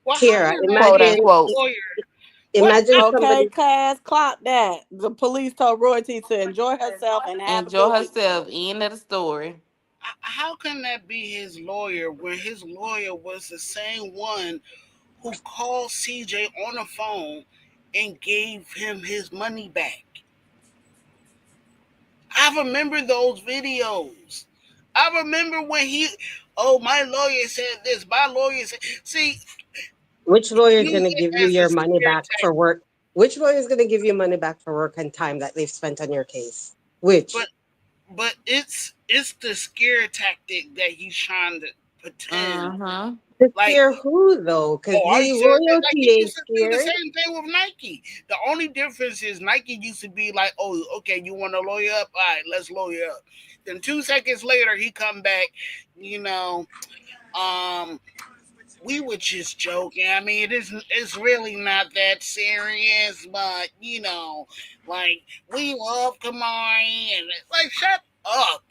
well, how Kira, does that quote be his unquote. lawyer? What imagine Okay, somebody. class, clock that. The police told Royalty to enjoy herself and have a Enjoy good weekend. herself. End of the story. how can that be his lawyer when his lawyer was the same one who called CJ on the phone and gave him his money back? I remember those videos. I remember when oh, my lawyer said this, my lawyer said, see, Which lawyer is use going to it give you as a your money scare back for tactic. work? Which lawyer is going to give you money back for work and time that they've spent on your case? Which? But it's the scare tactic that he's trying to pretend Mm-hmm. To like, scare who though? Because oh, are you the serious? Like royalty he ain't used to do the scared. same thing with Nike. The only difference is Nike used to be like, oh, okay, you want to lawyer up? All right, let's lawyer up. Then 2 seconds later, he come back, you know, um, we were just joking. I mean, it's really not that serious, but like we love Kamari, and it's like, shut up.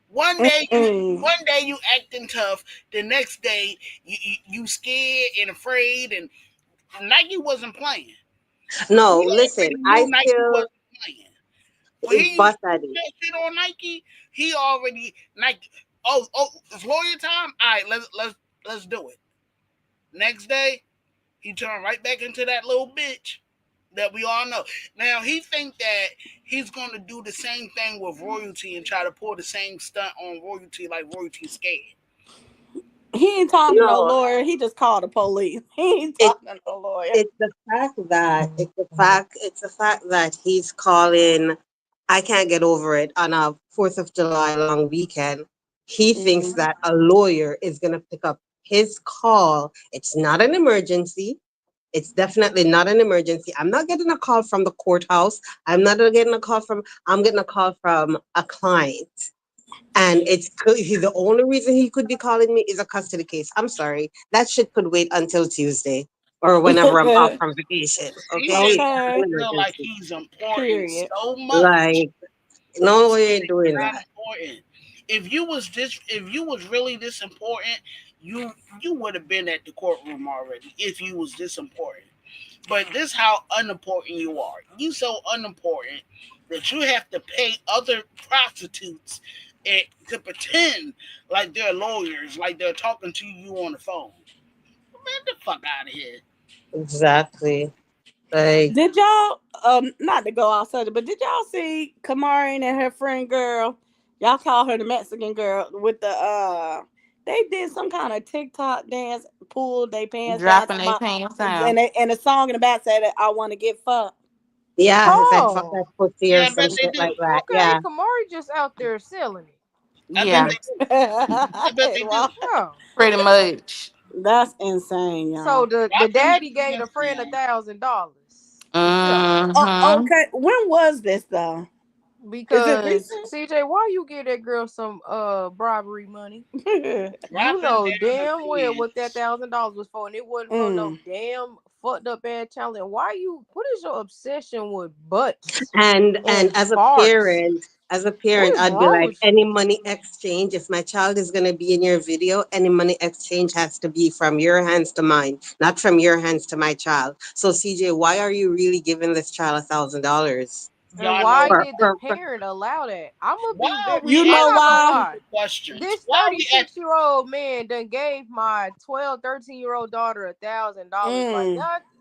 One day you Mm. one day you acting tough, the next day you scared and afraid, and Nike wasn't playing. No, We listen, already I knew Nike still wasn't playing. When he used bust to at put it. that shit on Nike, he already Nike. Oh, it's lawyer time. All right, let's do it. Next day, he turned right back into that little bitch that we all know. Now he think that he's gonna do the same thing with royalty and try to pull the same stunt on royalty like royalty scared. He ain't talking to no No, lawyer. He just called the police. He ain't it talking to no lawyer. it's the fact that he's calling. I can't get over it on a 4th of July long weekend. He thinks Mhm. that a lawyer is gonna pick up his call. It's not an emergency. It's definitely not an emergency. I'm not getting a call from the courthouse. I'm getting a call from a client. And the only reason he could be calling me is a custody case. I'm sorry. That shit could wait until Tuesday or whenever I'm off from vacation. Okay? CJ It's trying not to Okay. an feel like emergency. he's important Period. so much. Like, no, we CJ ain't doing not that. important. If you was really this important, you would have been at the courtroom already. If you was this important. But this how unimportant you are. You so unimportant that you have to pay other prostitutes to pretend like they're lawyers, like they're talking to you on the phone. Man, the fuck out of here. Exactly. Like, Did y'all not to go off subject, but did y'all see Kamari and her friend girl? Y'all call her the Mexican girl with the they did some kind of TikTok dance, pulled their pants down, Dropping talking their about, pants and down. and the song in the back said that I want to get fucked. yeah, he said, fuck Oh, that pussy or Yeah, I some bet they shit like do. that. okay. Yeah. Kamari just out there selling it. I bet Yeah, they do. I bet they do. Well, Yeah. pretty much. that's insane, So y'all. the Why couldn't daddy you do gave that the friend song? $1,000 to sell it. Oh, Mm-hmm. okay. When was this though? Is it Because recent? CJ, why you give that girl some bribery money? You Dropping know down the damn well what that twins. $1,000 was for, and it wasn't for no mm. damn fucked up ass challenge. Why you? What is your obsession with butts And and farts? as a What parent, is I'd be wrong like, with any you? money exchange, if my child is gonna be in your video, any money exchange has to be from your hands to mine, not from your hands to my child. So CJ, why are you really giving this child $1,000? And Y'all know why For, did the for, parent allow that? I'm gonna why be are very. we You I'm know not gonna asking why? lie. stupid questions? This Why are we at 36-year-old man done gave my 12, 13-year-old daughter $1,000. Like Mm.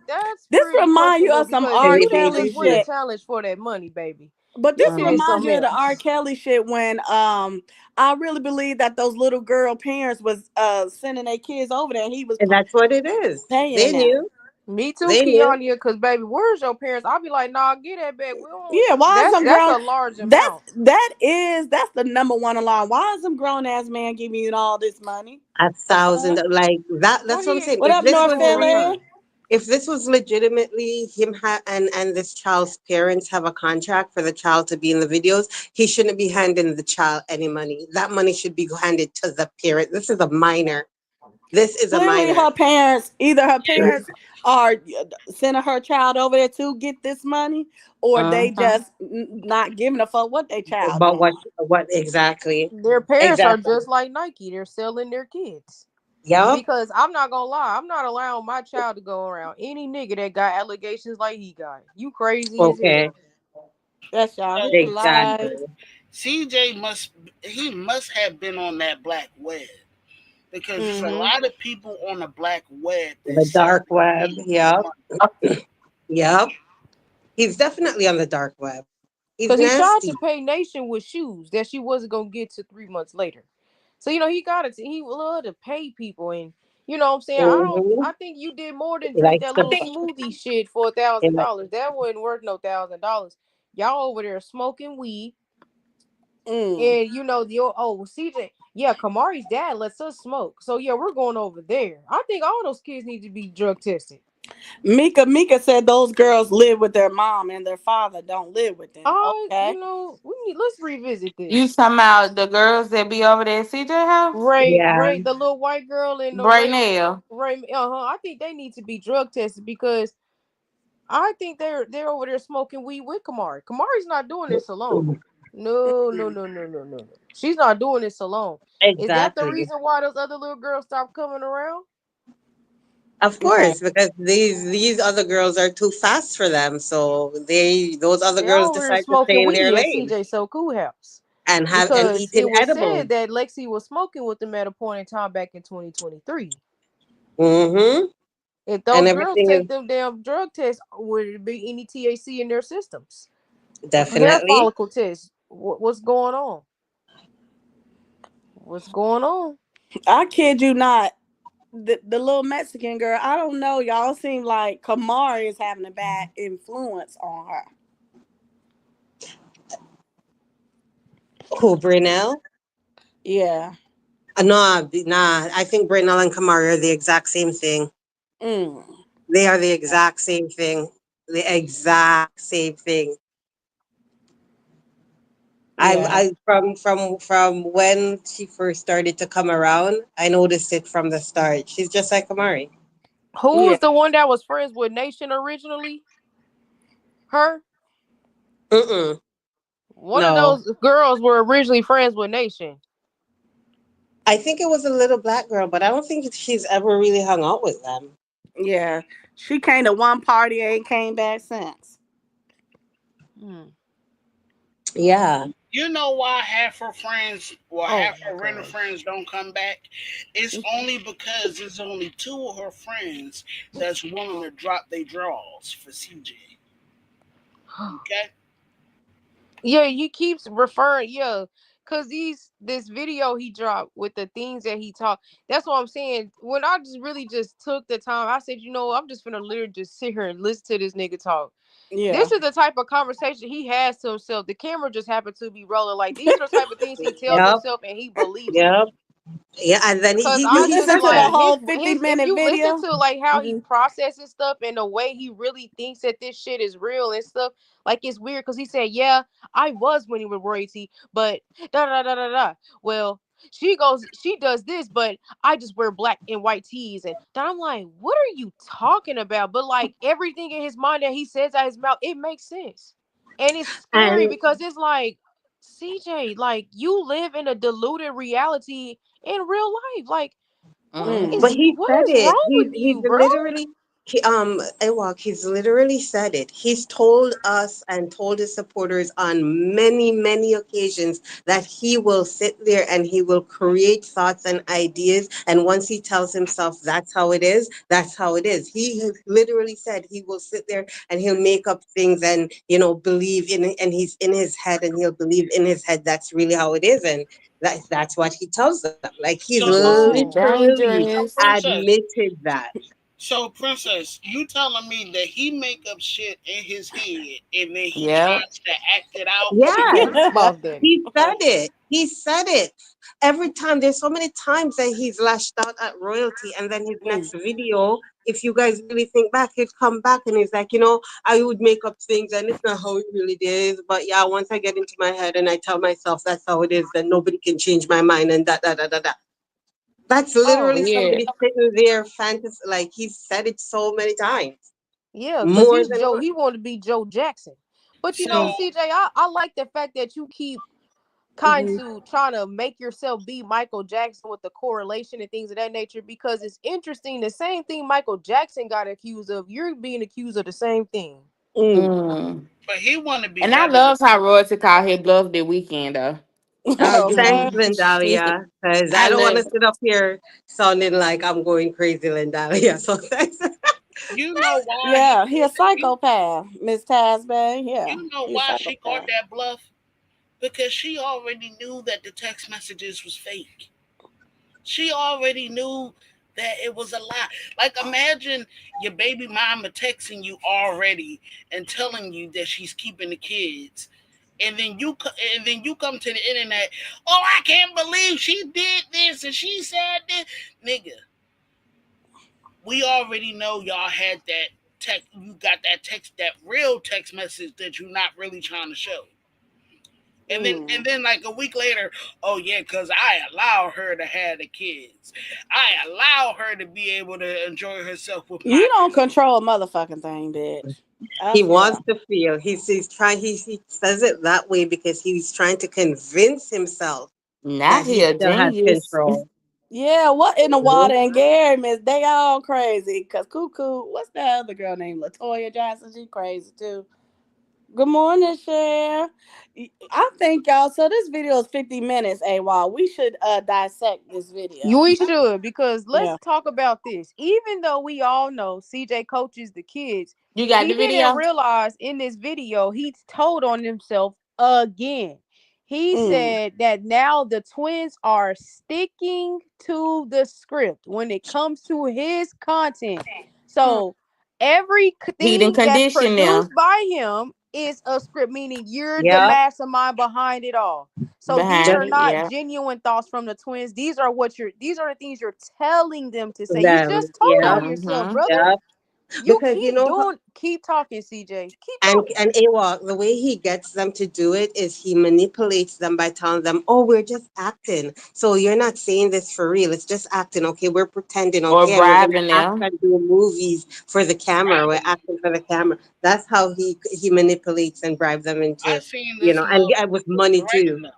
that's This pretty remind you questionable of some because R. silly you didn't Kelly just baby win a shit. shit. challenge for that money, baby. But You this did Mhm. reminds you something of the R. else. Kelly shit when I really believe that those little girl parents was sending their kids over there and he was And that's what it is. paying They them. knew. Me too, They knew. Keonia, because baby, where's your parents? I'll be like, nah, get that back. We don't Yeah, why is that's some that's grown a large that's amount. that's the number one alarm. Why is some grown ass man giving you all this money? A The thousand, fuck? like that. What That's what I'm he saying. What If up, expect this you North was do in Philly? return? if this was legitimately him and this child's parents have a contract for the child to be in the videos, he shouldn't be handing the child any money. That money should be handed to the parent. This is a minor. This is a Clearly minor. her parents, either her parents are sending her child over there to get this money, or they Uh-huh. just not giving a fuck what their child But doing. what exactly? Their parents are Exactly. just like Nike. They're selling their kids. Yup. Because I'm not gonna lie, I'm not allowing my child to go around any nigga that got allegations like he got. You crazy as Okay. hell. Yes, y'all. He so can lie. Exactly. CJ must have been on that black web because there's a Mm-hmm. lot of people on the black web that The sell dark their web. kids for Yup. money. Yup. He's definitely on the dark web. He's Cause he tried nasty. to pay Nation with shoes that she wasn't gonna get to 3 months later. So he got it. He love to pay people, and you know what I'm saying. I don't. Hmm. I think you did more than He drink likes that to. little smoothie shit for a He thousand like, dollars. That wasn't worth no $1,000. Y'all over there smoking weed, Mm. and CJ. Yeah, Kamari's dad lets us smoke. So yeah, we're going over there. I think all those kids need to be drug tested. Mika said those girls live with their mom and their father don't live with them. Okay. Let's revisit You this. talking about the girls that be over there at CJ house? yeah. Ray, the little white girl and the Braynell. I think they need to be drug tested because I think they're over there smoking weed with Kamari. Kamari's not doing this alone. No, no, no, no, no, no, no. She's not doing this alone. Is that the Exactly. reason why those other little girls stopped coming around? Of Right. course, because these other girls are too fast for them. So those other They're girls over here decide to stay smoking in their weed at lane CJ So Cool House and because eating it was edibles. said that Lexi was smoking with them at a point in time back in 2023. Mm-hmm. If And those girls everything is take them damn drug tests, would it be any THC in their systems? Hair definitely. follicle test. What's going on? What's going on? I kid you not. The little Mexican girl, I don't know. Y'all seem like Kamari is having a bad influence on her. Who, Brunel? Yeah. Nah. I think Brunel and Kamari are the exact same thing. Mm. They are the exact same thing. The exact same thing. Yeah. From when she first started to come around, I noticed it from the start. She's just like Kamari. Who Yeah. was the one that was friends with Nation originally? Her? Mm-mm. One of No. those girls were originally friends with Nation. I think it was a little black girl, but I don't think she's ever really hung out with them. Yeah. She came to one party, ain't came back since. Hmm. Yeah. You know why half her friends or Oh half my her rental gosh. friends don't come back? It's only because there's only two of her friends that's willing to drop their draws for CJ. Okay? Yeah, he keeps referring, yeah, cause this video he dropped with the things that he talked. That's what I'm saying. When I just took the time, I said, I'm just gonna literally just sit here and listen to this nigga talk. Yeah. This is the type of conversation he has to himself. The camera just happened to be rolling. Like these are the type of things he tells Yep. himself, and he believes it. Yep. Yeah, and then Cause You I just listen to the like whole his 50 if minute you listen video? to like how he Mhm. processes stuff and the way he really thinks that this shit is real and stuff, like it's weird because he said, yeah, I was winning with royalty, but da da da da da. Well, she does this, but I just wear black and white tees and I'm like, what are you talking about? But like everything in his mind that he says out his mouth, it makes sense. And it's scary and because it's like, CJ, like you live in a deluded reality in real life. Like, Mm. but he what said is it. wrong with He's you, bro? literally Ewok, he's literally said it. He's told us and told his supporters on many, many occasions that he will sit there and he will create thoughts and ideas. And once he tells himself that's how it is, that's how it is. He literally said he will sit there and he'll make up things and believe in it, and he's in his head and he'll believe in his head that's really how it is. And that's what he tells them. Like he's Whoa. literally So Dangerous. princess, admitted that. princess, you telling me that he make up shit in his head and then he Yep. tries to act it out too? Yes, Boss daddy. he said it. He said it. Every time, there's so many times that he's lashed out at royalty, and then his Mm. next video, if you guys really think back, he'd come back and he's like, I would make up things and it's not how it really is. But yeah, once I get into my head and I tell myself that's how it is, then nobody can change my mind and that, that, that, that, that. That's Oh, literally Weird. somebody sitting there fantasy, like he's said it so many times, yeah, because more he's than Joe. once. He wanted to be Joe Jackson. But So Mm. CJ, I like the fact that you keep kind Mhm. to trying to make yourself be Michael Jackson with the correlation and things of that nature because it's interesting. The same thing Michael Jackson got accused of, you're being accused of the same thing. Mm. Mm. but he want to be And I better than love how Royalty called his bluff the weekend though. Okay. Thanks, Lindalia, because I I don't want love to sit up here sounding like I'm going crazy, Lindalia. So thanks. you know why he Yeah, he a called psychopath, Miss Tasman. Yeah, you know he a why she called psychopath. that bluff? Because she already knew that the text messages was fake. She already knew that it was a lie. Like imagine your baby mama texting you already and telling you that she's keeping the kids. And then you come to the internet. Oh, I can't believe she did this and she said this, nigga. We already know y'all had that text. You got that text, that real text message that you're not really trying to show. Mm. And then like a week later, oh yeah, because I allow her to have the kids. I allow her to be able to enjoy herself with You my don't control a motherfucking thing, bitch. He Yeah. wants to feel. He's trying. He says it that way because he's trying to convince himself now that he he a still has genius. control. Yeah, what in the Mhm. water and Gary, Miss? They all crazy. Cause Cuckoo, what's that other girl named Latoya Johnson? She crazy too. Good morning, Cher. I think y'all. So this video is 50 minutes. AWOL. We should dissect this video. We should, because let's Yeah. talk about this. Even though we all know CJ coaches the kids, You got he the didn't video? realize in this video he told on himself again. He Mm. said that now the twins are sticking to the script when it comes to his content. Mm. So He didn't everything that's condition produced them by him is a script, meaning you're the Yep. mastermind behind it all. So these behind are Just it. not Yeah. genuine thoughts from the twins. These are the things you're telling them to say. You them. just told Yep. on yourself, Mm-hmm. brother. Yep. You Because keep talking, CJ. Keep talking. and Awa, the way he gets them to do it is he manipulates them by telling them, "Oh, we're just acting. So you're not saying this for real. It's just acting. Okay, we're pretending. Or Okay, and we're gonna bribing act them. and do movies for the camera. We're driving. acting for the camera." That's how he manipulates and bribes them I into, seen this and with motherfucker money threaten too. them.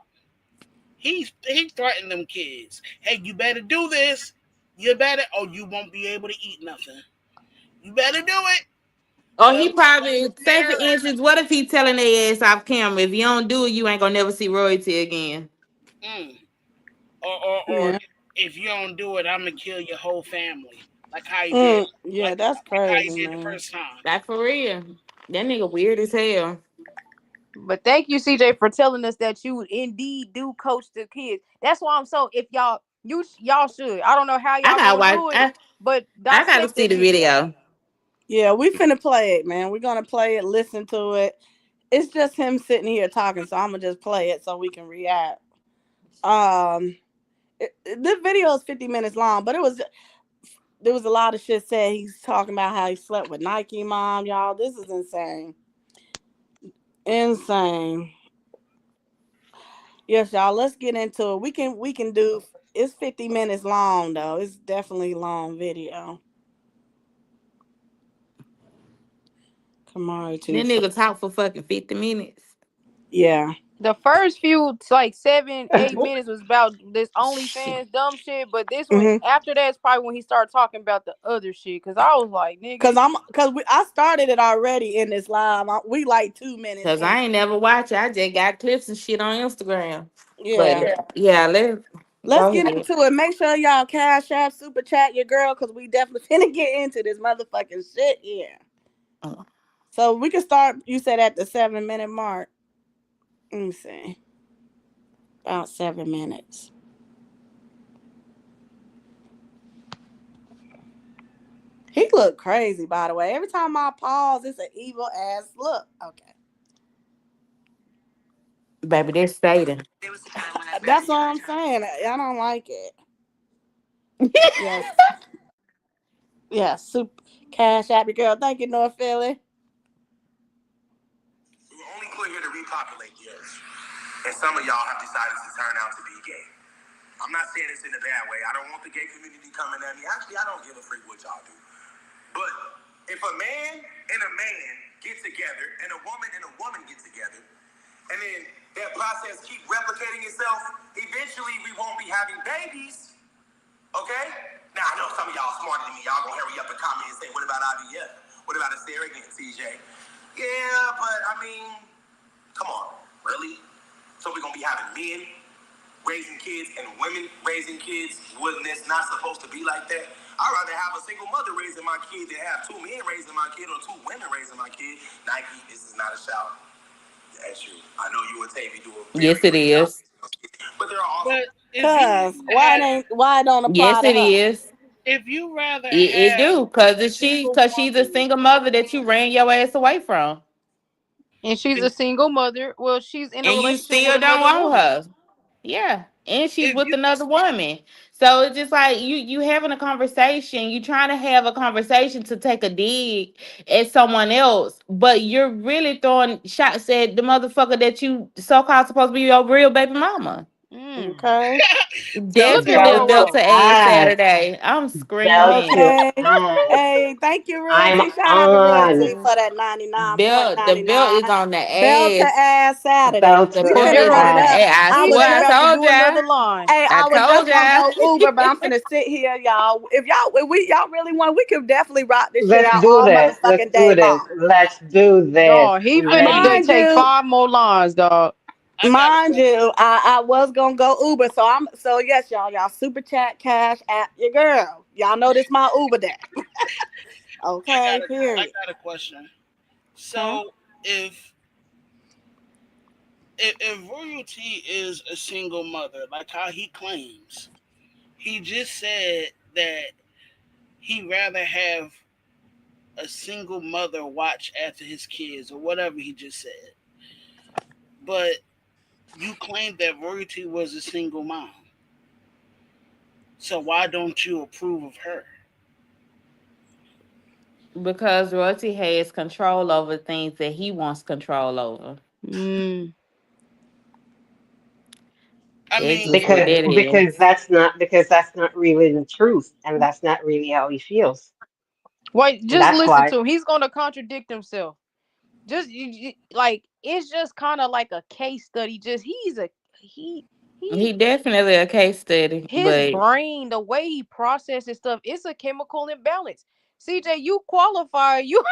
He threatened them kids. Hey, you better do this. You better, or you won't be able to eat nothing. You better do it. Or Well, he probably, say for later, instance, what if he telling their ass off camera, if you don't do it, you ain't gonna never see royalty again. mm, or Yeah. if you don't do it, I'm gonna kill your whole family, like how he did, Mm. Yeah, like that's like how he crazy, did the man. first time. Like for real. That nigga weird as hell. But thank you, CJ, for telling us that you indeed do coach the kids. That's why I'm so. If y'all should. I don't know how I y'all gotta gonna watch do it, but I gotta dissect see the the video. video. Yeah, we finna play it, man. We're gonna play it, listen to it. It's just him sitting here talking, so I'm gonna just play it so we can react. Um, This video is 50 minutes long, but there was a lot of shit said. He's talking about how he slept with Nike mom, y'all. This is insane. Insane. Yes, y'all. Let's get into it. We can do. It's 50 minutes long though. It's definitely a long video. Kamari too. That nigga talk for fucking 50 minutes. Yeah. The first few like 7, 8 minutes was about this OnlyFans dumb shit, but this one Mhm. after that is probably when he started talking about the other shit. Cause I was like, Cause nigga, I started it already in this live. We like 2 minutes Cause in. I ain't never watch it. I just got clips and shit on Instagram. But Yeah. yeah, let's Let's go get ahead. into it. Make sure y'all cash app super chat your girl, cause we definitely finna get into this motherfucking shit here. So we can start. You said at the 7 minute mark. Let me see. About 7 minutes. He look crazy, by the way. Every time I pause, it's an evil ass look. Okay. Baby, they're Satan. That's what I'm saying. I don't like it. Yes. Yes. Super cash app your girl. Thank you, North Philly. We were only put here to repopulate the earth. And some of y'all have decided to turn out to be gay. I'm not saying this in a bad way. I don't want the gay community coming at me. Actually, I don't give a freak what y'all do. But if a man and a man get together and a woman get together, and then that process keep replicating itself, eventually we won't be having babies. Okay? Now I know some of y'all smarter than me. Y'all gonna hurry up and comment and say, what about IVF? What about a surrogate, CJ? Yeah, but I mean, come on, really? So we're gonna be having men raising kids and women raising kids? Wouldn't this not supposed to be like that? I'd rather have a single mother raising my kid than have two men raising my kid or two women raising my kid. Nike, this is not a shout. That's true. I know you and Tavy do a very Yes, it great job, is. but there are also But if you Cause had, why it don't Yes, apply to it her? is. if you rather It have do. Cause a it's single cause she's a mother, single mother that you ran your ass away from. and she's a if single mother. Well, she's in a And you relationship with still don't another want woman. her. Yeah. And she's if with you another woman. So it's just like you having a conversation, you trying to have a conversation to take a dig at someone else, but you're really throwing shots at the motherfucker that you so called supposed to be your real baby mama. Mm. Okay. tell Look at Belt Definitely Roro. to built to ass ass. Saturday. I'm Belt screaming. to Okay. ass. Hey, thank you, I'm Royalty. Shout out to Royalty on. for that 99 point The ninety belt is nine. on the Bell to ass. ass Saturday. Belt The to We Oh, could pussy have there is put go. it on the ass. up. ass. I I CJ was swear, I just about to told do ya. another line. Hey, I I was told just gonna ya. go Uber, but I'm finna sit here, y'all. If y'all really want, we could definitely rock this shit Let's out do all this. Let's motherfucking day do this. long. Let's do this. Dog, he I'm I finna got ready. Mind take you, 5 more lines, dog. I got a mind question. you, I was gonna go Uber, so yes, y'all super chat cash at your girl. Y'all know this my Uber day. Okay, I period. got a question. Okay. So if if royalty is a single mother, like how he claims, he just said that he rather have a single mother watch after his kids or whatever he just said. But you claimed that royalty was a single mom. So why don't you approve of her? Because royalty has control over things that he wants control over. Mm. I That's mean, just what Because that because is. that's not really the truth, and that's not really how he feels. Wait, And just that's listen why to him. He's gonna contradict himself. Just like it's just kind of like a case study. Just he He definitely a case study, his but brain, the way he processes stuff, it's a chemical imbalance. CJ, you qualify. You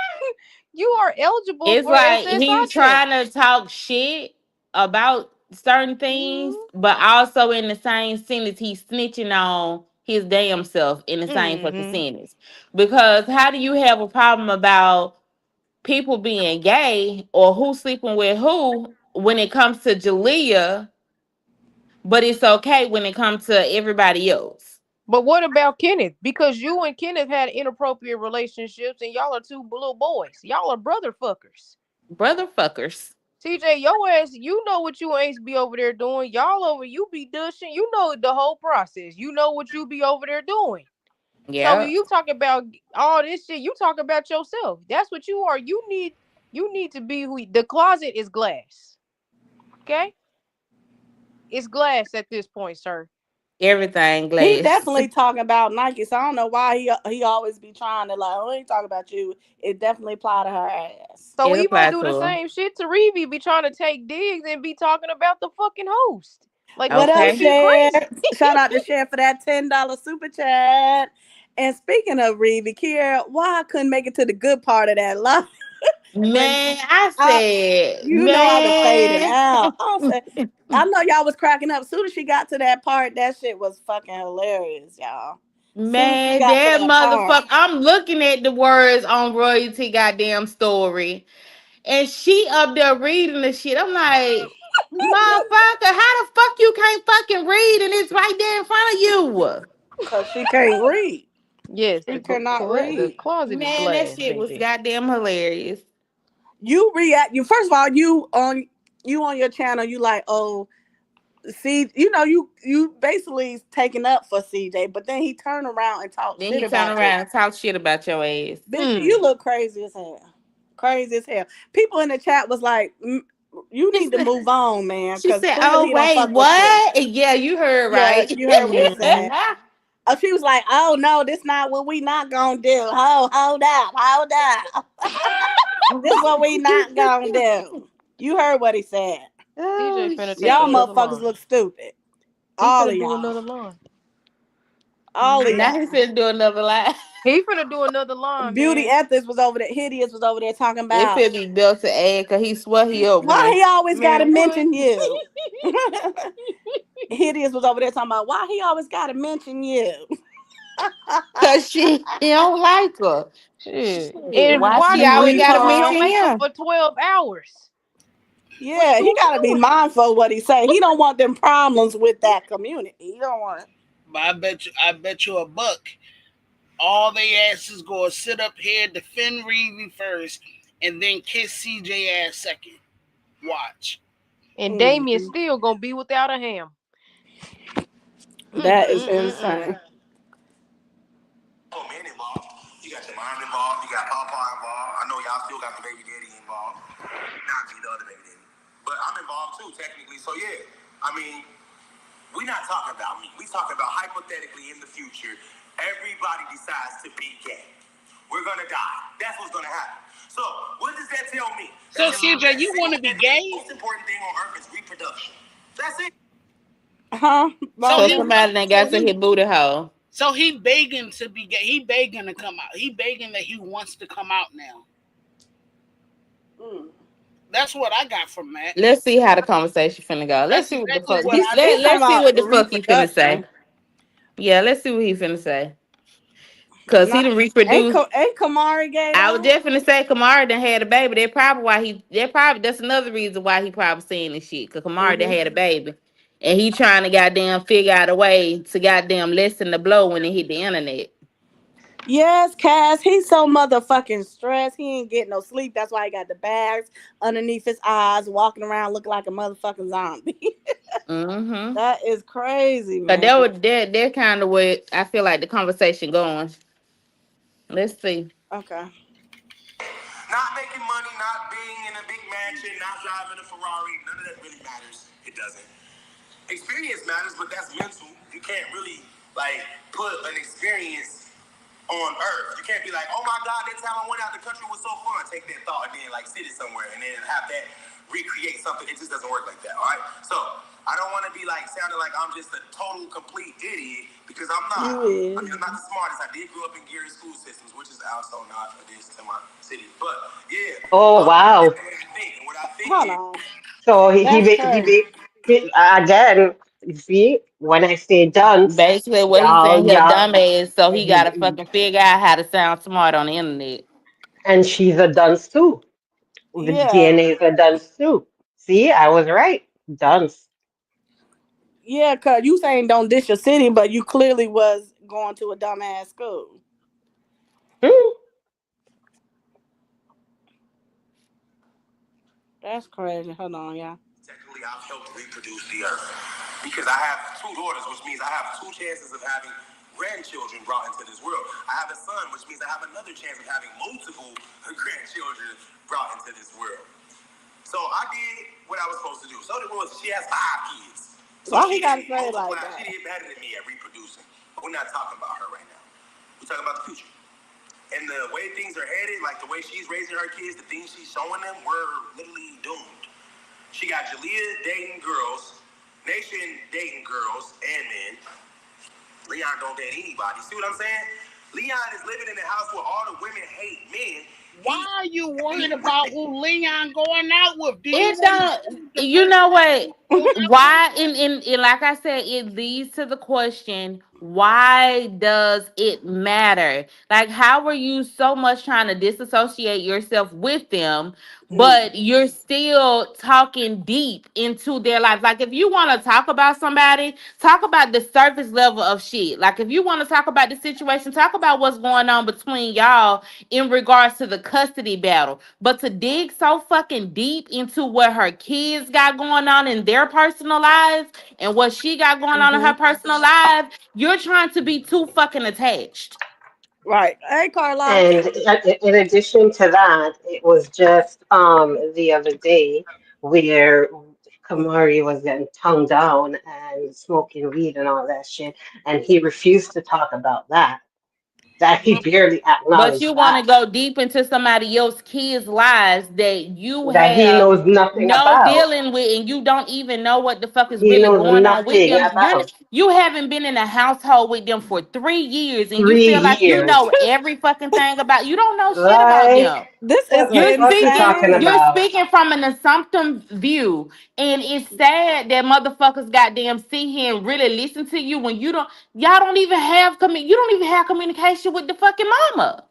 you are eligible it's for like SSI he check. trying to talk shit about certain things, but also in the same sentence he's snitching on his damn self in the same fucking Mm-hmm. sentence. Because how do you have a problem about people being gay or who sleeping with who when it comes to Jalea, but it's okay when it comes to everybody else? But what about Kenneth? Because you and Kenneth had inappropriate relationships, and y'all are two little boys. Y'all are brother fuckers. Brother fuckers. TJ, your ass, you know what you ain't be over there doing. Y'all over, you be dushing. You know the whole process. You know what you be over there doing. So when Yeah. you talk about all this shit, you talk about yourself. That's what you are. You need to be who the closet is glass. Okay? It's glass at this point, sir. Everything He glass. definitely talking about Nike, so I don't know why he always be trying to like, oh, he talking about you. It definitely apply to her ass. So It we gonna applies do to the her. same shit to Reeve, be trying to take digs and be talking about the fucking host. Like What this up, shit Okay. be Cher? crazy. Shout out to Cher for that $10 super chat. And speaking of Reeve, Kiera, why I couldn't make it to the good part of that live when Man, I I, said, you know I done faded man, out. I know y'all was cracking up. Soon as she got to that part, that shit was fucking hilarious, y'all. Soon as she man, got to that that part. motherfucker. I'm looking at the words on royalty goddamn story, and she up there reading the shit. I'm like, motherfucker, how the fuck you can't fucking read and it's right there in front of you? Cause she can't read. Yes, She cannot the read. closet is Man, that glass, shit was baby. goddamn hilarious. You react. You first of all, you on your channel. You like, oh, see, you basically taking up for CJ, but then he turned around and talked Then shit he turn about you. around and talk shit about your ass. Bitch, you Mm. look crazy as hell. Crazy as hell. People in the chat was like, you She need to said, move on, man, she because said, clearly "Oh he don't wait, fuck with you. what? Yeah, you heard Yeah, right." you heard what he Mm-hmm. said. Oh, she was like, oh no, this not what we not gonna do. Hold up, hold up. This what we not gonna do. You heard what he said. TJ Oh finna take Y'all shit! another motherfuckers line. look stupid. He All of finna do y'all. another line. All of Now he y'all. finna do another lie. He finna do another line, Beauty man. ethics was over there. Hideous was over there talking It about finna be built to add because he swear he up why one. he always gotta Man, what? mention you. Hideous was over there talking about why he always gotta mention you. Cause he don't like her. Shit. Shit, And why why she the fuck always you gotta was on your mention Retard. makeup him? for 12 hours? What Yeah, you he was gotta be doing? mindful of what he say. He don't want them problems with that community. He don't want it. But I bet you a buck. All they asses gonna sit up here, defend Reeve first, and then kiss CJ ass second. Watch. And Damien Mhm. still gonna be without a ham. That is insane. Oh, man involved. You got your mom involved. You got Papa involved. I know y'all still got the baby daddy involved. Not me, the other baby daddy. But I'm involved too, technically. So yeah, I mean, we're not talking about me. We talking about hypothetically in the future, everybody decides to be gay. We're gonna die. That's what's gonna happen. So what does that tell me? So That tells me CJ, that you want to be single-handedly, the gay? most important thing on earth is reproduction. That's it. Huh? So So he Bones? somebody done so got to he his booty hole. so he begging to be gay. He begging to come out. He begging that he wants to come out now. Mm. That's what I got from that. Let's see how the conversation finna go. Let's That's see what the exactly fuck what I He talking let's see about what the fuck he finna say. reproduction. Yeah, let's see what he finna say. Cause he Not done reproduced. ain't Kamari gay I would though? definitely say Kamara done had a baby. That's another reason why he probably saying this shit. Cause Kamara done Hmm. had a baby. And he trying to goddamn figure out a way to goddamn lessen the blow when it hit the internet. Yes, Cass. He's so motherfucking stressed. He ain't getting no sleep. That's why he got the bags underneath his eyes, walking around looking like a motherfucking zombie. Mm-hmm. That is crazy, But man. that kind of what I feel like the conversation going. Let's see. Okay. Not making money, not being in a big mansion, not driving a Ferrari, none of that really matters. It doesn't. Experience matters, but that's mental. You can't really like put an experience on earth. You can't be like, oh my God, that time I went out the country was so fun. Take that thought and then like sit it somewhere and then have that recreate something. It just doesn't work like that. All right. So I don't want to be like sounding like I'm just a total complete idiot because I'm not. You I mean, is. I'm not the smartest. I did grow up in Gary school systems, which is also not a diss to my city. But yeah, Oh I'm just wow. saying what I think, and what I think Hold is on. So That's crazy. again. You see, when I say dance, Basically, what he's saying, he a y'all, dumbass, so he gotta he, fucking figure out how to sound smart on the internet. and she's a dance too. The Yeah. DNA is a dance too. See, I was right. Dance. Yeah, cause you saying don't dish your city, but you clearly was going to a dumbass school. Hmm. That's crazy. Hold on, y'all. Technically, I've helped reproduce the earth because I have two daughters, which means I have two chances of having grandchildren brought into this world. I have a son, which means I have another chance of having multiple grandchildren brought into this world. So I did what I was supposed to do. So did Rosie. She has 5 kids. So Why he she gotta did say it like multiply. She that? did better than me at reproducing. But we're not talking about her right now. We're talking about the future. And the way things are headed, like the way she's raising her kids, the things she's showing them, we're literally doomed. She got Jalea dating girls, Nation dating girls and men. Leon don't date anybody. See what I'm saying? Leon is living in a house where all the women hate men. Why are you worried about who Leon going out with? Do you It want to don't. be with the You person know what? going out with? Why? And like I said, it leads to the question: why does it matter? Like, how are you so much trying to disassociate yourself with them, but you're still talking deep into their life? Like, if you want to talk about somebody, talk about the surface level of shit. Like, if you want to talk about the situation, talk about what's going on between y'all in regards to the custody battle. But to dig so fucking deep into what her kids got going on in their personal lives and what she got going on in Mm-hmm. her personal life, you're trying to be too fucking attached. Right. Hey, Carla. And in addition to that, it was just the other day where Kamari was getting tongued down and smoking weed and all that shit, and he refused to talk about that. That he barely But acknowledged you want that. to go deep into somebody else's kids' lives that you That he have knows nothing no about. dealing with, and you don't even know what the fuck is He really knows going on with nothing them. about You haven't been in a household with them for 3 years, and you three feel like you years. know every fucking thing about. You don't know shit about Like, them. This is what the You're fuck you talking speaking, you're insane. about? speaking from an assumptive view. And it's sad that motherfuckers goddamn sit here and really listen to you when y'all don't even have you don't even have communication with the fucking mama.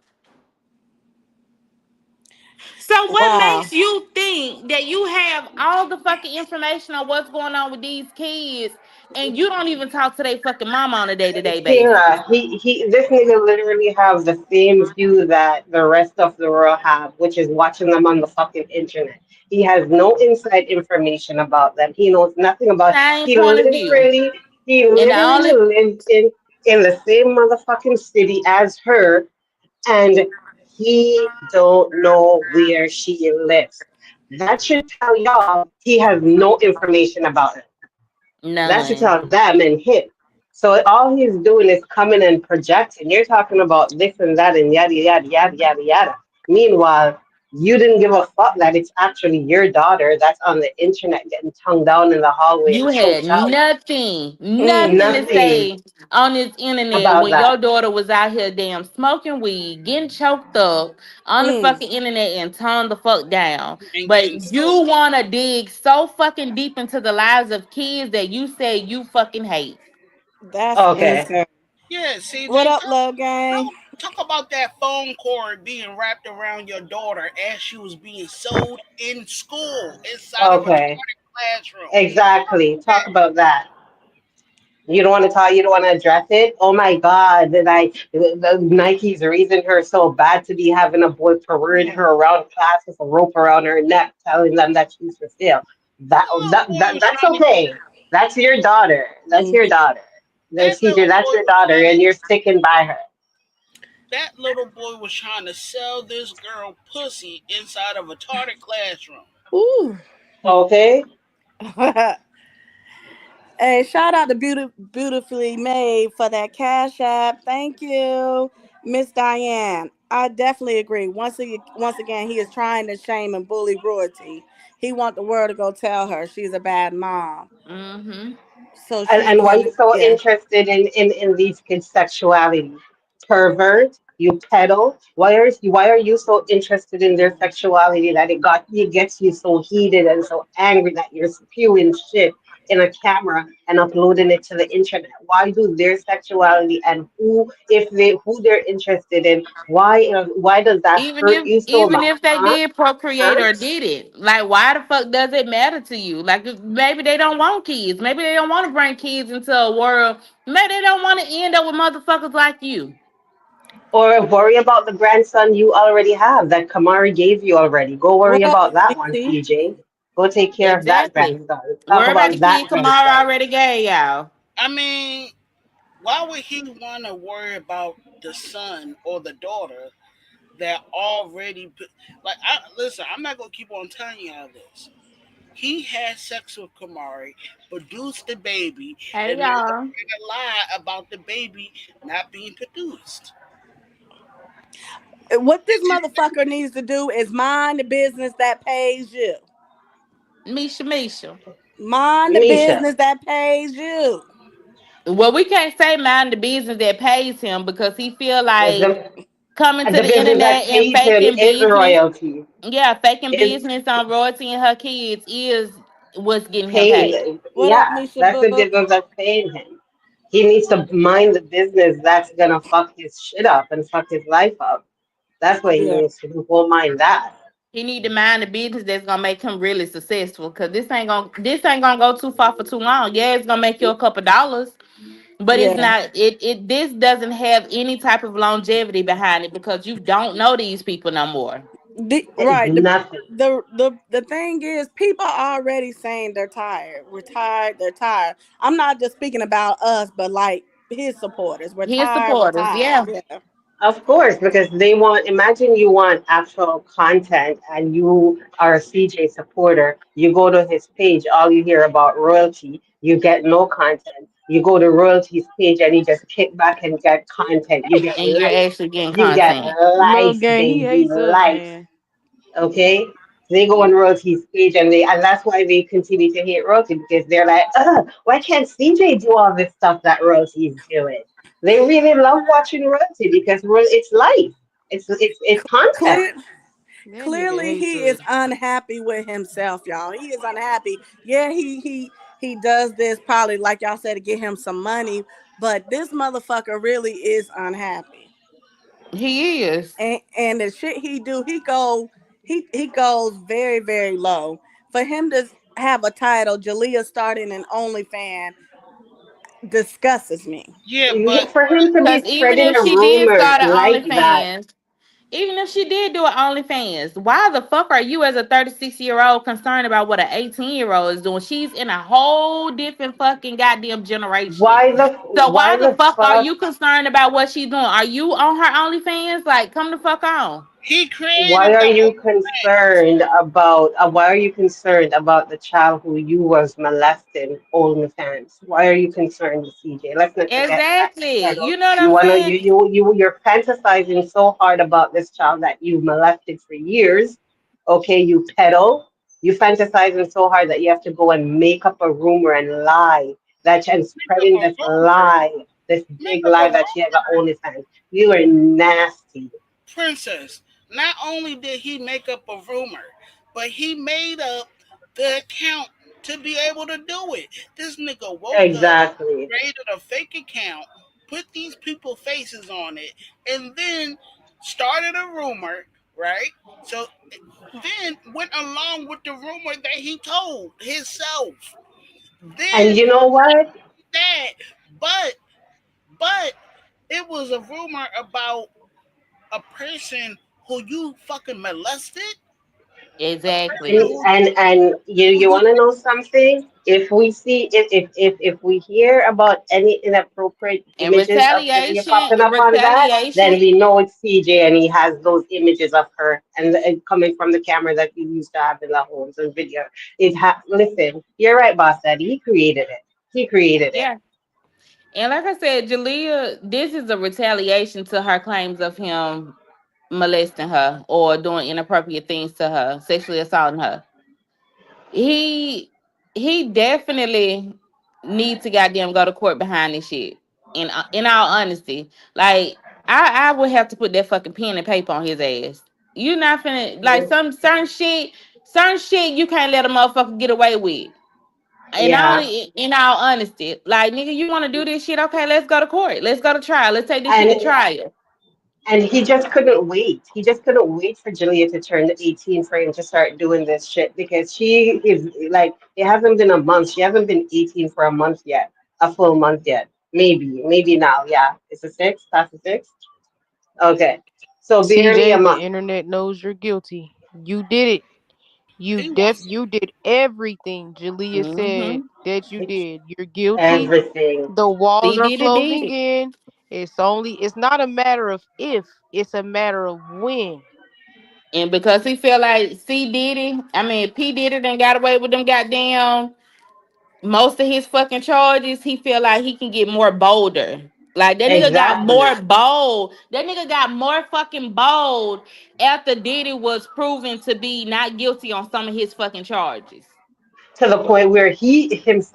So what Wow. makes you think that you have all the fucking information on what's going on with these kids and you don't even talk to their fucking mama on a day-to-day basis? Kira, this nigga literally have the same view that the rest of the world have, which is watching them on the fucking internet. He has no inside information about them. He knows nothing about. Same He point of view. And the literally only lives in the same motherfucking city as her, and he don't know where she lives. That should tell y'all he has no information about her. That should none. tell them and him. So all he's doing is coming and projecting. You're talking about this and that and yada yada yada yada yada. Meanwhile, you didn't give a fuck that it's actually your daughter that's on the internet getting tongued down in the hallway You and had choked out. nothing to Nothing say on this internet about when your that. daughter was out here damn smoking weed, getting choked up on the Mm. fucking internet and toned the fuck down. And getting But sold. you want to dig so fucking deep into the lives of kids that you say you fucking hate. That's Okay. insane. Yeah, What CJ, up, love gang? talk about that phone cord being wrapped around your daughter as she was being sold in school inside of a Okay. classroom. Exactly. Talk about that. You don't want to talk. You don't want to address it. Oh my God! The Nike's raising her so bad to be having a boy parading her around class with a rope around her neck, telling them that she's for sale. That little boy was That's trying to get okay. That's your daughter. That's your Mm-hmm. daughter. that That's CJ. little That's boy your was daughter, trying and to you're sticking by her. that little boy was trying to sell this girl pussy inside of a target classroom. Ooh. Okay. Hey, shout out to Beautifully Made for that cash app. Thank you, Miss Diane. I definitely agree. Once again, he is trying to shame and bully royalty. He want the world to go tell her she's a bad mom, Mm-hmm. so she And why can. you so Yeah. interested in these kids' sexuality? Pervert, you peddle. Why are you so interested in their sexuality that it gets you so heated and so angry that you're spewing shit in a camera and uploading it to the internet? Why do their sexuality and who they're interested in? Why does that hurt you so Even much? if they Huh? did procreate Huh? or did it, like why the fuck does it matter to you? Like maybe they don't want kids, maybe they don't want to bring kids into a world, maybe they don't want to end up with motherfuckers like you. Or worry about the grandson you already have that Kamari gave you already. Go worry What up, about that one, Missy? CJ. Go take care of that Exactly. grandson. Talk Worry about the about that kid Kamara grandson. already gave y'all. I mean, why would he want to worry about the son or the daughter that already like? Listen, I'm not gonna keep on telling you all this. He had sex with Kamari, produced the baby, Hey and there's a y'all. big lie about the baby not being produced. What this motherfucker needs to do is mind the business that pays you. Misha Misha. Mind the Misha, business that pays you. Well, we can't say mind the business that pays him because he feel like the, coming to the the business that internet and pays him faking is business. royalty. Yeah, faking Is business on Royalty and her kids is what's getting him paid. paid. What up, Yeah, Misha that's the Boo? business that's paying him. He needs to mind the business that's gonna fuck his shit up and fuck his life up. That's what he Yeah. needs to do. Go mind that. He need to mind the business that's gonna make him really successful. Cause this ain't gonna go too far for too long. Yeah, it's gonna make you a couple dollars, but it's Yeah. not. This doesn't have any type of longevity behind it because you don't know these people no more. Right. Nothing. The thing is, people are already saying they're tired. We're tired. They're tired. I'm not just speaking about us, but like his supporters. We're His tired. We're supporters, tired. yeah. Yeah. Of course, because they want, imagine you want actual content and you are a CJ supporter. You go to his page, all you hear about royalty, you get no content. You go to royalty's page and you just kick back and get content. You get And you're likes. actually getting You get content. Lil likes, gang, he baby, hates us, likes. man. Okay? They go on royalty's page and that's why they continue to hate royalty because they're like, why can't CJ do all this stuff that royalty is doing? They really love watching royalty because it's life. It's content. Clear. That nigga Clearly, hates he is us. unhappy with himself, y'all. He is unhappy. Yeah, he does this probably like y'all said to get him some money, but this motherfucker really is unhappy. He is. And the shit he do, he goes very very low. For him to have a title, Jalea starting an OnlyFans disgusts me. Yeah, but For him to be Cause even spreading if a she did rumor start an like that, OnlyFans, even if she did do an OnlyFans, why the fuck are you as a 36-year-old concerned about what an 18-year-old is doing? She's in a whole different fucking goddamn generation. So why why the the fuck are fuck you concerned about what she's doing? Are you on her OnlyFans? Like, come the fuck on. he why created are the you OnlyFans. concerned about why are you concerned about the child who you was molesting OnlyFans? Why are you concerned, CJ? Let's not forget that. Exactly. You know, You know what you I'm wanna saying? you're fantasizing so hard about this child that you molested for years. Okay, you peddle. You fantasizing so hard that you have to go and make up a rumor and lie and Make up spreading a this rumor. lie, this Make big up a lie that she has an rumor. OnlyFans. You are nasty. Princess. Not only did he make up a rumor, but he made up the account to be able to do it. This nigga woke up, Exactly. created a fake account, put these people faces on it, and then started a rumor, right? So then went along with the rumor that he told himself. And Then you know what? that, but but it was a rumor about a person who you fucking molested, a person Exactly. And who you you want to know something? If we see if we hear about any inappropriate And images of Julia retaliation, popping up on that, then retaliation, we know it's CJ and he has those images of her and coming from the camera that he used to have in the homes and video. Listen, you're right, boss daddy. He created it. He created it. yeah. And like I said, Jalea, this is a retaliation to her claims of him molesting her or doing inappropriate things to her, sexually assaulting her. He he definitely needs to goddamn go to court behind this shit. In all honesty, like I would have to put that fucking pen and paper on his ass. You not finna like some certain shit you can't let a motherfucker get away with. And Yeah. only in all honesty, like nigga, you want to do this shit? Okay, let's go to court. Let's go to trial. Let's take this shit to And trial. And he just couldn't wait. He just couldn't wait for Julia to turn 18 for him to start doing this shit because she is like, it hasn't been a month. She hasn't been 18 for a month yet, a full month yet. Maybe now. Yeah. It's a six, past the six. Okay. So barely a CJ, the month. internet knows you're guilty. You did it. He wasn't. You did everything Jalea said Mm-hmm. that you did. You're guilty. Everything. The walls C are did it, did closing it. in. It's not a matter of if, it's a matter of when. And because he feel like C did it, I mean P did it and got away with them goddamn most of his fucking charges, he feel like he can get more bolder. Like that nigga got Exactly. more bold. That nigga got more fucking bold after Diddy was proven to be not guilty on some of his fucking charges. To the point where he is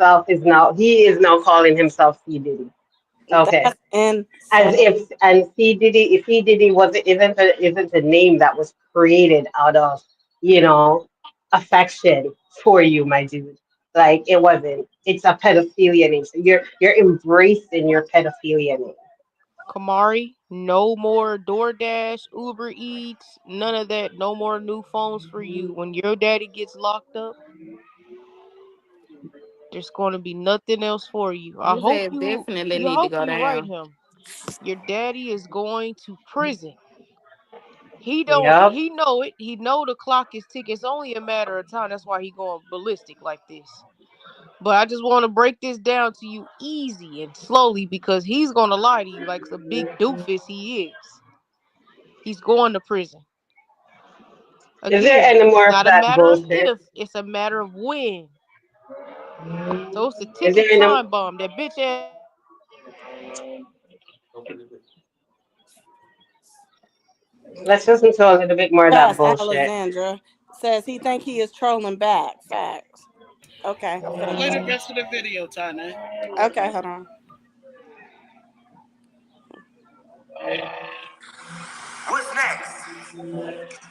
now calling himself C Diddy. Okay. That's insane. As if and C Diddy, if he Diddy wasn't isn't a name that was created out of, you know, affection for you, my dude. Like it wasn't. It's a pedophilia name. So you're embracing your pedophilia name. Kamari, no more DoorDash, Uber Eats, none of that. No more new phones for you. When your daddy gets locked up, there's going to be nothing else for you. His ass definitely You need to hope go you write down. him. Your daddy is going to prison. He don't Yep. he know it. He know the clock is ticking. It's only a matter of time. That's why he going ballistic like this. But I just want to break this down to you easy and slowly because he's going to lie to you like the big doofus he is. He's going to prison. Is there Again, any it's more of not a that matter of bullshit? if, it's a matter of when. So it's a Is ticking there any time bomb. That bitch ass. let's listen to a little bit more of that Yes, bullshit. Alexandra says he think he is trolling back. Facts. Okay, I'm finna Play the play. rest of the video, Tyn'e. Okay, hold on. What's next?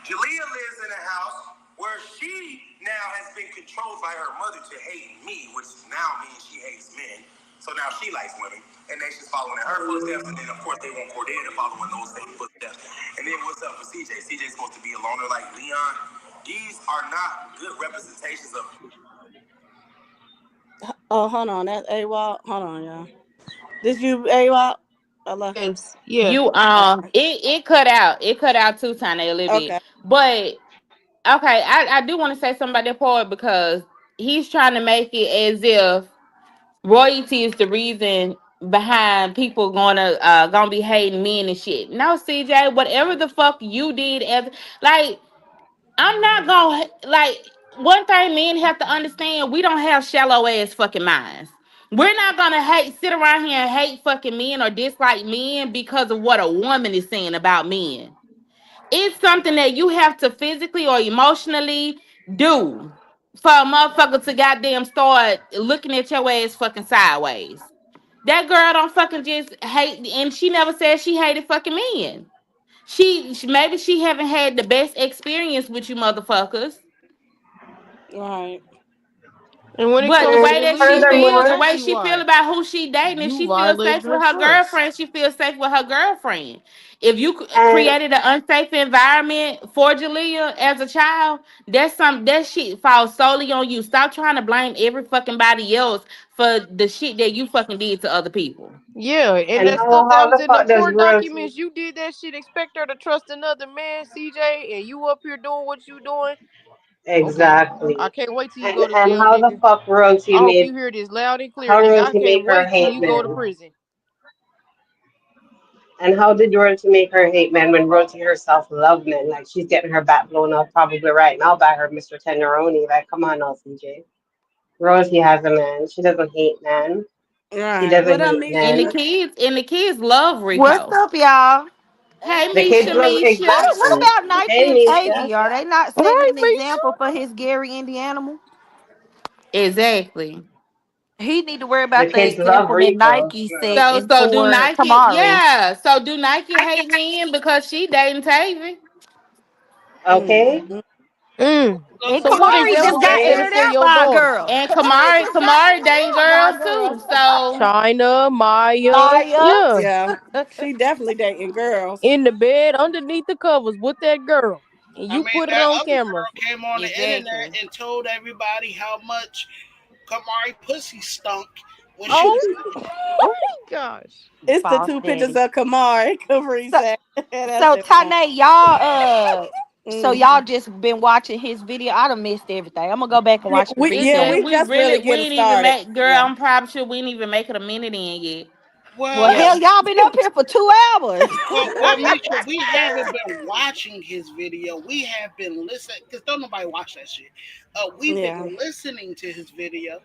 Jalea lives in a house where she now has been controlled by her mother to hate me, which now means she hates men. So now she likes women, and they just following in her footsteps. And then of course they want Cordelia to follow in those same footsteps. And then what's up with CJ? CJ's supposed to be a loner like Leon. These are not good representations of. Oh, hold on. That's AWOL. Hold on, y'all. Did you AWOL? Hello. Yes, yeah. You Okay. it cut out. It cut out too tiny a little bit. Okay. But okay, I do want to say something about that part because he's trying to make it as if royalty is the reason behind people gonna be hating men and shit. No, CJ, whatever the fuck you did as like I'm not gonna like one thing men have to understand, we don't have shallow ass fucking minds. We're not gonna sit around here and hate fucking men or dislike men because of what a woman is saying about men. It's something that you have to physically or emotionally do for a motherfucker to goddamn start looking at your ass fucking sideways. That girl don't fucking just hate, and she never said she hated fucking men. Maybe she haven't had the best experience with you motherfuckers, Right. And when it but the comes to way And that Jalea, she that's feels, the furthermore, way exactly she feel why. about who she dating, and You she feels violated safe her with her trust. girlfriend, she feels safe with her girlfriend. If you and created an unsafe environment for Jalea as a child, that shit falls solely on you. Stop trying to blame every fucking body else for the shit that you fucking did to other people. Yeah, and and that stuff that how was the in them fuck does court royalty documents, you did that shit. Expect her to trust another man, CJ, and you up here doing what you doing. Okay, I exactly? can't wait till you go to And jail, how the nigga. fuck royalty I hope made you hear this loud and clear, how nigga. I royalty can't make her wait till hate you go to men? prison. And how did royalty make her hate men when royalty herself love men? Like she's getting her back blown up probably right now by her Mr. Tenderoni. Like, come on now, CJ. Royalty has a man. She doesn't hate men. She Right. doesn't What up, hate And the Misha? men. kids, and the kids love What's Rico. up, y'all? Hey, The kids Misha, love Misha. What exactly. about Nike Hey, and Misha. Tavy? Are they not setting Right, an Misha? example for his Gary Indiana? Exactly. He need to worry The about the kids love example that Rico. Nike So setting so do for Nike, Kamari. yeah. So do Nike hate men because she dating Tavy? Okay? Mm-hmm. Mm. Go And So to what Kamari the just example video. you got Okay? setting aired for out your by a daughter? girl. And Kamari just got Kamari aired dating out by a girls girl. too. So China, Maya, Maya. yeah, Yeah. She definitely dating girls. in the bed underneath the covers with that girl, and I you mean, put it that on other camera. girl came on the internet exactly. and told everybody how much Kamari pussy stunk when she Oh, was oh my gosh. It's the Boss two pictures daddy. of Kamari. Kamari So said that so shit funny. Tyn'e, so Mm. y'all just been watching his video. I done missed everything. I'm gonna go back and Yeah, watch the we We yeah replay. just we we just really really we getting ain't even started. make girl. Yeah, I'm probably sure we ain't even make it a minute in yet. Well, well, yeah. hell, y'all been up here for 2 hours. Misha, we haven't been watching his video. We have been listening because don't nobody watch that shit. We've Yeah. been listening to his video,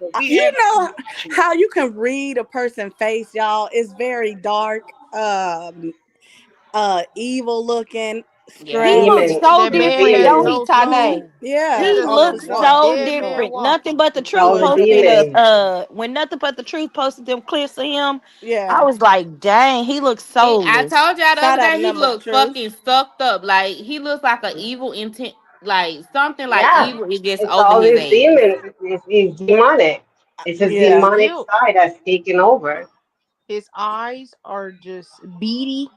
but we You haven't been know watching it. how you can read a person's face, y'all? It's very dark, evil looking, Yeah. He looks strange. Demon. so That It's man different, has don't demon. he, no soul. Tane? It's Yeah, He just oh for looks a sure. so dead man different. walking. Nothing but the It's truth all the For posted sure. demons. when nothing but the truth posted them clips of him. I Yeah. was like, dang, he looks I soulless. told y'all the Shout other out to day he Number the looked Truth. fucking sucked up. Like he looks like an evil intent, like something like Yeah. evil is just It's over all his these ass. demons. It's demonic. It's his Yeah. demonic Yep. side that's taking over. His eyes are just beady.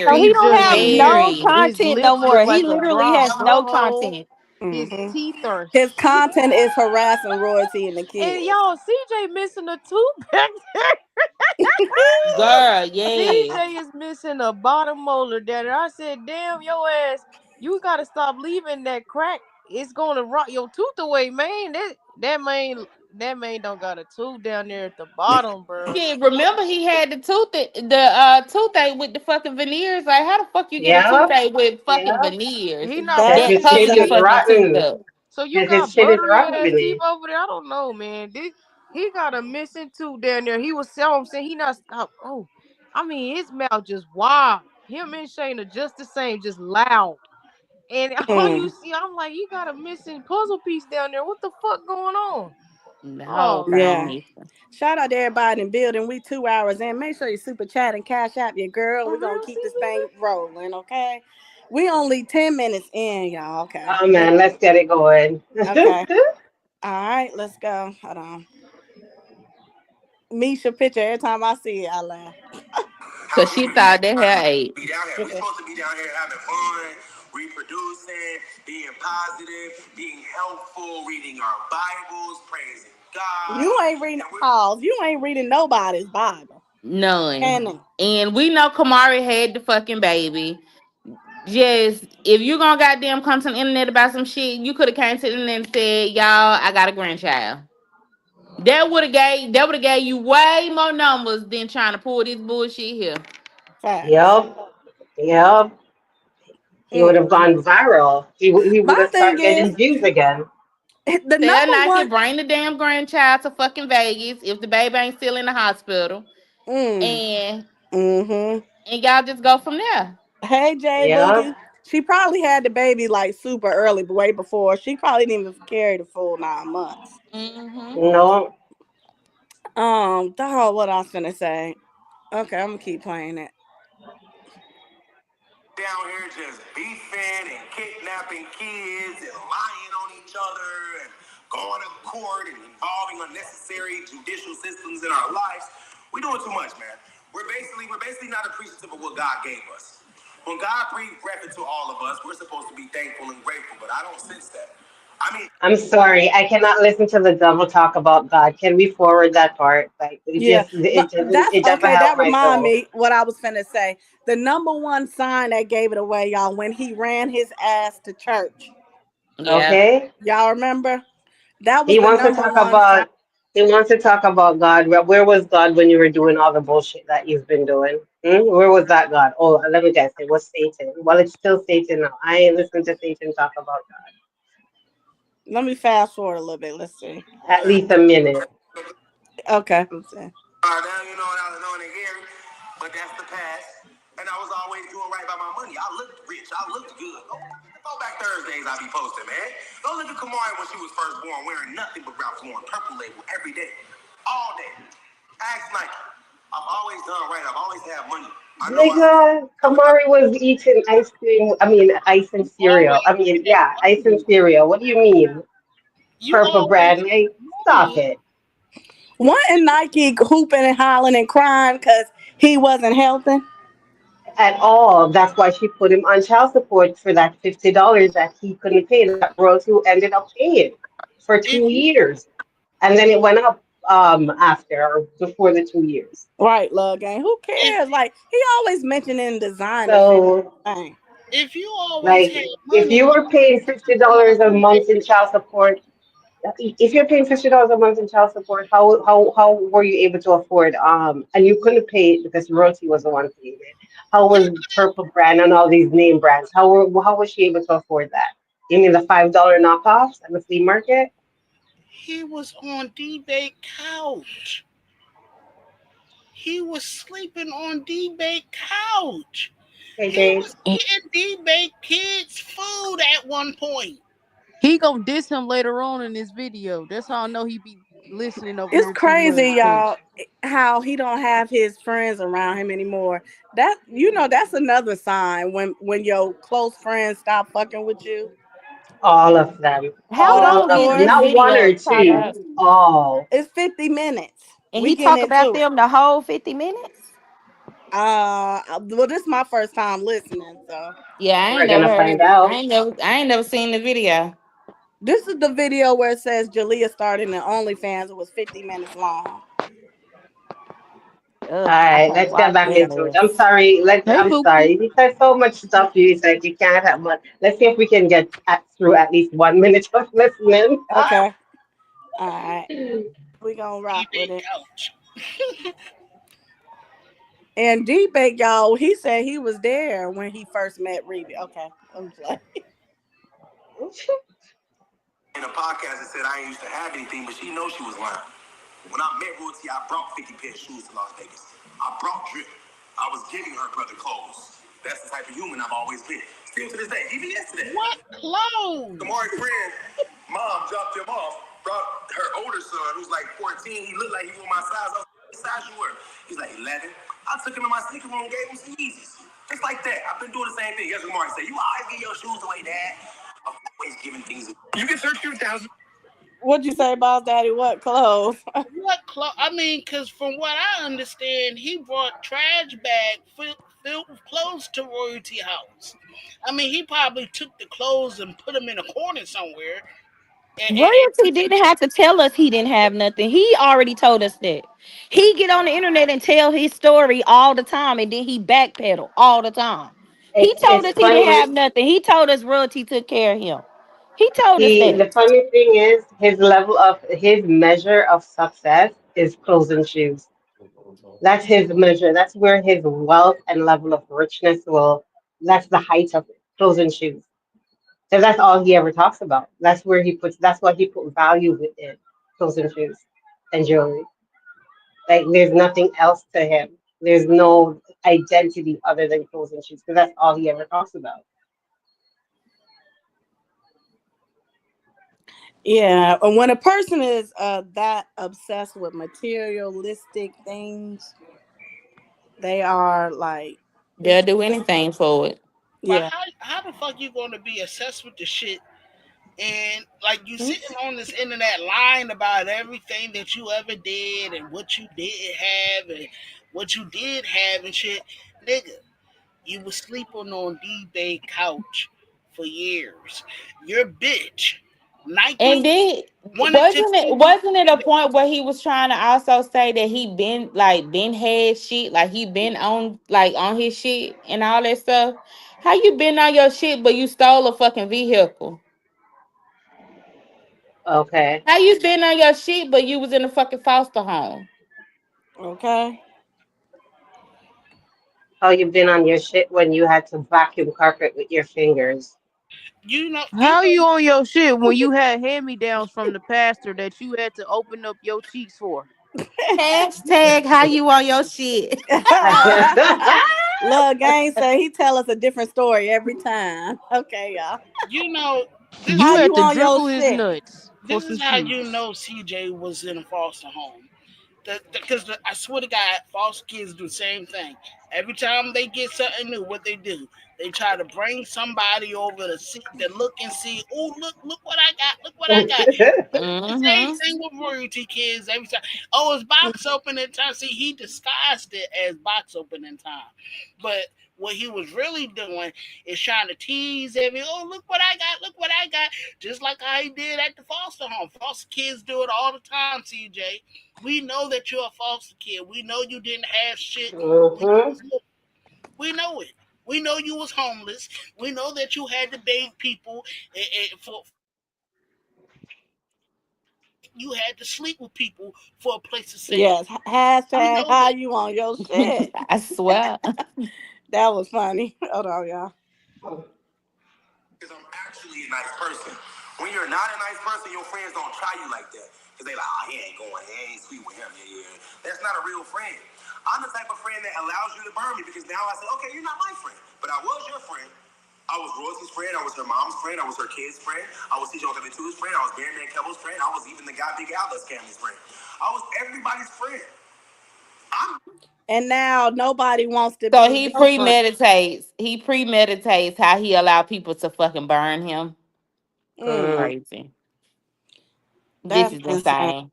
So He he Very, don't just have no very. his content no lips look more. He like a literally dry has no butthole. content. His Hmm. teeth are His content is harassing royalty and the and kids. y'all, CJ missing a tooth back there. Girl, yes. CJ is missing a bottom molar down there. I said, damn, your ass, you gotta stop leaving that crack. It's gonna rot your tooth away, man. That man don't got a tooth down there at the bottom, bro. Shit, remember he had the toothache with the fucking veneers. Like, how the fuck you get a Yep. toothache with fucking Yep. veneers He not Because That's that his shit covers your is PCD. fucking teeth rotten. up? so you Because his got shit is buttery rotten ass teeth beneath. over there. I don't know, man. He got a missing tooth down there. He was so I'm saying he not I mean his mouth just wild. Him and Shane are just the same, just loud. And all you Mm. see, I'm like, you got a missing puzzle piece down there. What the fuck going on? The whole Oh thing Yeah. no. missing. Shout out to everybody in the building. We 2 hours in. Make sure you super chat and cash out your girl. For We're gonna real, keep this thing rolling, okay? We only 10 minutes in, y'all. Okay. Oh man, let's get it going. Okay. All right, let's go. Hold on. Misha picture every time I see it, I laugh. Cause How she rude is thought that? that How hair we ate. be down here? We supposed to be down here having fun, reproducing, being positive, being helpful, reading our Bibles, praising You God, ain't reading and we're pause. You ain't reading nobody's Bible. None. And And we know Kamari had the fucking baby. Just if you gonna goddamn come to the internet about some shit, you could have came to the internet and said, "Y'all, I got a grandchild." That would have gave you way more numbers than trying to pull this bullshit here. facts. Yep. Yep. He would have Mm. gone viral. He would My have thing started is, getting views again. the Tell number Nike one. bring the damn grandchild to fucking Vegas if the baby ain't still in the hospital, Mm. and Mm-hmm. y'all just go from there. Hey, Jay Yep. Boogie. She probably had the baby like super early, but way before. She probably didn't even carry the full 9 months. Hmm. No. Dog, what I was gonna say. Okay, I'm gonna keep playing it. down here just beefing and kidnapping kids and lying on each other and going to court and involving unnecessary judicial systems in our lives. We're doing too much, man. We're basically not appreciative of what God gave us. When God breathed breath into all of us, we're supposed to be thankful and grateful, but I don't sense that. I mean, I'm sorry. I cannot listen to the devil talk about God. Can we forward that part? Like Yeah, it doesn't that's it doesn't okay. help That my remind soul. me what I was finna say. The number one sign that gave it away, y'all, when he ran his ass to church. Yeah. Okay? Y'all remember? That was He the wants to number talk one sign. about he wants to talk about God. Where was God when you were doing all the bullshit that you've been doing? Hmm? Where was that God? Oh, let me guess. It was Satan. Well, it's still Satan now. I ain't listening to Satan talk about Let me fast forward a little bit. Let's see. God. At least a minute. Okay, let's see. now you know what I was doing in Gary, but that's the past. And I was always doing right by my money. I looked rich. I looked good. Go back Thursdays, I be posting, man. Go look at Kamari when she was first born, wearing nothing but Ralph Lauren purple label every day, all day. Ask Nike. I've always done right. I've always had money. I know I Nigga, Kamari was eating ice cream. I mean, ice and You cereal. always I mean, had yeah, ice and money. cereal. What do you mean? You Purple always bread. had Like, stop money. it. Wasn't Nike hooping and hollering and crying because he wasn't helping? At all. That's why she put him on child support for that $50 that he couldn't pay. That Royalty ended up paying for If two you years, and then it went up. after or before the 2 years. Right, love gang. Who if cares? Like he always mentioning designer shit. So Dang. if you always like had if money, you were paying $50 a month in child support, if you're paying $50 a month in child support, how were you able to afford and you couldn't pay it because royalty was the one paying it. How he was Purple Brand and all these name brands? How was she able to afford that? You mean the $5 knockoffs at the flea market? he was on debate couch. He was sleeping on debate couch. Hey He Jade. was eating debate kids' food at one point. He gonna diss him later on in this video. That's how I know he be listening over It's here too much. crazy, y'all, how he don't have his friends around him anymore. That that's another sign when your close friends stop fucking with you. All of them. How But All of long of is them. this course, Not one video or talk two. about? All. it's 50 minutes. And We he getting talk about into it. them the whole 50 minutes. Well, this is my first time listening, so Yeah, I ain't We're never gonna heard find it. out. I ain't never seen the video. this is the video where it says Jalea started in OnlyFans. It was 50 minutes long. All Ugh, I right, can't let's get watch back this into it. mess. I'm sorry. Hey, I'm Pookie. sorry. There's so much stuff you said you can't have, but let's see if we can get through at least 1 minute of listening. Okay. All right. We gonna rock with Debate it. couch. And D-Bake, y'all, he said he was there when he first met Reby. Okay. I'm like, In a podcast that said I ain't used to have anything, but she knows she was lying. When I met Royalty, I brought 50 pair of shoes to Las Vegas. I brought drip. I was giving her brother clothes. That's the type of human I've always been. Still to this day, even yesterday. What clothes? Kamari's friend, mom dropped him off, brought her older son, who's like 14. He looked like he was my size. I was like, what size you were? He's like 11. I took him in my sneaker room, gave him some Yeezys. Just like that. I've been doing the same thing. Yes, Kamari said, you always give your shoes away, Dad. I'm always giving things away. You get 13,000. what'd you say, boss daddy? What clothes? What clothes? I mean, because from what I understand, he brought trash bag filled with clothes to Royalty House. I mean, he probably took the clothes and put them in a corner somewhere. Royalty didn't have to tell us he didn't have nothing. He already told us that. He get on the internet and tell his story all the time, and then he backpedal all the time. He told It's us he didn't funny. have nothing. He told us Royalty took care of him. He told us The that. funny thing is his measure of success is clothes and shoes. That's his measure. That's where his wealth and level of richness will. That's the height of it. Clothes and shoes. So that's all he ever talks about. That's where he puts. That's what he put value in. Clothes and shoes and jewelry. Like there's nothing else to him. There's no identity other than clothes and shoes because that's all he ever talks about. Yeah. And when a person is that obsessed with materialistic things, they are like, They'll it's do just, anything for it. But yeah. how the fuck you gonna be obsessed with the shit and like you Hmm? sitting on this internet lying about everything that you ever did and what you didn't have and what you did have and shit, nigga? You was sleeping on D-Bay couch for years. Your bitch, And Nike, then wanted to give you. wasn't it a point where he was trying to also say that he been had shit, like he been on on his shit and all that stuff? How you been on your shit but you stole a fucking vehicle? Okay. How you been on your shit but you was in a fucking foster home? Okay. How you been on your shit when you had to vacuum carpet with your fingers? You How know, you on your shit when you had hand me downs from the pastor that you had to open up your cheeks for? Hashtag how you on your shit. Lil Gang say he tell us a different story every time. Okay, y'all. you know. This You How is had you to on your dribble his shit? nuts for this some is how you shoes. know CJ was in a foster home. Because I swear to God, foster kids do the same thing. Every time they get something new, what they do, they try to bring somebody over to see, to look and see. Oh, look what I got! Look what I got! The same Mm-hmm. thing with royalty kids. Every time, oh, it's box opening time. See, he disguised it as box opening time, but What he was really doing is trying to tease every, oh, look what I got, look what I got. Just like how he did at the foster home. Foster kids do it all the time, CJ. We know that you're a foster kid. We know you didn't have shit when you Mm-hmm. was little. We know it. We know you was homeless. We know that you had to beg people for a place to stay. You had to sleep with people for a place to stay. We know Yes. that. Hashtag how you on your shit. I swear. That was funny. Hold on, y'all. Because I'm actually a nice person. When you're not a nice person, your friends don't try you like that. Because they like, oh, he ain't going, he ain't sweet with him. Yeah, yeah. That's not a real friend. I'm the type of friend that allows you to burn me because now I say, okay, you're not my friend. But I was your friend. I was Royce's friend. I was her mom's friend. I was her kid's friend. I was CJ 32's friend. I was Barry Man Kebble's friend. I was even the guy Big Al's family's friend. I was everybody's friend. I'm And now nobody wants to So be he your friend. premeditates. He premeditates how he allow people to fucking burn him. Mm, Mm. Crazy. This that's is insane. insane.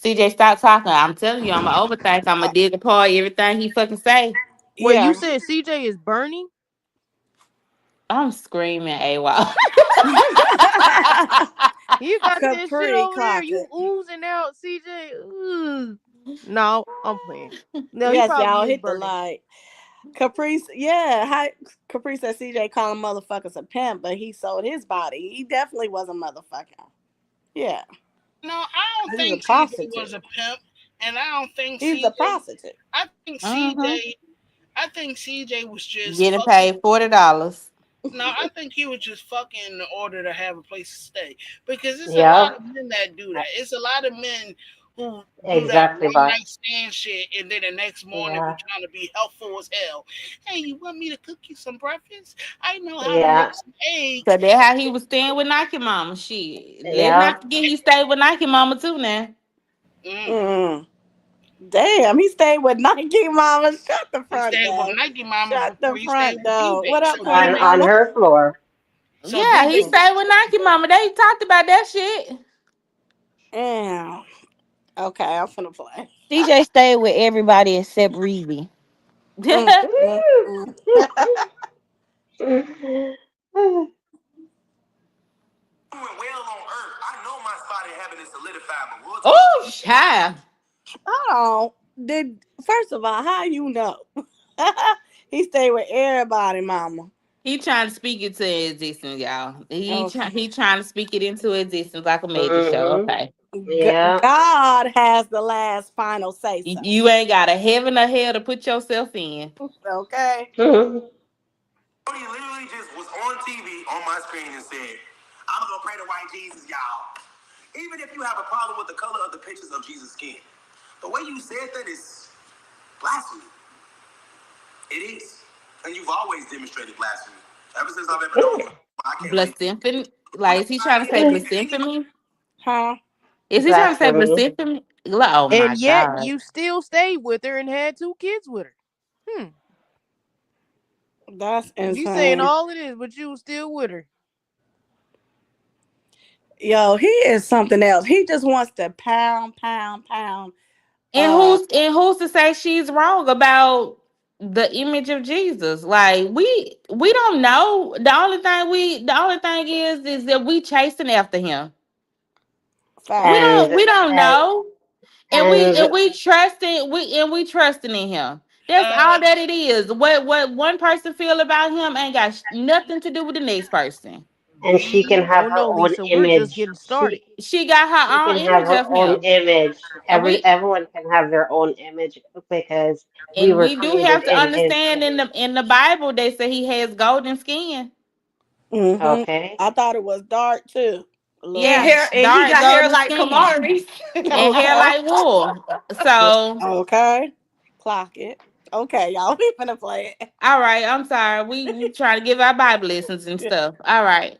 CJ, stop talking. I'm telling you, I'm gonna overthink. I'm gonna dig apart everything he fucking say. Wait, you Yeah. said CJ is Bernie? I'm screaming, AWOL. You got that shit Capri, over there. clock You it. oozing out, CJ. Ugh. No, I'm playing. No, he Yes, probably y'all is hit the Bernie. light. Caprice, yeah, hi, Caprice said CJ calling motherfuckers a pimp, but he sold his body. He definitely was a motherfucker. Yeah, No, I don't he's a think CJ was prostitute. a pimp, and I don't think He's a CJ. prostitute. I think Mm-hmm. CJ. I think CJ was just Getting fucking. paid $40. No, I think he was just fucking in order to have a place to stay. Because it's a lot Yeah. of men that do that. It's a lot of men who do that Exactly, one but night stand shit, and then the next morning be yeah. trying to be helpful as hell. Hey, you want me to cook you some breakfast? I know how to make Yeah. some eggs. So that's how he was staying with Nike Mama. Shit. Let's Yeah. not forget he stayed with Nike Mama too now. Mm. Mm. Damn, he stayed with Nike Mama. Shut the He front stayed with door. Nike Mama Shut before the he stayed front with door. Dube. What up, So Queen Dube, On Mama? her floor. so Yeah, he Dube, stayed with Nike Mama. They talked about that shit. Damn. Okay, I'm finna play. CJ stayed with everybody except Reezy. Mm, mm, mm. doing well on earth. I know my spot in heaven is solidified, but royalty don't Oh, child. Hold on. Did first of all, how you know? He stayed with everybody, Mama. He trying to speak it to existence, y'all. Okay. He trying to speak it into existence like a magic show. Mm-hmm. Okay. Yeah. God has the last final say You, so. you ain't got a heaven or hell to put yourself in. Okay. Mm-hmm. He literally just was on TV on my screen and said, I'm gonna pray to white Jesus, y'all. Even if you have a problem with the color of the pictures of Jesus' skin, the way you said that is blasphemy. It is. And you've always demonstrated blasphemy. Ever since I've ever known you. I can't wait. Blasphemy? When Like, the is he trying to idea say that any blasphemy? Huh? Is he trying to say Blasphemy. blasphemy? Oh And my yet God. you still stayed with her and had 2 kids with her. Hmm. That's You saying insane. all it is, but you was still with her. Yo, he is something else. He just wants to pound, pound, pound. And Uh, who's to say she's wrong about the image of Jesus? Like we don't know. The only thing is that we chasing after him. facts. We don't And know. and And we trusting in him. That's uh, all that it is. What one person feel about him ain't got nothing to do with the next person. and she can we, have Oh her no, own Lisa, we're just image. getting started. She got She her can own have image her of own him. image. And Everyone can have their own image because we were we do created have to in his understand image. in the Bible they say he has golden skin. Mm-hmm. Okay. I thought it was dark too, a little And Yeah, dark. hair, and he dark got hair golden like skin Kamari. and hair Okay. like wool. So, Okay. Clock it. Okay, y'all. We finna play all right, I'm sorry. We trying to give our Bible lessons and it. stuff. All right.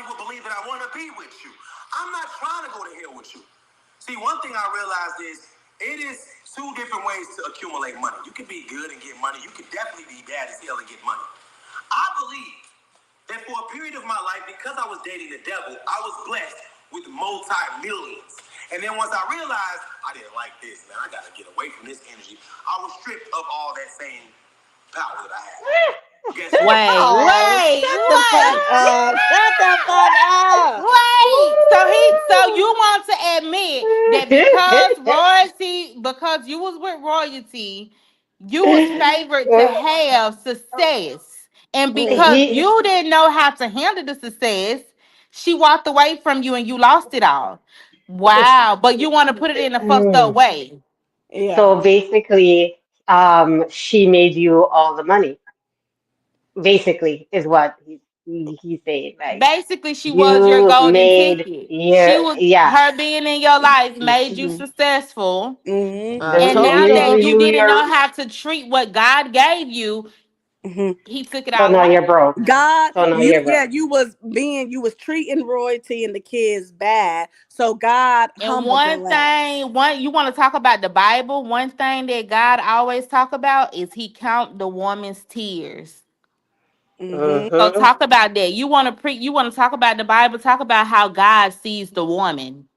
will believe that I want to be with you. I'm not trying to go to hell with you. See, one thing I realized is it is two different ways to accumulate money. You can be good and get money. You can definitely be bad as hell and get money. I believe that for a period of my life, because I was dating the devil, I was blessed with multi-millions. And then once I realized I didn't like this, man, I gotta get away from this energy. I was stripped of all that same power that I had. Guess what? Wait, Oh, wait, shut the fuck wait. up. Shut the fuck up. Wait, so you want to admit that because you was with royalty, you was favored to have success, and because he you didn't know how to handle the success, she walked away from you and you lost it all. Wow, but you want to put it in a fucked up Mm. way. Yeah. So basically, she made you all the money. Basically, is what he's saying. Like Basically, she was your you golden made ticket. She your was yeah. her being in your life made you Mhm. successful. Mm-hmm. I And The, told now that you y'all. you you didn't you're know how to treat what God gave you, Mm-hmm. he took it so all now away. you're broke. God, So now you you're yeah, broke. you was treating royalty and the kids bad. So God And humbled your ass. one you want to talk about the Bible, one thing that God always talk about is he count the woman's tears. Mm-hmm. So Mm-hmm. talk about that. You want to talk about the Bible, talk about how God sees the woman.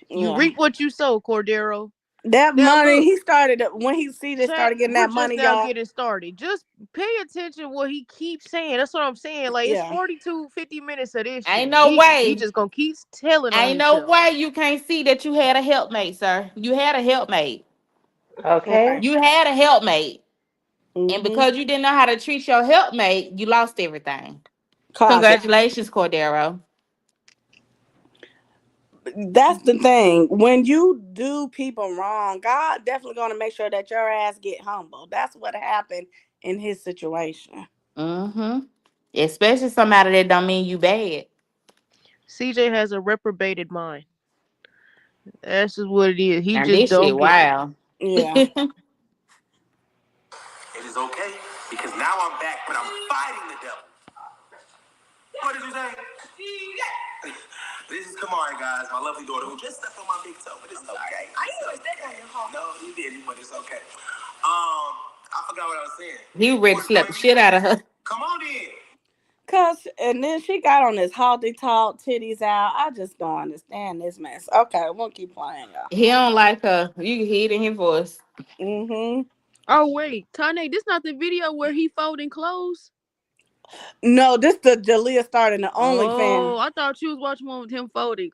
You Yeah. reap what you sow, Cordero. That Now money, look, he started when he see this chat. started getting We're that just money, now y'all. getting started. Just pay attention what he keeps saying. That's what I'm saying. Like it's Yeah. 42, 50 minutes of this Ain't shit. no He way. just gonna keep telling on Ain't no himself. way you can't see that you had a helpmate, sir. You had a helpmate. Okay. Okay. You had a helpmate. And Mm-hmm. because you didn't know how to treat your helpmate, you lost everything. Cause Congratulations, Cordero. that's the thing. When you do people wrong, God definitely gonna make sure that your ass get humble. That's what happened in his situation. Mm-hmm. Especially somebody that don't mean you bad. CJ has a reprobated mind. That's just what it is. He And just this shit, don't get it. wow. Yeah. It is okay because now I'm back, but I'm fighting the devil. What did you say? This is Kamari, guys, my lovely daughter who just stepped on my big toe, but it's okay. I didn't know that on your home. No, you didn't, but it's okay. I forgot what I was saying. He ready to What's slap the crazy? shit out of her. Come on in. Cause and then she got on this halty talk, titties out. I just don't understand this mess. Okay, we'll keep playing, y'all. He don't like her. You can hear it in his voice. Mm-hmm. Oh wait, Tane, this not the video where he folding clothes? No, this the Jalea starting the OnlyFans. Oh, I thought you was watching one with him folding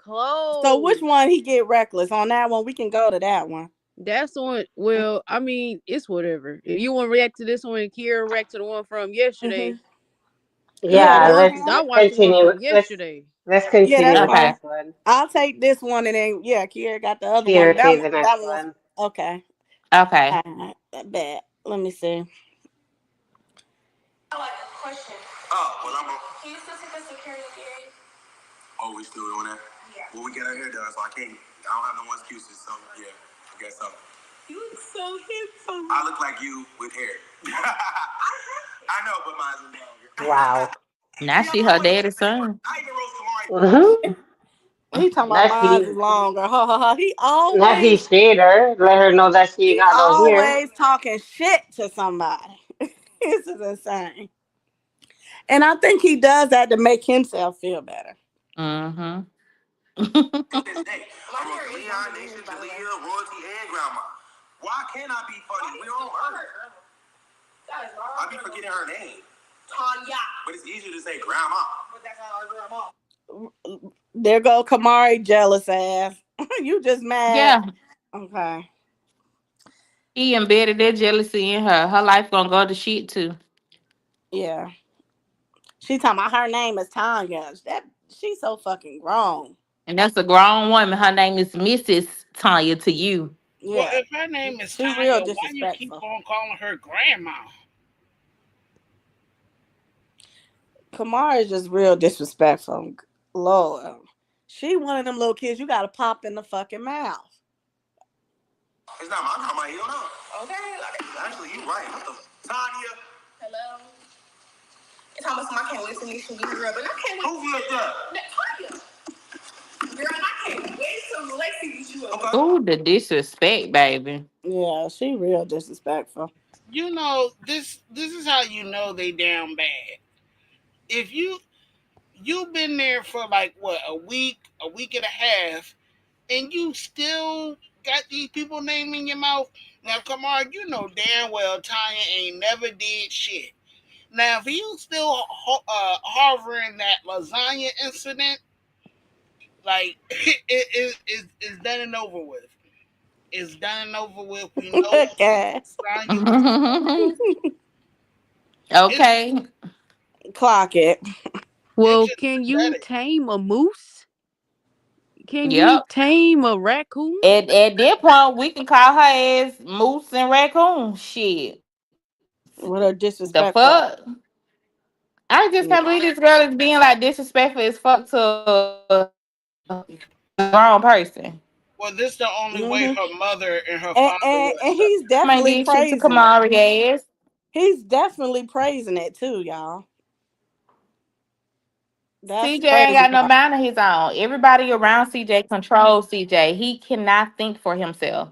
So which clothes. one he get reckless on that one? We can go to that one. That's the one. Well, I mean, it's whatever. If you want to react to this one, Kira react to the one from Mm-hmm. yesterday. Yeah, Yeah, this Cause one. I let's watched the one continue. from yesterday. Let's Yeah, continue that's with Okay. fine. this one. I'll take this one and then yeah, Kiera got the other one. Here, That take one the that next one was one. okay. Okay. All right, I bet. Let me see. Oh, well, I'm a... Oh, we still doing that? Yeah. Well, we get our hair done, so I can't... I don't have no more excuses, so yeah, I guess so. You look so handsome. I look like you with hair. I know, but mine's longer. Wow. Now See, I'm she her always daddy's son. I even roast Kamari. Mm-hmm. He talking about Now mine is she, longer. Ha ha ha. now he shade her. Let her know that she He got no hair. always talking shit to somebody. This is insane. And I think he does that to make himself feel better. Mm-hmm. This day. I roast Leon, Nation, Jalea, Royalty, and Grandma. Why can't I be funny? We on Earth. I be forgetting her name. Tanya. But it's easier to say Grandma. But that's not our grandma. There go Kamari, jealous ass. You just mad. Yeah. Okay. He embedded that jealousy in her. Her life gonna go to shit too. Yeah. She talking about her name is Tanya. That she's so fucking grown. And that's a grown woman. Her name is Mrs. Tanya to you. Well, Yeah. if her name is She real Tanya, why you keep disrespectful. on calling her grandma? Kamara is just real disrespectful. Lord. She one of them little kids you gotta pop in the fucking mouth. It's not my grandma, you don't know. Okay, like, actually, you right. What the... Tanya. Hello. It's almost like I can't listen to you, girl, but I can't wait. Who is that? Tanya. Girl, I can't wait till Lacey beat you up. Okay. Ooh, the disrespect, baby. Yeah, she real disrespectful. You know this is how you know they down bad. If you've been there for like what a week and a half, and you still got these people name in your mouth. Now, come on, you know damn well Tanya ain't never did shit. Now, if you still harboring that lasagna incident, like it's done and over with. It's done and over with. We know Gas. lasagna. It's Okay. Clock it. it's Well, just can you pathetic. tame a moose? Can you Yep. tame a raccoon? At that point, we can call her ass Moose and Raccoon. Shit. With her The fuck? disrespectful. I just can't believe Yeah. this girl is being like disrespectful as fuck to a grown person. Well, this the only way Hmm. her mother and her And, father and would and accept he's her. Mama ain't definitely did shit to praising it. Kamari ass. He's definitely praising it too, y'all. That's the CJ ain't crazy got no part. mind of his own. Everybody around CJ controls CJ. He cannot think for himself.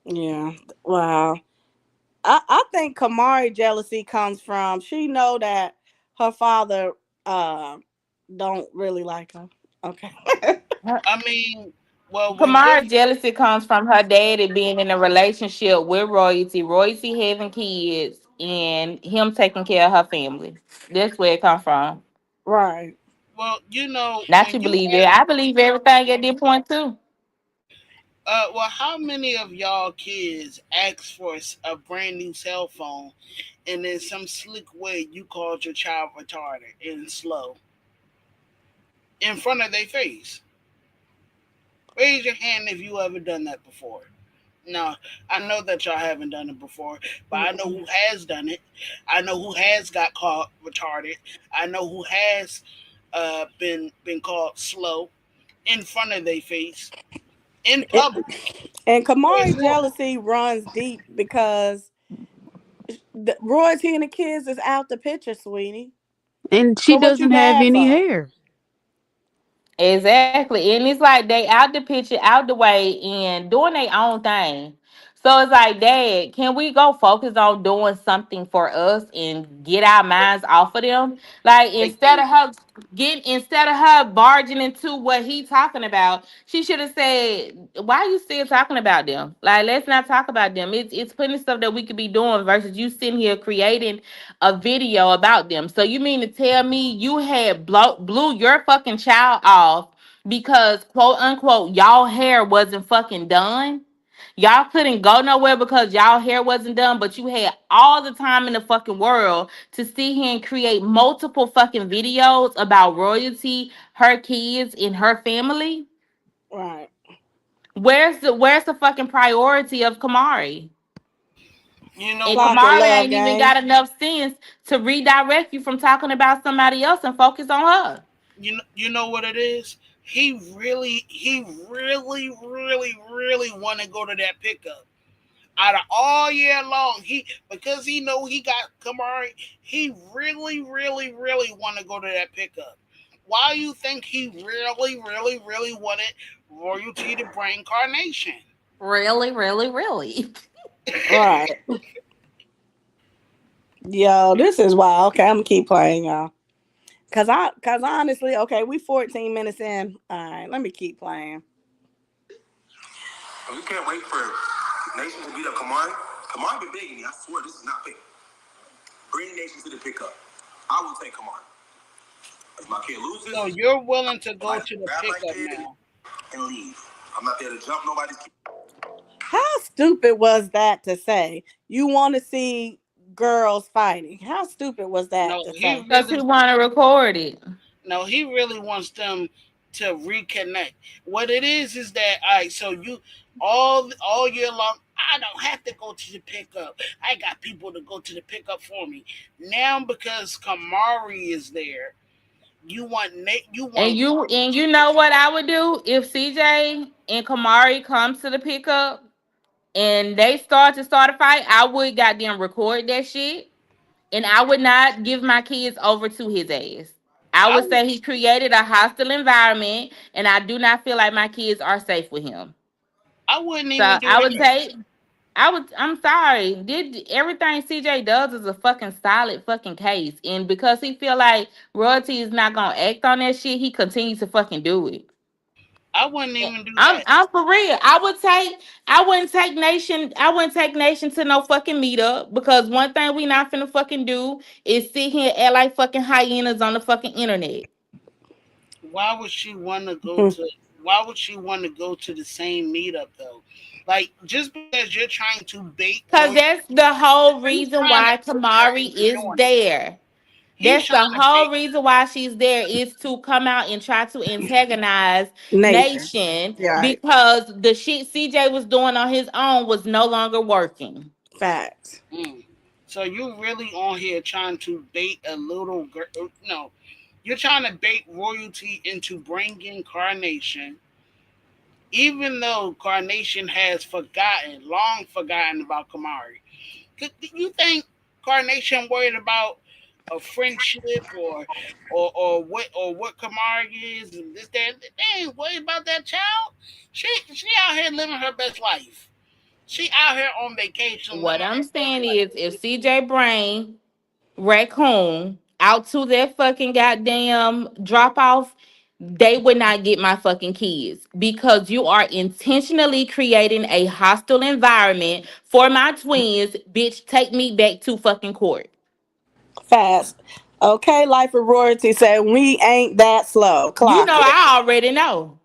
Yeah. Wow. I think Kamari jealousy comes from she know that her father uh don't really like her. Okay. I mean, well, when your Kamara jealousy comes from her daddy being in a relationship with Royalty, Royalty having kids, and him taking care of her family. That's where it comes from. Right. well, you know, Not when you you believe it. I believe everything at this point too. well, how many of y'all kids ask for a brand new cell phone, and in some slick way you called your child retarded and slow in front of their face? Raise your hand if you ever done that before. No, I know that y'all haven't done it before, but I know Mm-mm. who has done it. I know who has got called retarded. I know who has been called slow in front of their face in It, public. and For Kamari example, jealousy runs deep because the Royalty and the kids is out the picture, sweetie. And she So what you doesn't have mad any for? hair. Exactly. And it's like they out the picture, out the way, and doing their own thing. So it's like, Dad, can we go focus on doing something for us and get our minds off of them? Like they instead can't. of her instead of her barging into what he talking about, she should have said, why are you still talking about them? Like, let's not talk about them. It's plenty of stuff that we could be doing versus you sitting here creating a video about them. So you mean to tell me you had blew your fucking child off because quote unquote y'all hair wasn't fucking done? Y'all couldn't go nowhere because y'all hair wasn't done, but you had all the time in the fucking world to sit here and create multiple fucking videos about royalty, her kids, and her family. Right. Where's the fucking priority of Kamari? You know And what Clock it it, Kamari is? love ain't even game. got enough sense to redirect you from talking about somebody else and focus on her. You know what it is? He really want to go to that pickup. Out of all year long, he because he know he got Kamari, he really want to go to that pickup. Why you think he really wanted royalty to bring carnation? Really, really, really. Right. Yo, this is wild. Okay, I'm gonna keep playing, y'all. Cause honestly, okay, we 14 minutes in. All right, let me keep playing. And we can't wait for Nation to beat up Kamari. Kamari been begging me. I swear this is not fair. Bring Nation to the pickup. I will take Kamari. If my kid So loses, you're willing to if go I to the grab my pickup kid now? and leave. I'm not there to jump nobody's kid. How stupid was that to say? You want to see girls fighting? How stupid was that No, to he say? Because he really want to record it. no, he really wants them to reconnect. What it is that all right. So you all year long, I don't have to go to the pickup. I got people to go to the pickup for me. Now because Kamari is there, you want Nate. You And want you know what I would do if CJ and Kamari comes to the pickup and they start a fight, I would goddamn record that shit. And I would not give my kids over to his ass. I I would say he created a hostile environment, and I do not feel like my kids are safe with him. I wouldn't So even do I would that. take. I'm sorry. Did everything CJ does is a fucking solid fucking case, and because he feel like royalty is not gonna act on that shit, he continues to fucking do it. I wouldn't even do I'm that. I'm for real. I wouldn't take Nation to no fucking meetup because one thing we not finna fucking do is sit here and act like fucking hyenas on the fucking internet. Why would she want to go to? Why would she want to go to the same meetup though? Like just because you're trying to bait Cause Roy, that's the whole he's reason trying to why trick her Kamari into is doing it. there. He's That's the trying to whole bait. reason why she's there is to come out and try to antagonize Nation. Nation Right. because the shit CJ was doing on his own was no longer working. Facts. Mm. So you really on here trying to bait a little girl? No, you're trying to bait royalty into bringing Carnation, even though Carnation has forgotten, long forgotten about Kamari. You think Carnation worried about a friendship or what Kamari is and this that? They ain't worried about that child. She out here living her best life. She out here on vacation What living I'm her best saying life. is if CJ Brain Raccoon out to that fucking goddamn drop off, they would not get my fucking kids because you are intentionally creating a hostile environment for my twins. Bitch, take me back to fucking court. Fast. Okay, Life of Royalty said we ain't that slow. You Clock know, it. I already know.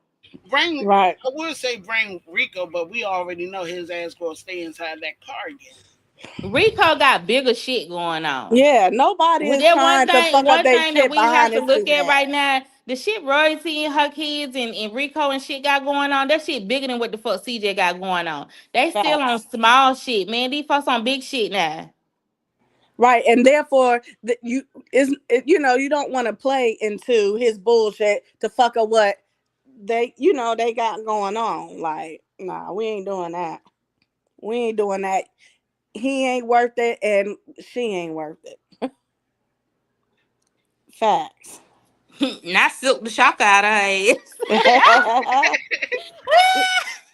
Bring Right. I would say bring Rico, but we already know his ass gonna stay inside that car again. Rico got bigger shit going on. Yeah, nobody With is that trying to fuck up one their thing that shit we have behind to this look stupid at ass. right now, the shit Royalty and her kids and Rico and shit got going on, that shit bigger than what the fuck CJ got going on. They still on Facts. small shit, man. These folks on big shit now. Right, and therefore you is you know you don't want to play into his bullshit to fuck up what they got going on. Like, nah, we ain't doing that. We ain't doing that. He ain't worth it, and she ain't worth it. Facts. Not Silk the Shocker out of her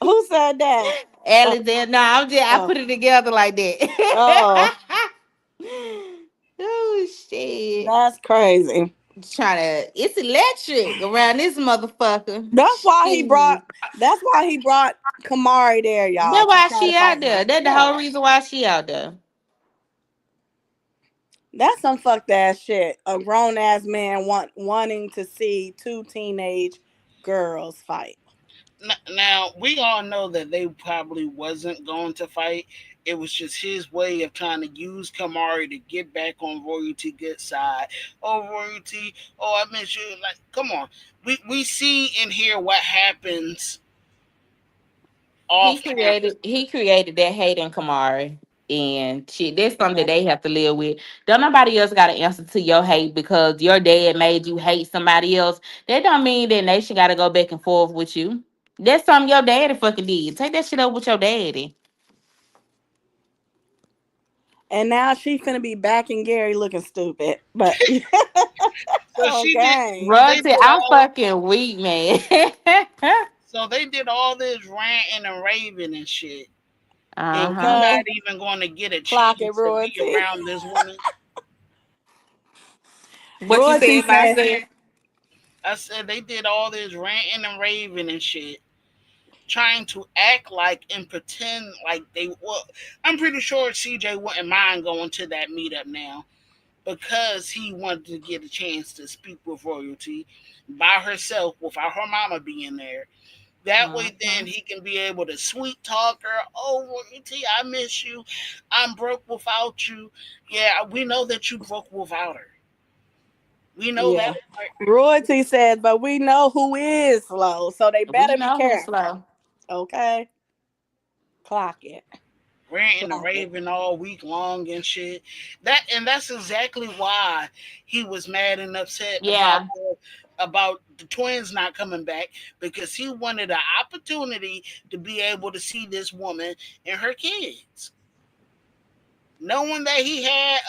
Who said that? Oh, Alexander. No, I oh, put it together like oh, that. Oh shit. that's crazy. Trying to it's electric around this motherfucker. That's why he brought. Shit. That's why he brought Kamari there, y'all, That's to why try to she out fight there. him. That's the Yeah, whole reason why she out there. that's some fucked ass shit. A grown ass man wanting to see two teenage girls fight. Now we all know that they probably wasn't going to fight. It was just his way of trying to use Kamari to get back on Royalty good side. Oh Royalty, oh I miss you. Like, come on. We see and hear what happens off camera. He created that hate in Kamari. And shit, that's something that they have to live with. Don't nobody else got to answer to your hate because your dad made you hate somebody else. That don't mean that nation got to go back and forth with you. That's something your daddy fucking did. Take that shit up with your daddy. And now she finna be backing Gary looking stupid. But So she did. okay. So they Rosie, did I'm all. fucking weak, man. So they did all this ranting and raving and shit, and you Uh-huh. not Okay. even going to get a Clock it, chance to be Royalty. around this woman. What you Royalty said, said, myself? I said they did all this ranting and raving and shit, trying to act like and pretend like they were. I'm pretty sure CJ wouldn't mind going to that meetup now because he wanted to get a chance to speak with royalty by herself without her mama being there. That way, then Uh-huh. he can be able to sweet talk her. Oh, royalty, I miss you. I'm broke without you. Yeah, we know that you broke without her. We know that yeah. part. Royalty says, but we know who is slow, so they We better be know who's careful. slow. Okay? Clock it. Ranting and Clock it. raving all week long and shit. That's exactly why he was mad and upset Yeah. about the twins not coming back because he wanted an opportunity to be able to see this woman and her kids. Knowing that he had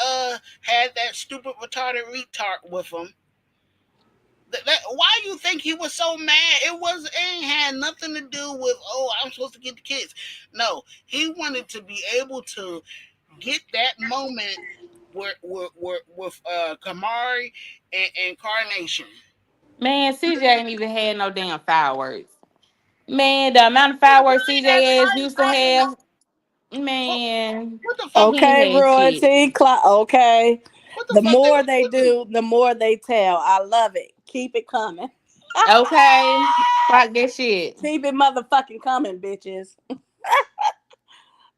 that stupid retarded retard with him. Why you think he was so mad? It ain't had nothing to do with I'm supposed to get the kids. No, he wanted to be able to get that moment with Kamari and Carnation. Man, CJ ain't even had no damn fireworks. Man, the amount of fireworks That's CJ ass used to fireworks. have, man, What the fuck? he Okay, ain't had shit. royalty. Okay. What the The fuck they more was they cooking? do, the more they tell. I love it. Keep it coming. Okay, fuck that shit. Keep it motherfucking coming, bitches.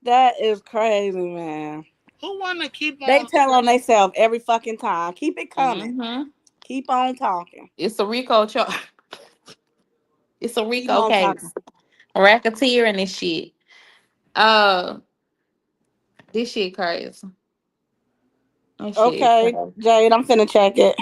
That is crazy, man. Who wanna keep They on? tell on themselves every fucking time. Keep it coming. Mm-hmm. Keep on talking. It's a Rico It's a Keep Rico on talking. case. Racketeer and this shit. Uh, this shit crazy. This shit Okay, crazy. Jade, I'm finna check it.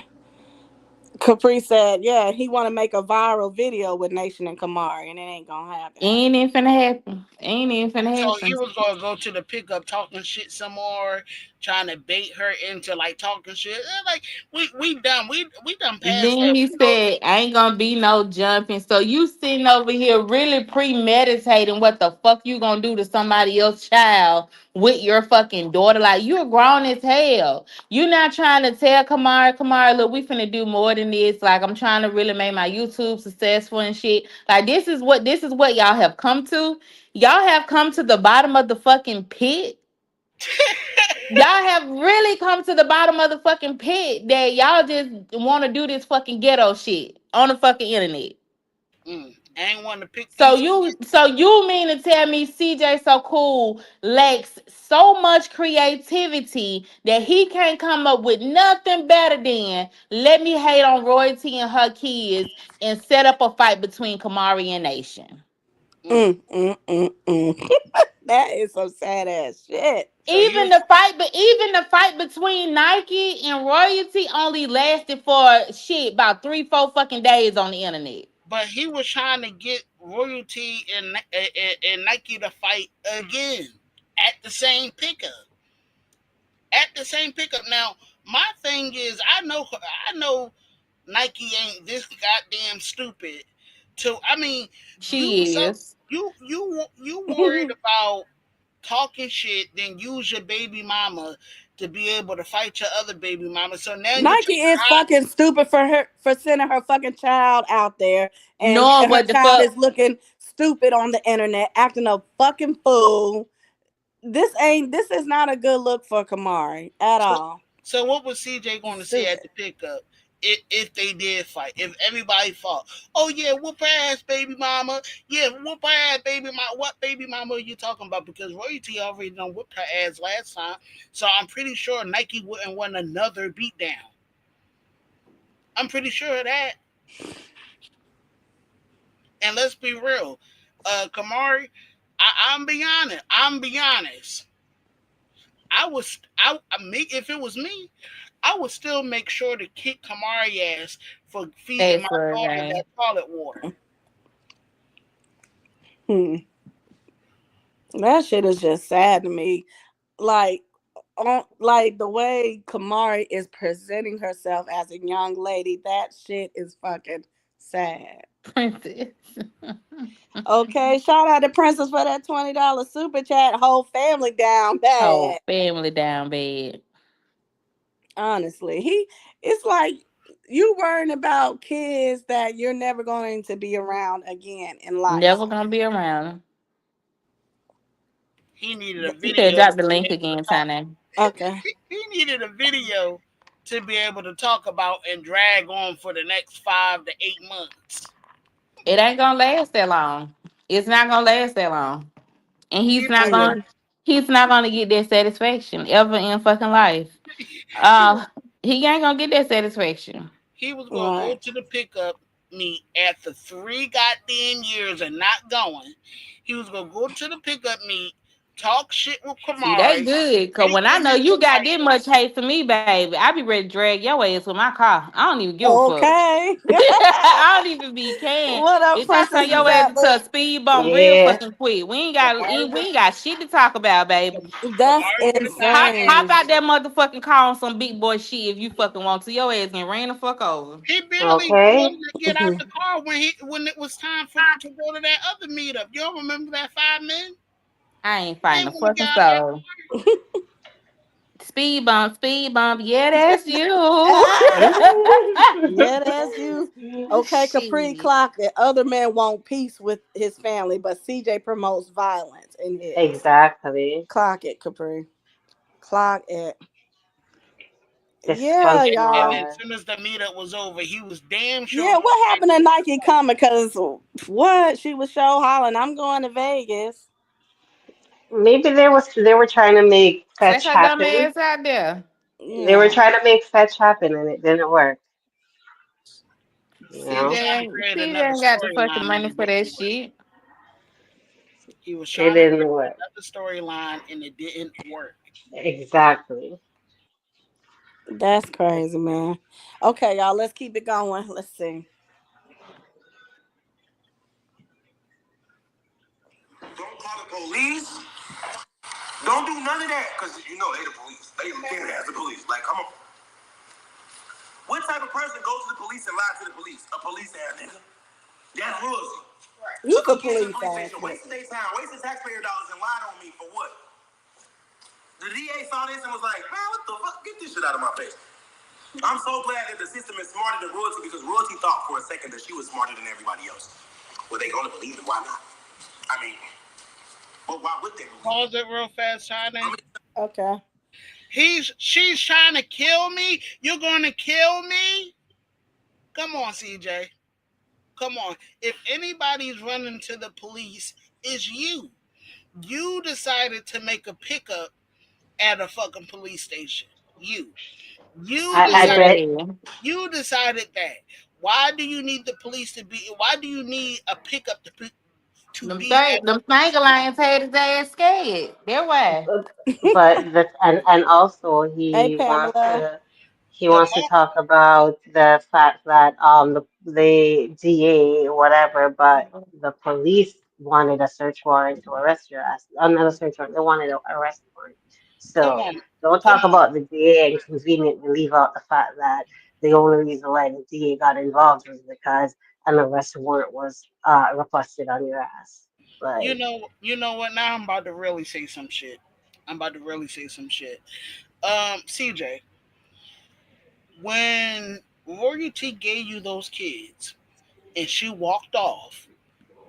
Capri said, yeah, he want to make a viral video with Nation and Kamari, and it ain't gonna happen. Ain't even finna happen. Ain't even finna So he happen. was gonna go to the pickup talking shit some more, trying to bait her into like talking shit. Like we done we done passed Then that. he said, ain't gonna be no jumping. So you sitting over here really premeditating what the fuck you gonna do to somebody else's child with your fucking daughter. Like you're grown as hell. You not trying to tell Kamara, look, we finna do more than this. Like I'm trying to really make my YouTube successful and shit. Like this is what y'all have come to. Y'all have come to the bottom of the fucking pit. Y'all have really come to the bottom of the fucking pit that y'all just want to do this fucking ghetto shit on the fucking internet. I ain't want to pick So these you kids. so you mean to tell me CJ So Cool lacks so much creativity that he can't come up with nothing better than let me hate on Royalty and her kids and set up a fight between Kamari and Nation. Mm. Mm. That is some sad ass shit. So he was, Even the fight between Nike and Royalty only lasted for shit about 3, 4 fucking days on the internet. but he was trying to get royalty and Nike to fight again at the same pickup. At the same pickup. Now my thing is, I know Nike ain't this goddamn stupid. To I mean, you She so is. you worried about talking shit, then use your baby mama to be able to fight your other baby mama. So now you're Nike trying is to hide. fucking stupid for her for sending her fucking child out there, and Knowing her what the child fuck is looking stupid on the internet, acting a fucking fool. This is not a good look for Kamari at So, all. so what was CJ going to say at Stupid. the pickup? If they did fight, if everybody fought, oh yeah, whoop her ass, baby mama. Yeah, whoop her ass, baby mama. What baby mama are you talking about? Because Royalty already done whooped her ass last time, so I'm pretty sure Nike wouldn't want another beatdown. I'm pretty sure of that. And let's be real, Kamari, I'm be honest. I'm be honest. Me if it was me, I would still make sure to kick Kamari ass for feeding my that's for daughter game. that toilet water. Hmm. That shit is just sad to me. Like like the way Kamari is presenting herself as a young lady, that shit is fucking sad. Princess. Okay, shout out to Princess for that $20 super chat. Whole family down Whole bad. family down bad. Honestly, it's like you worrying about kids that you're never going to be around again in life. Never gonna be around. He needed a You could video to drop the be link able to again, talk. Tyn'e. Okay. He needed a video to be able to talk about and drag on for the next 5 to 8 months. It ain't gonna last that long. It's not gonna last that long. And He he's not was Mm. gonna he's not gonna get that satisfaction ever in fucking life. he was Uh he ain't gonna get that satisfaction. he was gonna go Right. to the pickup meet after 3 goddamn years and not going. He was gonna go to the pickup meet, talk shit with See, they Kamari, good. Cause bait when I them know into you got this fighting. much hate for me, baby, I be ready to drag your ass with my car. I don't even give a fuck. Okay. I don't even be can. What up, Bitch, I Princess turn your ass into Elizabeth? a speed bump real Yeah. fucking quick. Kamari We would ain't got shit to talk about, baby. That's Kamari would have got Hop insane. out that motherfucking car on some big boy shit if you fucking want to. Your ass and ran the fuck over. he barely Okay. wanted to get out the car when it was time for to go to that other meetup. You don't remember that 5 men? I ain't He fighting didn't a want to get fucking out of that soul. speed bump, speed bump. Yeah, that's you. Yeah, that's you. Okay, Capri, Shit. clock it. Other men want peace with his family, but CJ promotes violence in his. Exactly. Clock it, Capri. Clock it. Yeah, And y'all. as Dysfunctional. soon as the meetup was over, he was damn sure Yeah, gonna what take happened to Nike coming? Because what? She was show hollering, I'm going to Vegas. Maybe they were trying to make Take fetch her dumb happen. ass out there. They were Yeah, trying to make fetch happen and it didn't work. You He was know, trying to create CJ another ain't got the fucking storyline and money it for that didn't work. shit. He was it trying to didn't create work. another storyline and it didn't work. Exactly. that's crazy, man. Okay, y'all, let's keep it going. Let's see. Don't call the police. Don't do none of that, because you know they the police. They there as the police. Like, come on. What type of person goes to the police and lies to the police? A police ass nigga. That's royalty. You Took a a kid to the police police ass station, nigga. wasted their time, wasted taxpayer dollars, and lied on me for what? The DA saw this and was like, man, what the fuck? Get this shit out of my face. I'm so glad that the system is smarter than royalty because royalty thought for a second that she was smarter than everybody else. Were they going to believe it? Why not? I mean, but why would they believe it? Pause it real fast, China. Okay. She's trying to kill me. You're gonna kill me? Come on, CJ. Come on. If anybody's running to the police, it's you. You decided to make a pickup at a fucking police station. You. You I decided bet Yeah. you decided that. Why do you need the police to be why do you need a pickup to be at Them finger lions had his ass scared. That why. but and also Hey, Pamela. he the wants to talk about the fact that the DA whatever, but the police wanted a search warrant to arrest your ass. Another search warrant. They wanted an arrest warrant. come So on. don't Come talk on. about the DA and conveniently leave out the fact that the only reason why the DA got involved was because an arrest warrant was requested on your ass. Like You know what? Now I'm about to really say some shit. I'm about to really say some shit. CJ, when Royalty gave you those kids and she walked off,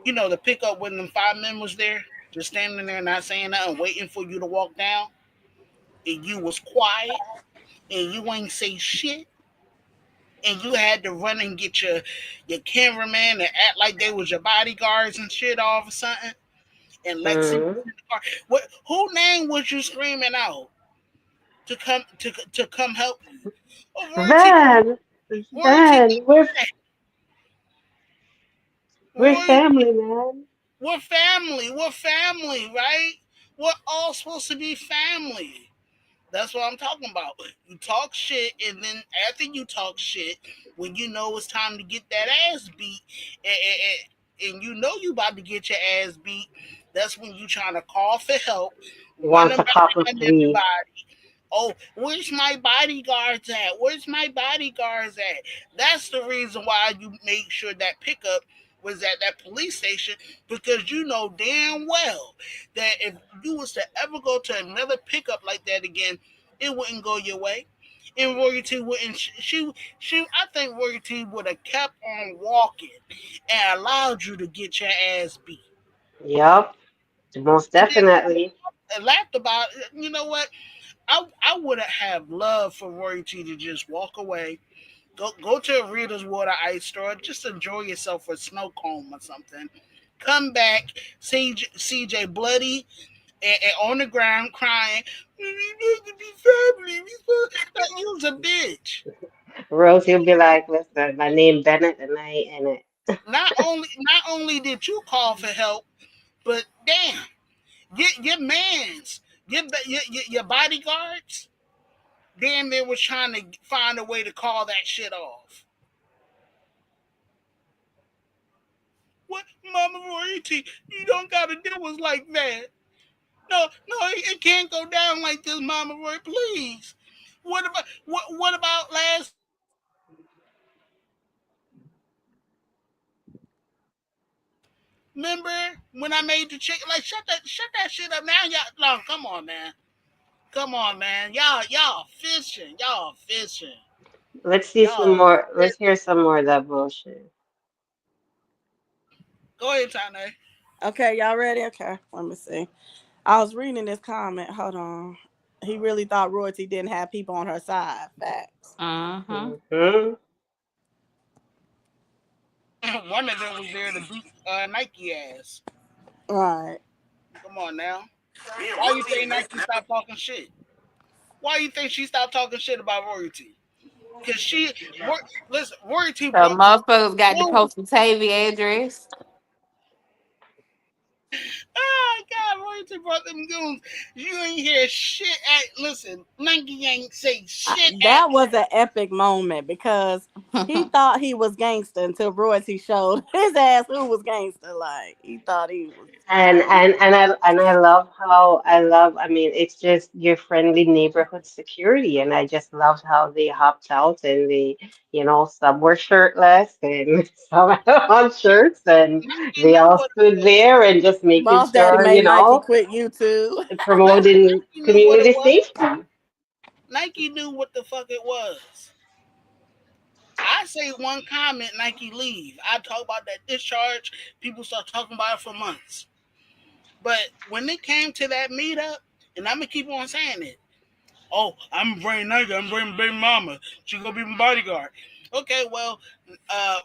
the pickup when them 5 men was there, just standing there not saying nothing, waiting for you to walk down, and you was quiet and you ain't say shit, and you had to run and get your cameraman and act like they was your bodyguards and shit all of a sudden, and Lexi was mm, in the car. What? Who name was you screaming out to come help you? Oh, Royalty, Van, Royalty, Van, we're Royalty. family, man. We're family. We're family, right? We're all supposed to be family. That's what I'm talking about. You talk shit, and then after you talk shit, when you know it's time to get that ass beat, and you know you about to get your ass beat, that's when you trying to call for help, He wants running to cop a behind plea. everybody. Oh, where's my bodyguards at? Where's my bodyguards at? That's the reason why you make sure that pickup was at that police station, because you know damn well that if you was to ever go to another pickup like that again, it wouldn't go your way. And Royalty wouldn't. I think Royalty would have kept on walking and allowed you to get your ass beat. Yup, most And then definitely. laughed about it. You know what? I would have loved for Royalty to just walk away, go to a Rita's Water Ice store, just enjoy yourself with a snow cone or something. Come back, CJ bloody and on the ground crying. We need to be family. Like, you was a bitch. Rose, he'll be like, listen, my name Bennett and I ain't in it. Not only did you call for help, but damn, your man's your bodyguards damn near was trying to find a way to call that shit off. What, Mama Royalty? You don't gotta do us like that. No, no, it can't go down like this, Mama Roy. Please. What about last week when I made the chicken Remember when I made the chicken? Like shut that shit up now, y'all. No, come on, man. Come on, man. Y'all fishing. Y'all fishing. Let's see some Y'all. more. Let's hear some more of that bullshit. Go ahead, Tyn'e. Okay, y'all ready? Okay, let me see. I was reading this comment. Hold on. He really thought royalty didn't have people on her side. Facts. Mm-hmm. Hmm. One of them was there to beat Nike ass. Right. Come on now. Me and Why you Royalty think and this Nike stopped talking shit? Why you think she stopped talking shit about royalty? Cause listen, royalty So brought them motherfuckers got the goons. Postal Tavy address. Oh God, royalty brought them goons. You ain't hear shit at. Listen, Nike ain't say shit at. That was an epic moment because he thought he was gangster until Royce showed his ass who was gangster. Like he thought he was. And I love how I mean it's just your friendly neighborhood security, and I just loved how they hopped out and some were shirtless and some had on shirts, and Nike they knew all what it stood was. there and just making Boss Daddy sure, made Nike quit YouTube. promoting Nike knew what it community was. safety. Nike knew what the fuck it was. I say one comment, Nike leave. I talk about that discharge. People start talking about it for months. But when it came to that meetup, and I'm gonna keep on saying it. Oh, I'm bringing Nike. I'm bringing Baby Mama. She gonna be my bodyguard. Okay, well,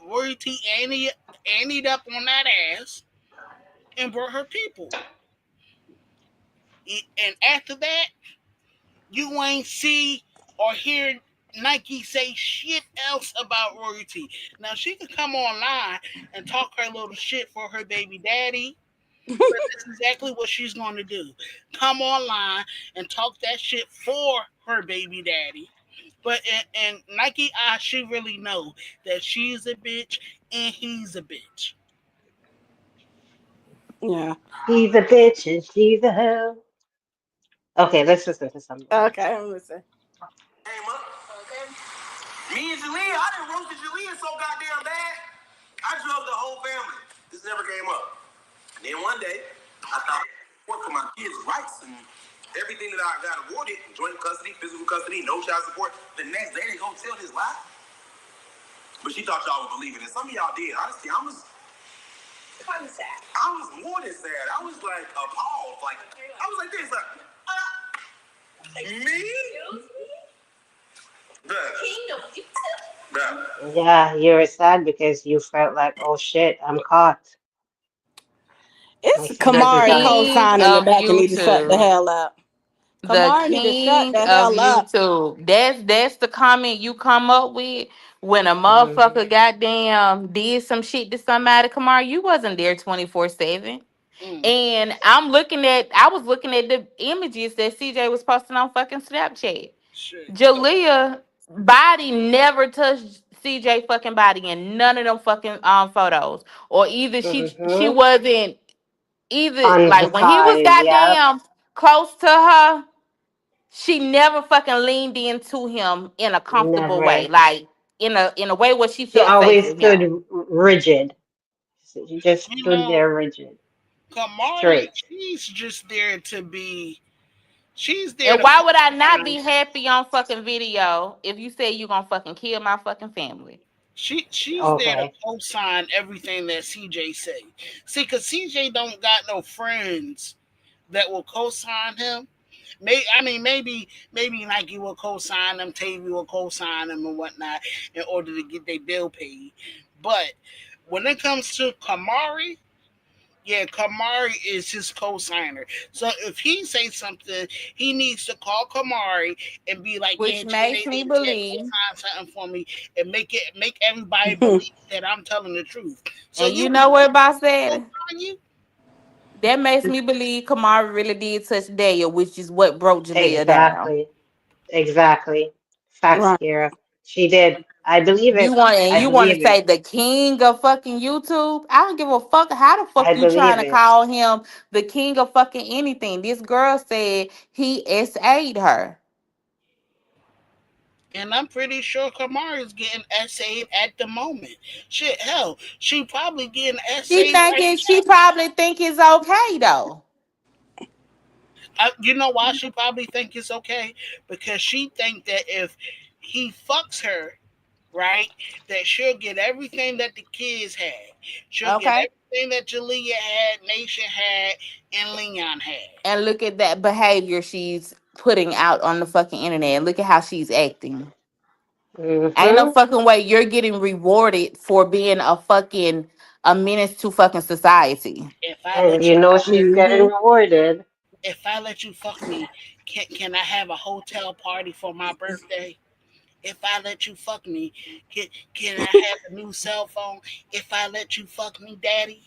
Royalty anteed up on that ass and brought her people. And after that, you ain't see or hear Nike say shit else about royalty. Now she could come online and talk her little shit for her baby daddy, but that's exactly what she's going to do. Come online and talk that shit for her baby daddy. But and Nike, she really know that she's a bitch and he's a bitch. Yeah. He's a bitch and she's a hoe. Okay, let's listen to some more. Okay, I'm listening. Came up. Me and Jalea, I didn't roast Jalea so goddamn bad. I drugged the whole family. This never came up. And then one day, I thought work for my kids' rights and everything that I got awarded, joint custody, physical custody, no child support. The next day they gonna tell this lie. But she thought y'all would believe it. And some of y'all did. Honestly, I was more than sad. I was like appalled. Like I was like this, me? Bruh. Bruh. Yeah, you were sad because you felt like, oh shit, I'm caught. My It's The secret is Kamari out. king co-signing the of back and need to shut the YouTube. hell up. The Kamari need to shut king the of hell up. YouTube. That's the comment you come up with when a Hmm. motherfucker goddamn did some shit to somebody. Kamar, you wasn't there 24/7. Mm, And I was looking at the images that CJ was posting on fucking Snapchat. shit. Jalea body never touched CJ fucking body in none of them fucking photos. Or either she Hmm. wasn't either On the like when he was side, yeah. goddamn close to her, she never fucking leaned into him in a comfortable way. Never. Like in a way where she She felt safe always with him. stood rigid. She just You stood know, there rigid, Kamari, straight. she's just there to be. She's there And to why would I not be co-sign. happy on fucking video if you say you gonna fucking kill my fucking family? She's there to Okay. co-sign everything that CJ say. See, cause CJ don't got no friends that will co-sign him. Maybe Nike will co-sign them, Tavy will co-sign them and whatnot in order to get their bill paid. But when it comes to Kamari, yeah, Kamari is his co-signer. So if he say something, he needs to call Kamari and be like, "Yeah, Which makes Janae me said believe. co-sign something for me," and make everybody believe that I'm telling the truth. So And you you want know me what about to that? co-sign you? That makes me believe Kamara really did touch Daya, which is what broke Jalea down. Exactly. Exactly. Facts, Right. Kira. She did. I believe You it. want and I you want to believe say it. the king of fucking YouTube? I don't give a fuck how the I fuck you trying believe to it. call him the king of fucking anything. This girl said he SA'd her. And I'm pretty sure Kamari is getting essayed at the moment. Shit, hell, she probably getting essayed right She now. probably think it's okay though. You know why she probably think it's okay? Because she think that if he fucks her, right, that she'll get everything that the kids had. She'll get Okay. everything that Jalea had, Nation had, and Leon had. And look at that behavior she's putting out on the fucking internet. Look at how she's acting. Ain't no Mm-hmm. fucking way you're getting rewarded for being a menace to fucking society. If I And let you you know fuck she's me, getting Mm-hmm. rewarded. if I let you fuck me, can I have a hotel party for my birthday? If I let you fuck me, can I have a new cell phone? If I let you fuck me, daddy.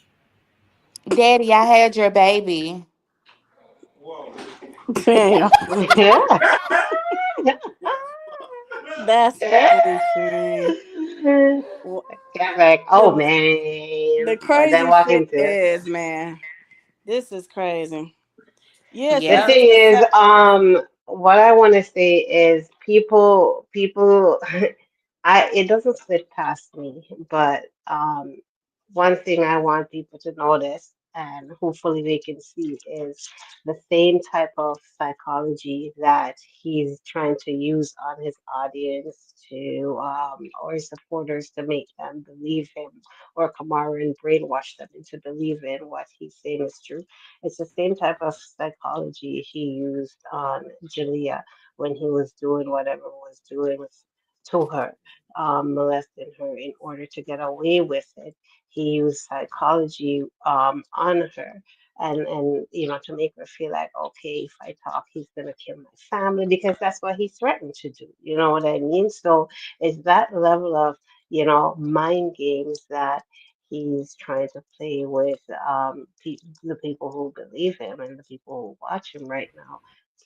Daddy, I had your baby. Damn. Yeah. That's funny, Shane. Wh- Get back. Oh The man. the But then crazy walk shit into it. is, man, this is crazy. Yeah, The she Yep. just thing is, decided. what I want to say is people, it doesn't slip past me, but one thing I want people to notice and hopefully they can see is the same type of psychology that he's trying to use on his audience to, or his supporters to make them believe him, or Kamara and brainwash them into believing what he's saying is true. It's the same type of psychology he used on Jalea when he was doing whatever was doing to her, molesting her in order to get away with it. He used psychology on her and to make her feel like, okay, if I talk, he's gonna kill my family because that's what he threatened to do. You know what I mean? So it's that level of mind games that he's trying to play with the people who believe him and the people who watch him right now,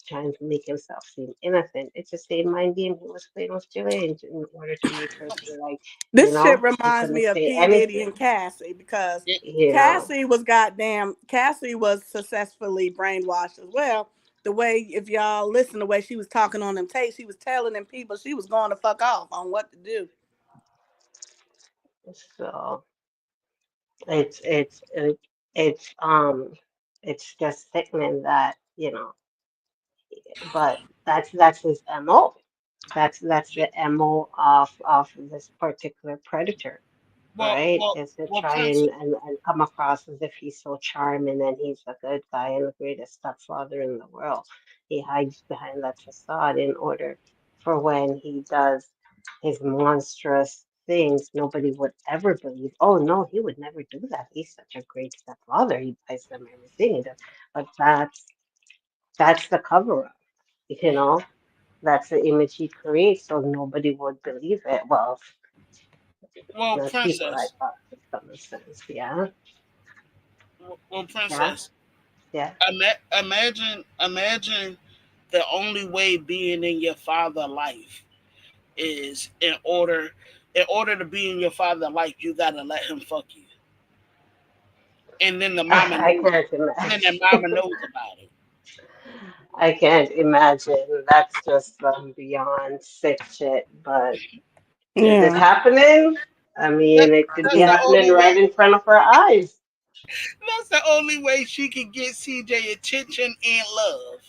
trying to make himself seem innocent. It's the same mind game he was playing with Jillian in order to make her feel like, This shit she reminds couldn't me of say P Diddy and anything. Cassie because It, You know, Cassie was successfully brainwashed as well. The way, if y'all listen, the way she was talking on them tapes, she was telling them people she was going to fuck off on what to do. so it's it's it, it's just sickening that but that's his MO. That's the MO of this particular predator, well, right? well, Is to well, try Prince. and come across as if he's so charming and he's a good guy and the greatest stepfather in the world. He hides behind that facade in order for when he does his monstrous things, nobody would ever believe, oh no, he would never do that. He's such a great stepfather. He buys them everything he does. But that's the cover up, you know? That's the image he creates, so nobody would believe it. Well, Well, there's people like Princess. that with common sense. Yeah, Well, yeah, Princess. yeah. Imagine the only way being in your father life is in order to be in your father life, you gotta let him fuck you, and then the mama I knows. can't And then the imagine. mama knows about it. I can't imagine. That's just beyond sick shit. But is it Yeah. happening? I That, mean, it could be that's the happening only right way. in front of our eyes. That's the only way she can get CJ attention and love.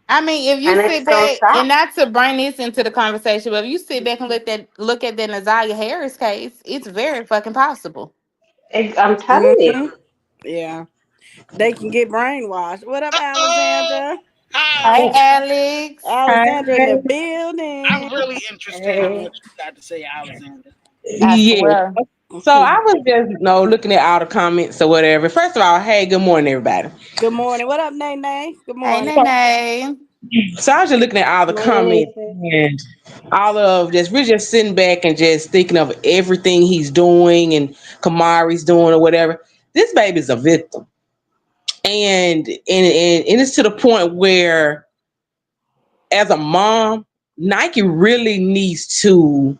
I mean, if you And it's sit so back sad. and not to bring this into the conversation, but if you sit back and look at the Nazaria Harris case, it's very fucking possible. I'm telling you. Hmm. Yeah. They can get brainwashed. What up, Uh oh. Alexandra? Hey, Hi. Alex. Hi. Alexandra in the building. I'm really interested in Hey. what you got to say, Alexander. I Yeah. swear. So I was just, looking at all the comments or whatever. First of all, hey, good morning, everybody. Good morning. What up, Nene? Good Hey, morning. Nene. So I was just looking at all the Morning, comments Nisa. and all of just we're just sitting back and just thinking of everything he's doing and Kamari's doing or whatever. This baby's a victim, and it's to the point where, as a mom, Nike really needs to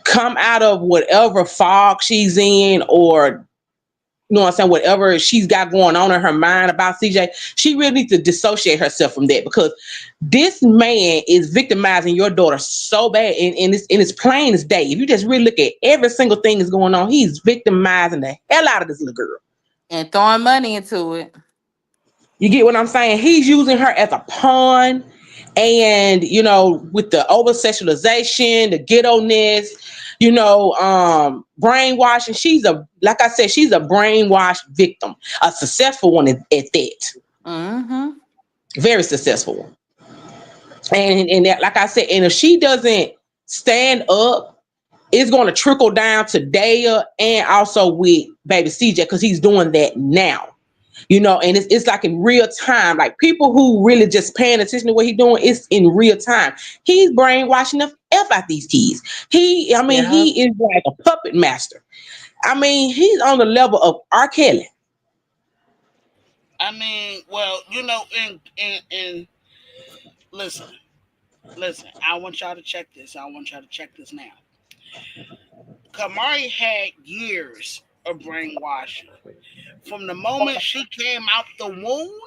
come out of whatever fog she's in, or what I'm saying, whatever she's got going on in her mind about CJ, she really needs to dissociate herself from that, because this man is victimizing your daughter so bad, and it's plain as day. If you just really look at every single thing that's going on, he's victimizing the hell out of this little girl. And throwing money into it. You get what I'm saying? He's using her as a pawn, and with the over sexualization, the ghetto-ness, brainwashing. She's like I said, she's a brainwashed victim, a successful one at that, Mm-hmm. very successful one. And that, like I said, and if she doesn't stand up, it's going to trickle down to Daya and also with baby CJ, because he's doing that now. And it's like in real time. Like, people who really just paying attention to what he's doing, it's in real time. He's brainwashing the F out these kids. Yeah. He is like a puppet master. He's on the level of R. Kelly. I mean, well, and listen, listen. I want y'all to check this. I want y'all to check this now. Kamari had years of brainwashing. From the moment she came out the womb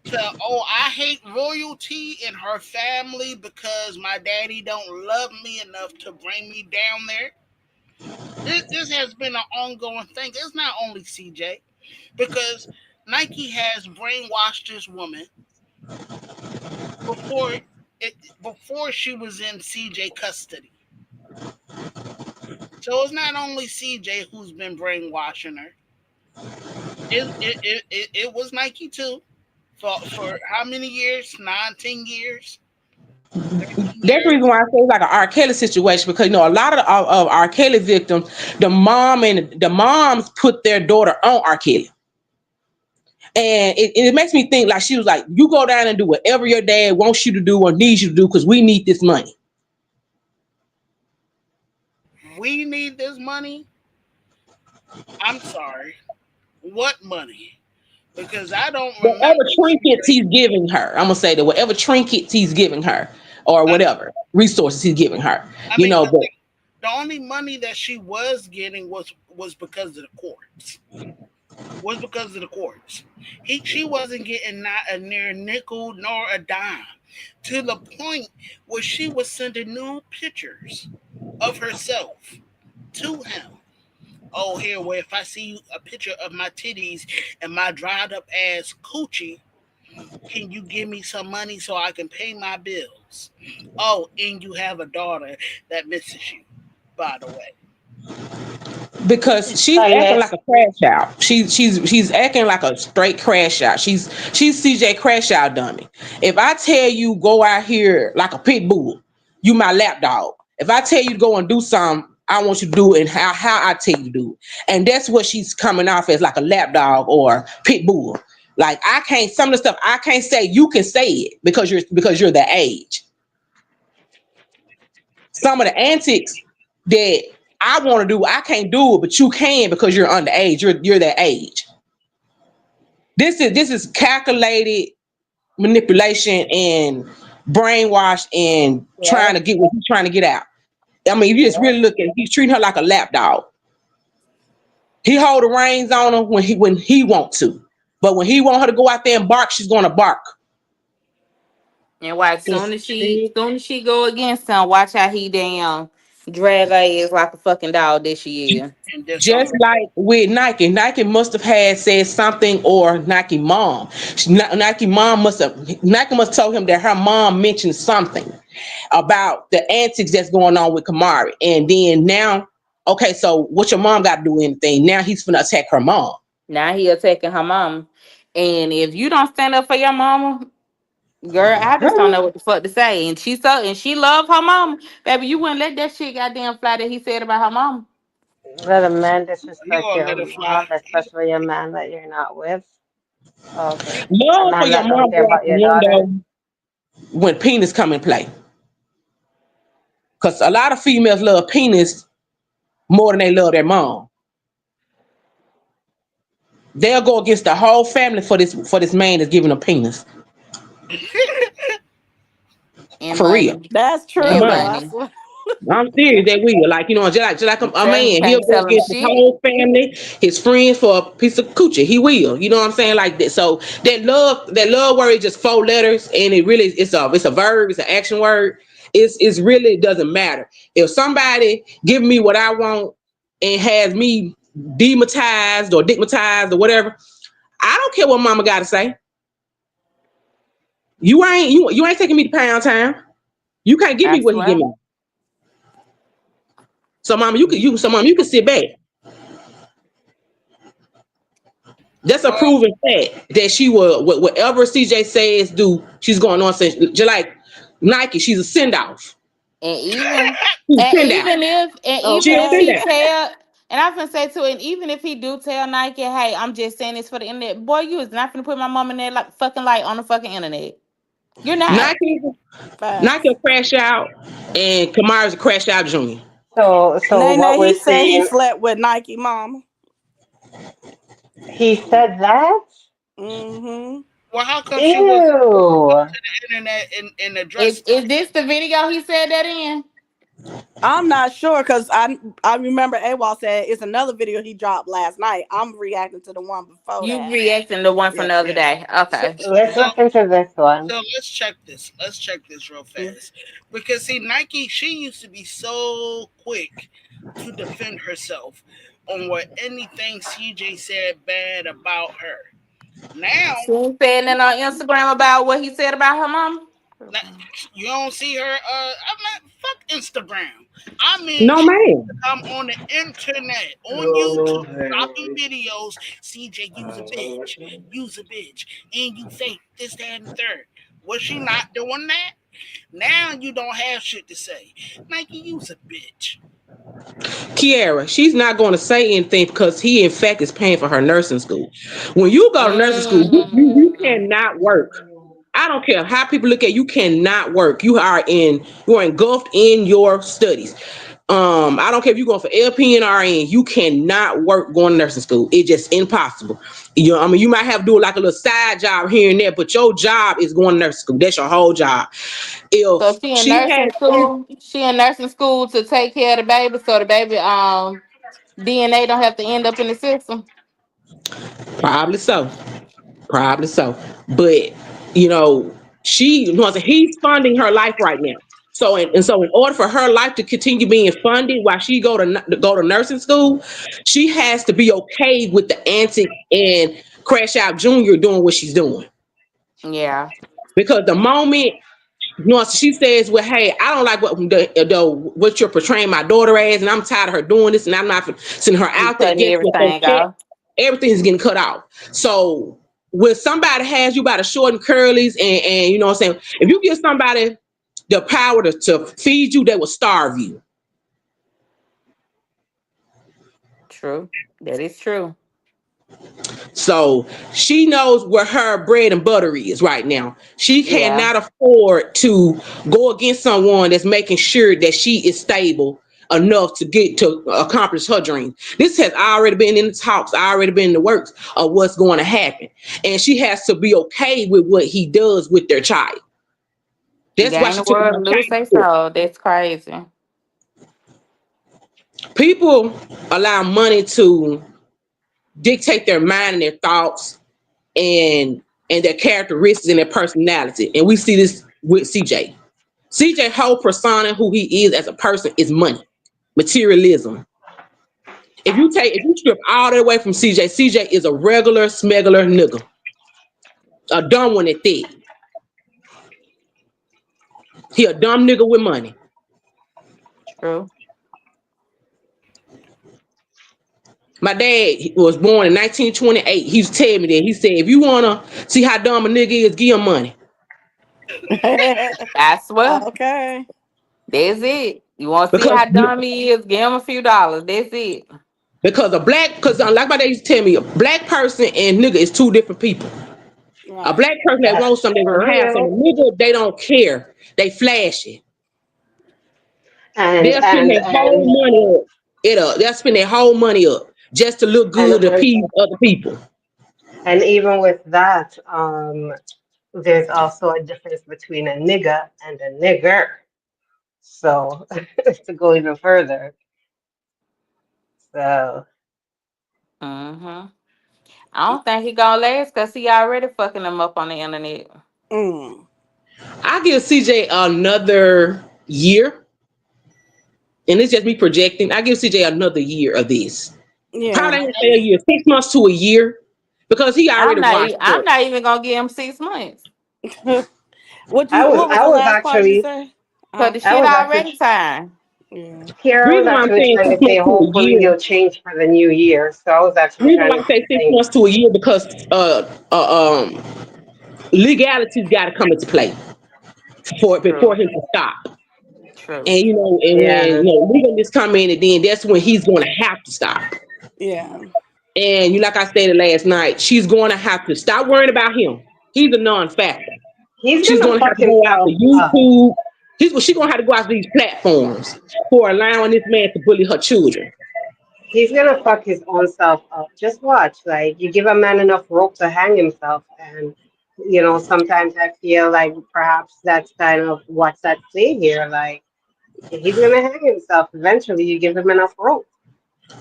to, oh, I hate royalty and her family because my daddy don't love me enough to bring me down there. This has been an ongoing thing. It's not only CJ, because Nike has brainwashed this woman before before she was in CJ custody. So it's not only CJ who's been brainwashing her. It was Nike too. For how many years? 9, 10 years, 13 That's the years. reason why I say it's like an R. Kelly situation, because a lot of R. Kelly victims, the moms put their daughter on R. Kelly. And it makes me think, like, she was like, you go down and do whatever your dad wants you to do or needs you to do, because we need this money. We need this money. I'm sorry. What money? Because I don't Whatever remember trinkets CJ. he's giving her, I'm gonna say that whatever trinkets he's giving her, or I, whatever resources he's giving her, I mean, but the only money that she was getting was because of the courts. Was because of the courts. She wasn't getting not a near nickel nor a dime, to the point where she was sending nude pictures of herself to him. Oh, here, where if I see a picture of my titties and my dried up ass coochie, can you give me some money so I can pay my bills? Oh, and you have a daughter that misses you, by the way. because she's acting like Kindness. a crash out. She's acting like a straight crash out. She's CJ crash out dummy. If I tell you go out here like a pit bull, you my lap dog. If I tell you to go and do something, I want you to do it and how I tell you to do it. And that's what she's coming off as, like a lap dog or pit bull. Like, I can't, some of the stuff I can't say, you can say it because you're the age. Some of the antics that I want to do, I can't do it, but you can because you're underage. You're that age. This is calculated manipulation and brainwash and Yeah. trying to get what he's trying to get out. If you just Yeah. really look at it, he's treating her like a lap dog. He hold the reins on her when he want to, but when he want her to go out there and bark, she's gonna bark. And watch, He's treat. soon as she go against him, watch how he damn drag her ass like a fucking dog this year. And Just disarm. like with Nike, Nike must have had said something, or Nike mom. Nike must told him that her mom mentioned something about the antics that's going on with Kamari. And then now, okay, so what your mom got to do anything? Now he's gonna attack her mom. Now he attacking her mama. And if you don't stand up for your mama, girl, I just don't know what the fuck to say. And she love her mama. Baby, you wouldn't let that shit goddamn fly that he said about her mama. Let a man He disrespect gonna your let it fly. mom, especially a man that you're not with. Okay. He A Love for man your that don't mom care go out about the your daughter. window when penis come in play. Because a lot of females love penis more than they love their mom. They'll go against the whole family for this man that's giving a penis. And For real. money. That's The true And though. money. I money. swear. I'm serious, they will. Like, just like I'm a telling you, man. He'll can't go tell him against his shit. whole family, his friends for a piece of coochie. He will. You know what I'm saying? Like that. So that love word is just 4 letters, and it's a verb, it's an action word. It's really, it doesn't matter. If somebody give me what I want and has me dematized or digmatized or whatever, I don't care what mama got to say. You ain't taking me to Pound Town. You can't give I me what he give swear. me. So mama, you can sit back. That's a Well, proven fact that she will whatever CJ says do. She's going on saying just like Nike. She's a send off. And even She's a send out. and She even a if Okay. send he out. tell and I can say too, and even if he do tell Nike, hey, I'm just saying this for the internet, boy, you is not gonna put my mom in there like fucking light on the fucking internet. You're not. Nike, Nike Facts. will crash out, and Kamara's a crash out junior. So what Nene, he we're said he saying, slept with Nike mama. he said that? Mm-hmm. well, how come she wasn't Ew. to the internet and Is addressed it? is this the video he said that in? I'm not sure because I remember AWOL said it's another video he dropped last night. I'm reacting to the one before You that. reacting to one from Yeah. the other day. So, Okay. Let's so, listen to this one. so let's check this. Let's check this real Mm. fast. Because see, Nike, she used to be so quick to defend herself on what anything CJ said bad about her. Now, She ain't saying that on Instagram about what he said about her mom. now you don't see her. I'm not fuck Instagram. I mean, No she used to man. come on the internet, on YouTube, dropping videos. CJ, use a bitch, and you fake this, that, and the third. Was she not doing that? Now you don't have shit to say. Nike, use a bitch. Kiara, she's not going to say anything because he, in fact, is paying for her nursing school. When you go to nursing school, you Mm. cannot work. I don't care how people look at you, cannot work. You are engulfed in your studies. I don't care if you're going for LP and RN, you cannot work going to nursing school. It's just impossible. You might have to do like a little side job here and there, but your job is going to nursing school. That's your whole job. So If she in she nursing has school. She in nursing school to take care of the baby, so the baby DNA don't have to end up in the system. probably so. Probably so. But you know, he's funding her life right now. So in order for her life to continue being funded while she go to nursing school, she has to be okay with the antics and Crash Out Junior doing what she's doing. Yeah. Because the moment she says, "Well, hey, I don't like what you're portraying my daughter as, and I'm tired of her doing this, and I'm not sending her You out there." cutting Guess what? They everything check off. everything's getting cut off. So when somebody has you by the short and curlies, and you know what I'm saying, if you give somebody the power to feed you, they will starve you. True. That is true. So she knows where her bread and butter is right now. She Yeah. cannot afford to go against someone that's making sure that she is stable enough to get to accomplish her dream. This has already been in the talks, already been in the works of what's going to happen. And she has to be okay with what he does with their child. That's why Gain she the took him world, on lose child they support. soul. That's crazy. People allow money to dictate their mind and their thoughts and their characteristics and their personality. And we see this with CJ. CJ whole persona, who he is as a person, is money, materialism. If you strip all that away from CJ, CJ is a regular smuggler nigga, a dumb one at that. He a dumb nigga with money. True. My dad was born in 1928. He used to tell me that. He said, if you wanna see how dumb a nigga is, give him money. I swear. Okay. That's it. You want to see Because how dumb he is? Give him a few dollars. That's it. because like my dad used to tell me, a black person and nigga is two different people. A Right. black person that wants That's something, they for gonna have something. real. A nigga, they don't care. They flashy. And They'll spend and their whole and money up. They'll spend their whole money up just to look good to and appease other people. and even with that, there's also a difference between a nigga and a nigger. So to go even further, so Mm-hmm. I don't think he gonna last because he already fucking them up on the internet. Mm. I give CJ another year, and it's just me projecting. I give CJ another year of this. Yeah. Probably ain't gonna say a year, 6 months to a year. because he already washed I'm up. not even gonna give him 6 months. What was I the was last part you actually, said? Cause Oh, the I shit was actually, already time. yeah. here I was Reason why I'm actually saying trying six to say, months to a hopefully year. he'll change for the new year. So I was actually Reason why trying I to say six think. months to a year because legality's got to come into play for before True. him to stop. True. And and when Yeah, legalists come in, and then that's when he's going to have to stop. Yeah. And like I stated last night, she's going to have to stop worrying about him. He's a non-factor. he's She's gonna going to have fuck to go after himself up. YouTube. She's going to have to go after these platforms for allowing this man to bully her children. He's gonna fuck his own self up. Just watch. Like you give a man enough rope to hang himself, and sometimes I feel like perhaps that's kind of what's at play here. Like he's gonna hang himself eventually. You give him enough rope.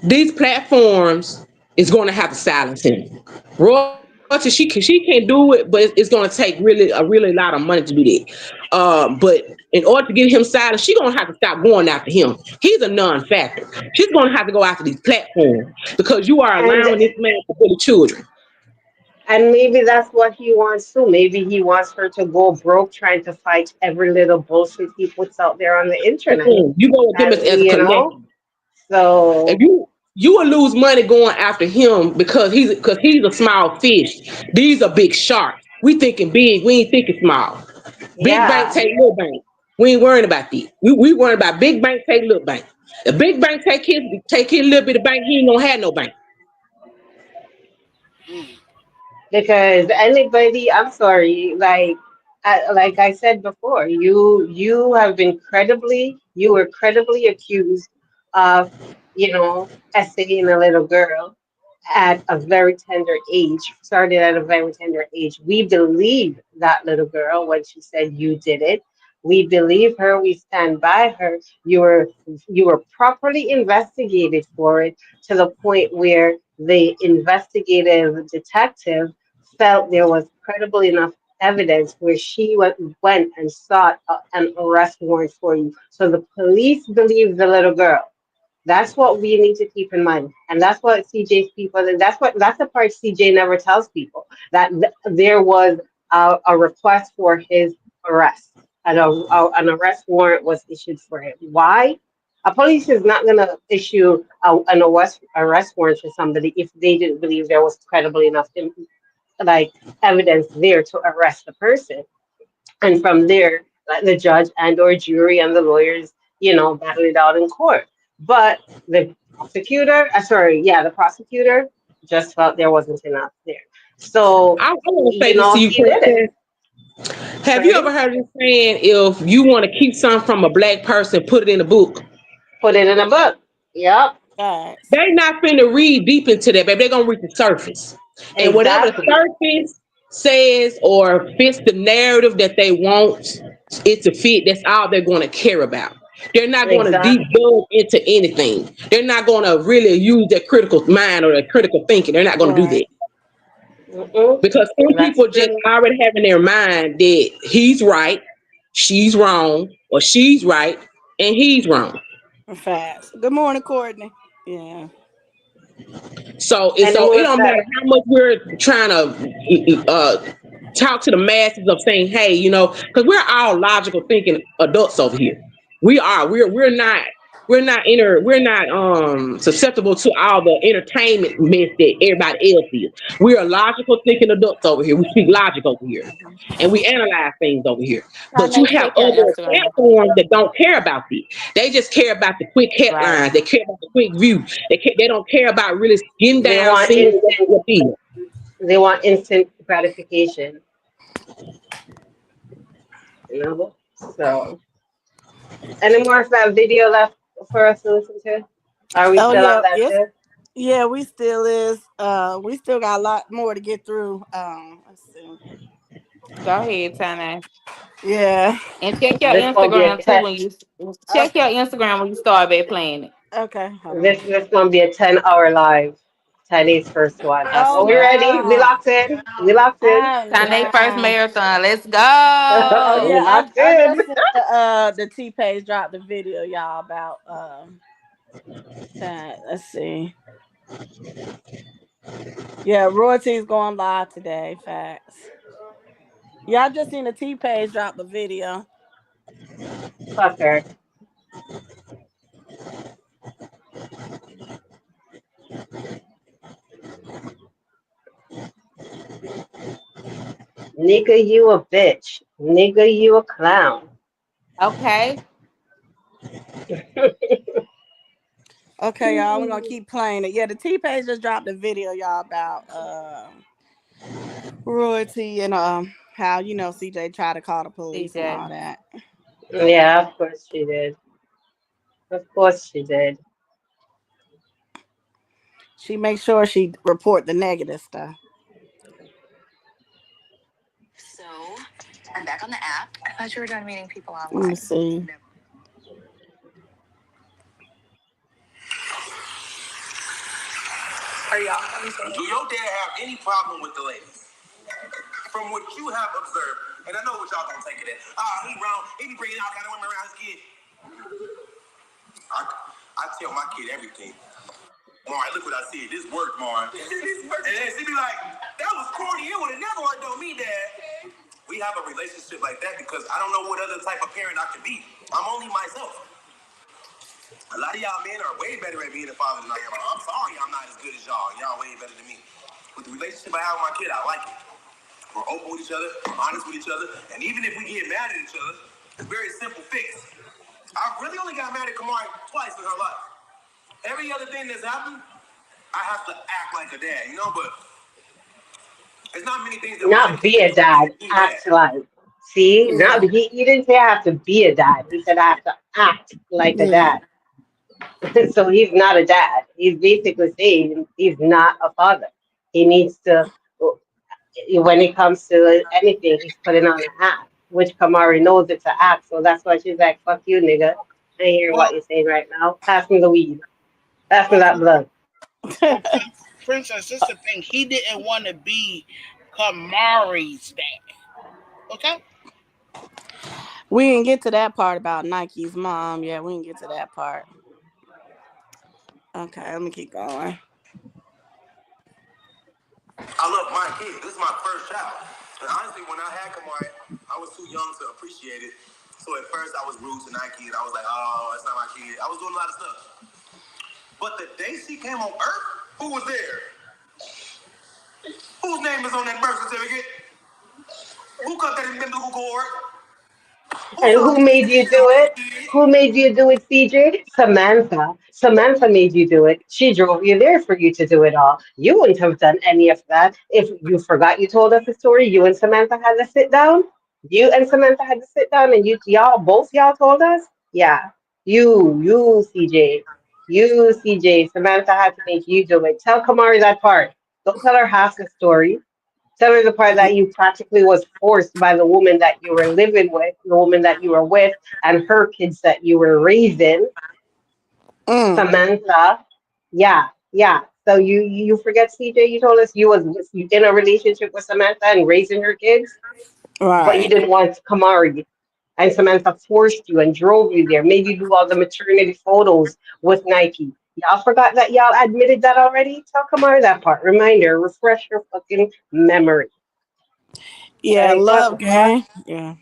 These platforms is going to have to silence him. Royalty, she can't do it, but it's going to take really lot of money to do that. But in order to get him silenced, she's going to have to stop going after him. He's a non-factor. She's going to have to go after these platforms because you are And allowing this man to bully children. and maybe that's what he wants too. Maybe he wants her to go broke trying to fight every little bullshit he puts out there on the internet. You go with them And as a collective. If so you will lose money going after him because he's a small fish. These are big sharks. We thinking big. We ain't thinking small. Big bank yeah. take little bank. We ain't worrying about that. We worrying about big bank take little bank. The big bank take his little bit of bank. He ain't gonna have no bank. Because anybody, I'm sorry, like I said before, you were credibly accused of essaying a little girl at a very tender age, started at a very tender age. We believe that little girl when she said you did it. We believe her. We stand by her. You were properly investigated for it to the point where the investigative detective felt there was credible enough evidence where she went and sought an arrest warrant for you. So the police believe the little girl. That's what we need to keep in mind, and that's what CJ's people. And that's the part CJ never tells people that there was a request for his arrest, and an arrest warrant was issued for him. Why? A police is not going to issue an arrest warrant for somebody if they didn't believe there was credible enough like evidence there to arrest the person. And from there, let the judge and or jury and the lawyers, battle it out in court. But the prosecutor just felt there wasn't enough there. So, I want to say this to you, he did it. Kristen. Have you ever Sorry, heard this saying? If you want to keep something from a black person, put it in a book. put it in a book. Yep, Facts. They not finna read deep into that, baby. They're gonna read the surface. And whatever the exactly, surface says or fits the narrative that they want it to fit, that's all they're gonna care about. They're not gonna deep exactly. delve into anything. They're not gonna really use their critical mind or their critical thinking. They're not gonna do that. Right. Mm-mm. Because some That's people just true. already have in their mind that he's right, she's wrong, or she's right and he's wrong. Facts. Good morning, Courtney. Yeah. And the So it more don't matter that, how much we're trying to talk to the masses of saying, hey, because we're all logical thinking adults over here. We are. We're not. We're not susceptible to all the entertainment mess that everybody else is. We are logical thinking adults over here. We speak logic over here, and we analyze things over here. But you Trying to have check your other Instagram. platforms that don't care about this. They just care about the quick Right. headlines. They care about the quick view. They don't care about really getting they down, want seeing instant, what is. they want instant gratification. So. Any more of that video left for us to listen to? Are we Oh still on yeah. that Yes. shit? Yeah, we still is. We still got a lot more to get through. Let's see. Go ahead, Tyn'e. Yeah. And check your This gonna be a Instagram too ten. when you Oh, check your Instagram when you start back playing it. okay. Hold on. This gonna be a 10-hour live. Tiny's first one. I Oh Are we swear. ready? We nah. locked in. We locked in. Oh Tyn'e first nah. marathon. Let's Oh We yeah. go. locked I in. just sent the T page dropped the video y'all about that. Let's see. Yeah, Royalty's going live today. Facts. Y'all just seen the T page drop the video. Fuck her. Nigga, you a bitch. Nigga, you a clown. Okay. Okay, y'all, we're gonna keep playing it. Yeah, the T page just dropped a video, y'all, about Royalty and how CJ tried to call the police and CJ. all that. Yeah, of course she did. Of course she did. She makes sure she report the negative stuff. So, I'm back on the app. I thought you were done meeting people Let me online. see. Are y'all? Do your dad have any problem with the ladies? From what you have observed, and I know what y'all gonna take it as. He wrong. He be bringing all kind of women around his kid. I tell my kid everything. Mark, look what I see. This worked, Mark. And then she be like, that was corny. It would have never worked on me, Dad. We have a relationship like that because I don't know what other type of parent I could be. I'm only myself. A lot of y'all men are way better at being a father than I am. I'm sorry I'm not as good as y'all. Y'all way better than me. But the relationship I have with my kid, I like it. We're open with each other, honest with each other, and even if we get mad at each other, it's very simple fix. I really only got mad at Kamari twice in her life. Every other thing that's happened, I have to act like a dad, but there's not many things that my Not kid be can a do to be a dad, true dad. act like. See, not Yeah. he didn't say I have to be a dad. He said I have to act like a Yeah. dad. So he's not a dad. He's basically saying he's not a father. He needs to, when it comes to anything, he's putting on an act, which Kamari knows it's an act. So that's why she's like, fuck you, nigga. I ain't hearing Well, what you're saying right now. Pass me the weed. Pass me well, that blunt. well, Princess, this is the thing. He didn't want to be Kamari's dad. Okay? We didn't get to that part about Nike's mom. Yeah, we didn't get to that part. Okay, let me keep going. I love my kid. This is my first child. And honestly, when I had Kamari, I was too young to appreciate it. So at first, I was rude to Nike, and I was like, oh, that's not my kid. I was doing a lot of stuff. But the day she came on Earth, who was there? Whose name is on that birth certificate? Who cut that umbilical cord? Who And saw who that made you kid do on that it? kid? Who made you do it, CJ? Samantha. Samantha made you do it. She drove you there for you to do it all. You wouldn't have done any of that if you forgot you told us the story. You and Samantha had to sit down. You and Samantha had to sit down and both y'all told us? Yeah. CJ. CJ. Samantha had to make you do it. Tell Kamari that part. Don't tell her half the story. Tell me the part that you practically was forced by the woman that you were living with, the woman that you were with, and her kids that you were raising. Mm, Samantha. Yeah, yeah. So you forget, CJ, you told us you in a relationship with Samantha and raising her kids, but you right. didn't want Kamari. And Samantha forced you and drove you there, made you do all the maternity photos with Nike. Y'all forgot that y'all admitted that already? Tell Kamari that part. Reminder, refresh your fucking memory. Yeah, Like, what love the fuck? gang. Yeah.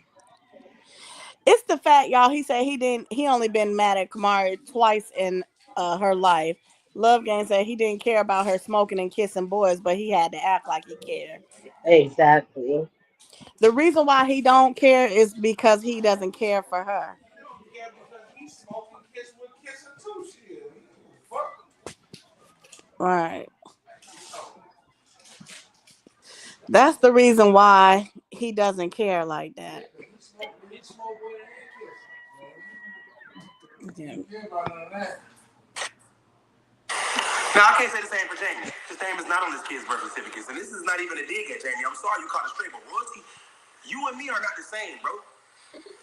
It's the fact, y'all. He said he only been mad at Kamari twice in her life. Love Gang said he didn't care about her smoking and kissing boys, but he had to act like he cared. Exactly. The reason why he don't care is because he doesn't care for her. Yeah, because he's smoking, kissing too. Shit. Fuck. Right. That's the reason why he doesn't care like that. He smoke with it and kiss. Yeah. Now, I can't say the same for Jamie. His name is not on his kid's birth certificates. And this is not even a dig at Jamie. I'm sorry you caught it straight, but Royalty, you and me are not the same, bro.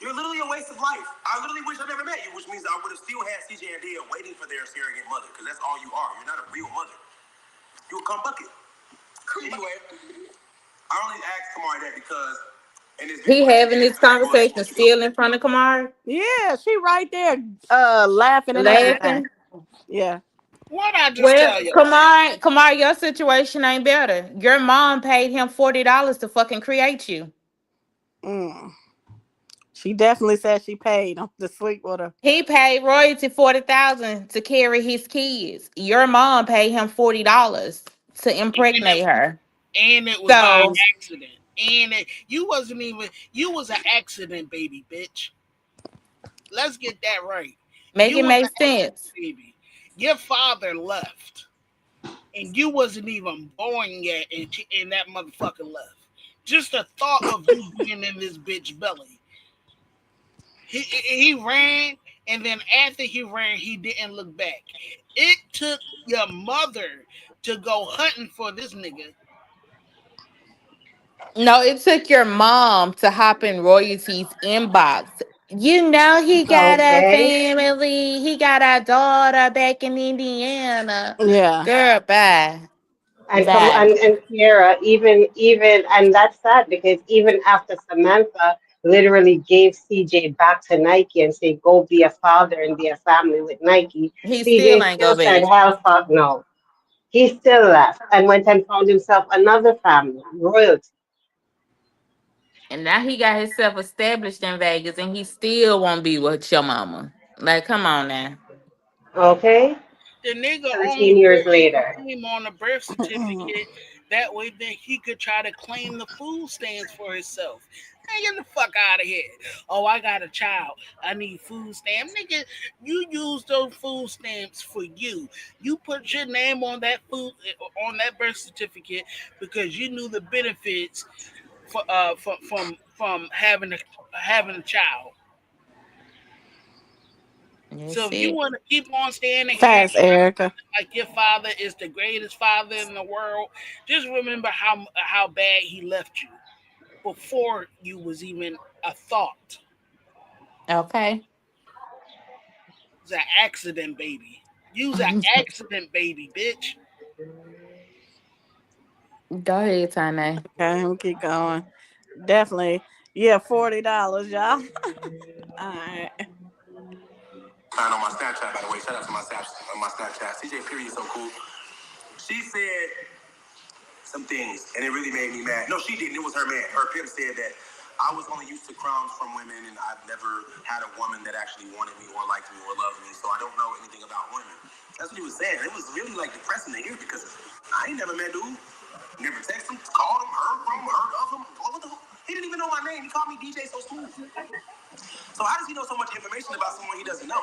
You're literally a waste of life. I literally wish I never met you, which means I would have still had CJ and Dia waiting for their surrogate mother, because that's all you are. You're not a real mother. You're a cum bucket. Anyway, I only asked Kamari that because in this He video that she having did this yesterday, conversation still in front of Kamari, Yeah, she right there laughing and everything. laughing. Yeah. What I just Well, tell you? Kamar, your situation ain't better. Your mom paid him $40 to fucking create you. Mm. She definitely said she paid him to sleep with her. He paid royalty 40,000 to carry his kids. Your mom paid him $40 to And it, impregnate her. and it was by So accident. You wasn't even, you was an accident baby, bitch. Let's get that right. make You it was make an accident sense. baby. Your father left, and you wasn't even born yet, and that motherfucker left. Just the thought of you being in this bitch belly. He ran, and then after he ran, he didn't look back. It took your mother to go hunting for this nigga. No, it took your mom to hop in royalties inbox. You know he got a Okay. family. He got a daughter back in Indiana. Yeah. Girl, bye. And come Bye. and Kiera, even and that's sad because even after Samantha literally gave CJ back to Nike and said, "Go be a father and be a family with Nike," He still CJ ain't still go said, back. "Hell fuck no." He still left and went and found himself another family, royalty. And now he got himself established in Vegas and he still won't be with your mama. Like, come on now. Okay, The nigga only 13 years put his later. name on the birth certificate that way then he could try to claim the food stamps for himself. Man, get the fuck out of here. Oh, I got a child. I need food stamps. Nigga, you use those food stamps for you. You put your name on that food on that birth certificate because you knew the benefits from having a child. So That's if you it. want to keep on standing here and Fast, Erica. like your father is the greatest father in the world, just remember how bad he left you before you was even a thought. Okay. It's an accident, baby. You's an accident, baby, bitch. Go ahead, Tane. Okay, we'll keep going. Definitely. Yeah, $40, y'all. All right. On my Snapchat, by the way. Shout out to my Snapchat. CJ Period is so cool. She said some things, and it really made me mad. No, she didn't. It was her man. Her pimp said that I was only used to crumbs from women, and I've never had a woman that actually wanted me or liked me or loved me, so I don't know anything about women. That's what he was saying. It was really like depressing to hear because I ain't never met dude. Never texted him, called him, heard from him, heard of him. What the hell? He didn't even know my name. He called me DJ So Smooth. So how does he know so much information about someone he doesn't know?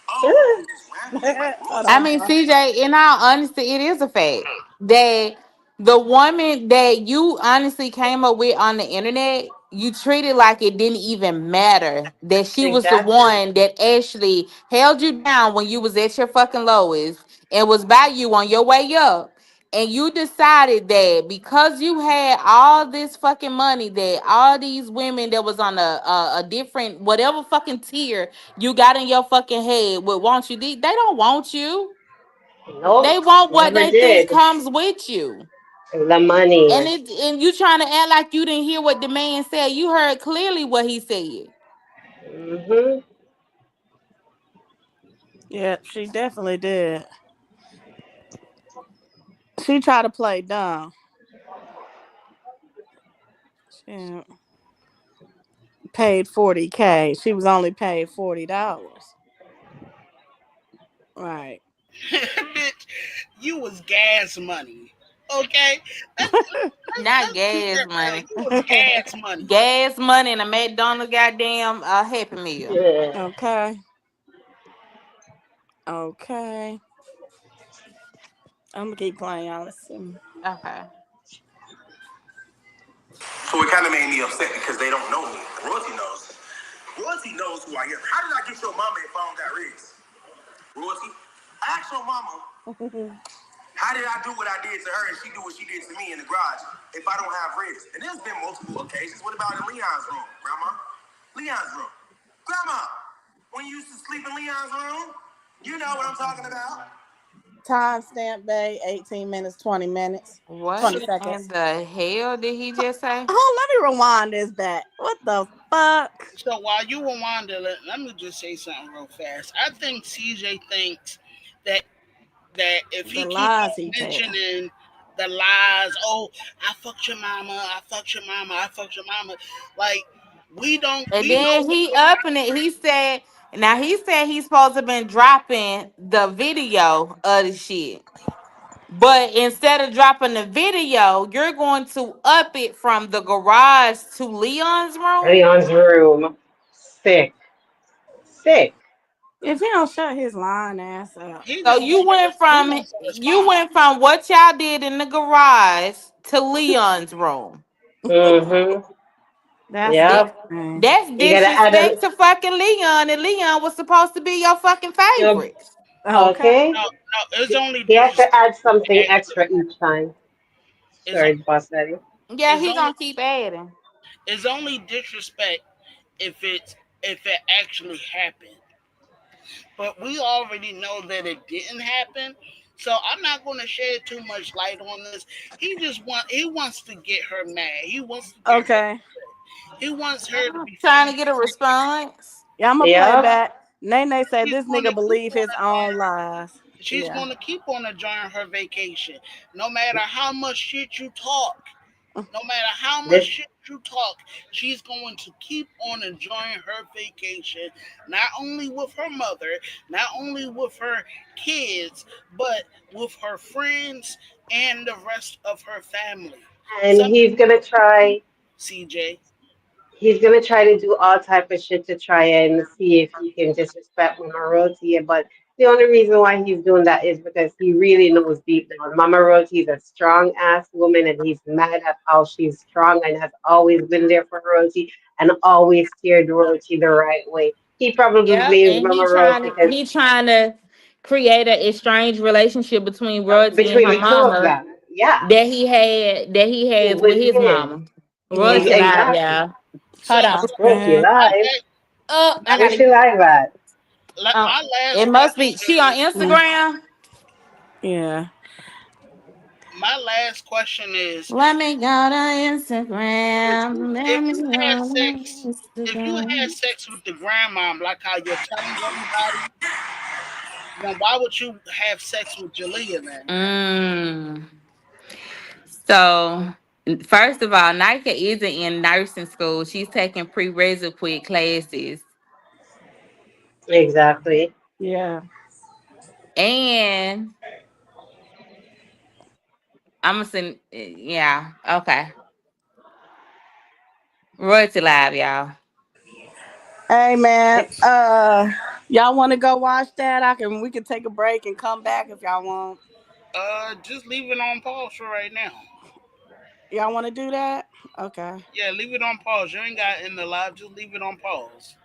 Oh, it's rapping like Hold I on, royalty. mean, bro. CJ, in all honesty, it is a fact that the woman that you honestly came up with on the internet, you treated like it didn't even matter. That she was the Exactly. one that actually held you down when you was at your fucking lowest and was by you on your way up. And you decided that because you had all this fucking money, that all these women that was on a different whatever fucking tier you got in your fucking head would want you. They don't want you. They Nope, want what never they think did. comes with you. The money. And you trying to act like you didn't hear what the man said. You heard clearly what he said. Hmm. Yeah, she definitely did. She tried to play dumb. She paid 40K. She was only paid $40. Right. Bitch, you was gas money. Okay? Not Let's keep gas that real. money. You was gas money. Gas money and a McDonald's goddamn Happy Meal. Yeah. Okay. Okay. I'm gonna keep playing, y'all. Let's see. Okay. So it kind of made me upset because they don't know me. Royalty knows. Royalty knows who I am. How did I get your mama if I don't got rings? Royalty, ask your mama, how did I do what I did to her and she do what she did to me in the garage if I don't have rings? And there's been multiple occasions. What about in Leon's room, Grandma? Leon's room. Grandma, when you used to sleep in Leon's room, you know what I'm talking about. Timestamp Bay, 18 minutes, 20 minutes, What 20 So, in seconds. the hell did he just say? Oh, let me rewind this back. What the fuck? so while you were wandering, let me just say something real fast. I think CJ thinks that that if he The keep lies on he tell. mentioning the lies, oh, I fucked your mama, I fucked your mama, I fucked your mama, like And we know then what he goes up in it. He said, now he said he's supposed to been dropping the video of the shit. But instead of dropping the video, you're going to up it from the garage to Leon's room. Leon's room. Sick. Sick. If he don't shut his lying ass up. he So just want he wants a you response. went from what y'all did in the garage to Leon's room. Mm-hmm. That's That, Yep. insane. that's You gotta add a disrespect to fucking Leon, and Leon was supposed to be your fucking you favorite. Okay. okay. No, it's only He has to add disrespectful something if extra each time. it's Sorry, boss lady. Yeah, it's he only gonna keep adding. it's only disrespect if it actually happened. But we already know that it didn't happen. So I'm not going to shed too much light on this. He wants to get her mad. He wants to get her Okay. upset. He wants her to be Trying to feeling get a response. Yeah, I'm gonna play Yep. back. Nene said she's this going to nigga keep believe on his own enjoying lies. she's Yeah. going to keep on enjoying her vacation. No matter how much shit you talk, no matter how much This shit you talk, she's going to keep on enjoying her vacation, not only with her mother, not only with her kids, but with her friends and the rest of her family. and Some he's gonna try. CJ, He's gonna try to do all type of shit to try and see if he can disrespect Mama Roti. But the only reason why he's doing that is because he really knows deep down Mama Roti is a strong ass woman, and he's mad at how she's strong and has always been there for Roti and always steered Roti the right way. He probably Yep, blames and Mama Roti because he trying to create a estranged relationship between Royalty and between her the two of mama them, yeah, that he has with with his him. mama. Royalty Yeah. live, Exactly. y'all. so Hold on. Roti my live. la- Oh, I my Where's gotta. she live at? Oh, my it last must question be she on is Mm, Instagram. yeah. my last question is Let me go to Instagram. Let if me you had go sex to if you had Instagram. sex with the grandmom like how you're telling everybody, then why would you have sex with Jalea then? Mm. So, first of all, Nika isn't in nursing school. She's taking prerequisite classes. Exactly. Yeah. And I'm gonna send, yeah, okay. Royalty Live, y'all. Hey man. Y'all wanna go watch that? We can take a break and come back if y'all want. Just leave it on pause for right now. Y'all wanna do that? Okay. Yeah, leave it on pause. You ain't got in the live. Just leave it on pause.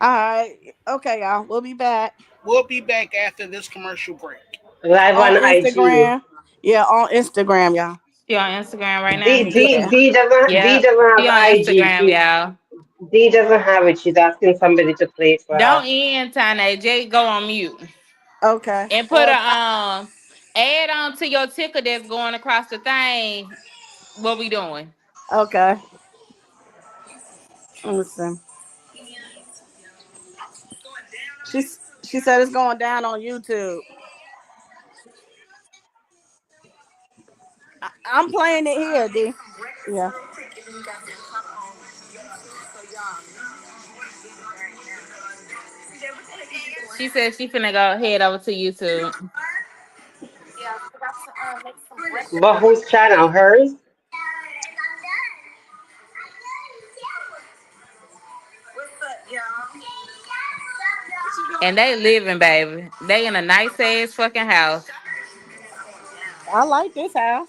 Alright. Okay, y'all. We'll be back. We'll be back after this commercial break. Live On on IG. Instagram. Yeah, on Instagram, y'all. She on Instagram right now? D D Yeah. D doesn't D Yep. doesn't have She on IG. Instagram, y'all. D doesn't have it. She's asking somebody to play it for Don't her. end, Tyn'e. Jay, go on mute. Okay. And put a Well, add on to your ticker that's going across the thing. What we doing? okay. Listen. She said it's going down on YouTube. I'm playing it here, D. Yeah. She said she finna go head over to YouTube. But whose channel? Hers? And they living, baby. They in a nice ass fucking house. I like this house.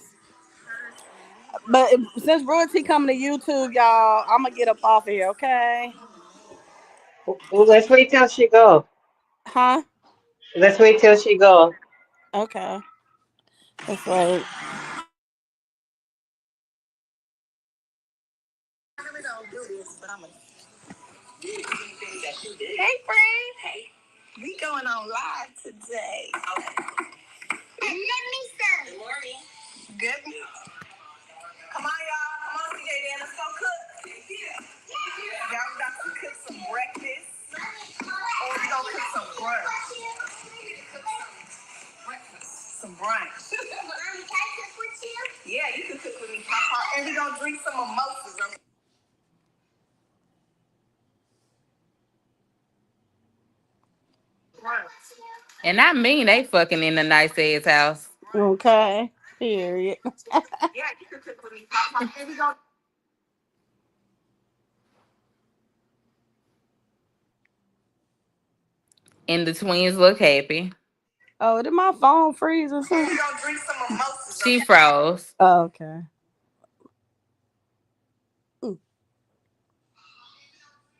But since royalty coming to YouTube, y'all, I'm gonna get up off of here, okay? Well, let's wait till she go. Huh? Let's wait till she go. Okay. That's right. Hey, friend. Hey. We going on live today. Okay. Let me some. Good morning. Good. Come on, y'all. Come on, CJ, Dan. Let's go cook. Yeah. Y'all got to cook some breakfast. Or we gonna cook some brunch. And I mean they fucking in a nice ass house. Okay. Period. And the twins look happy. Oh, did my phone freeze or something? She froze. Oh, okay. Mm.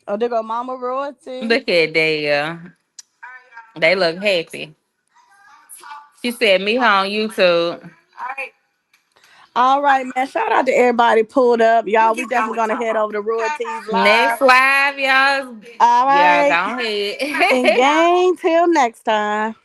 Oh, there go Mama Royalty. Look at they they look happy. She said me on YouTube. All right, man. Shout out to everybody pulled up. Y'all, we definitely gonna head over to Royalties Live. Next live, y'all. All Yeah, right. go And ahead. gang till next time.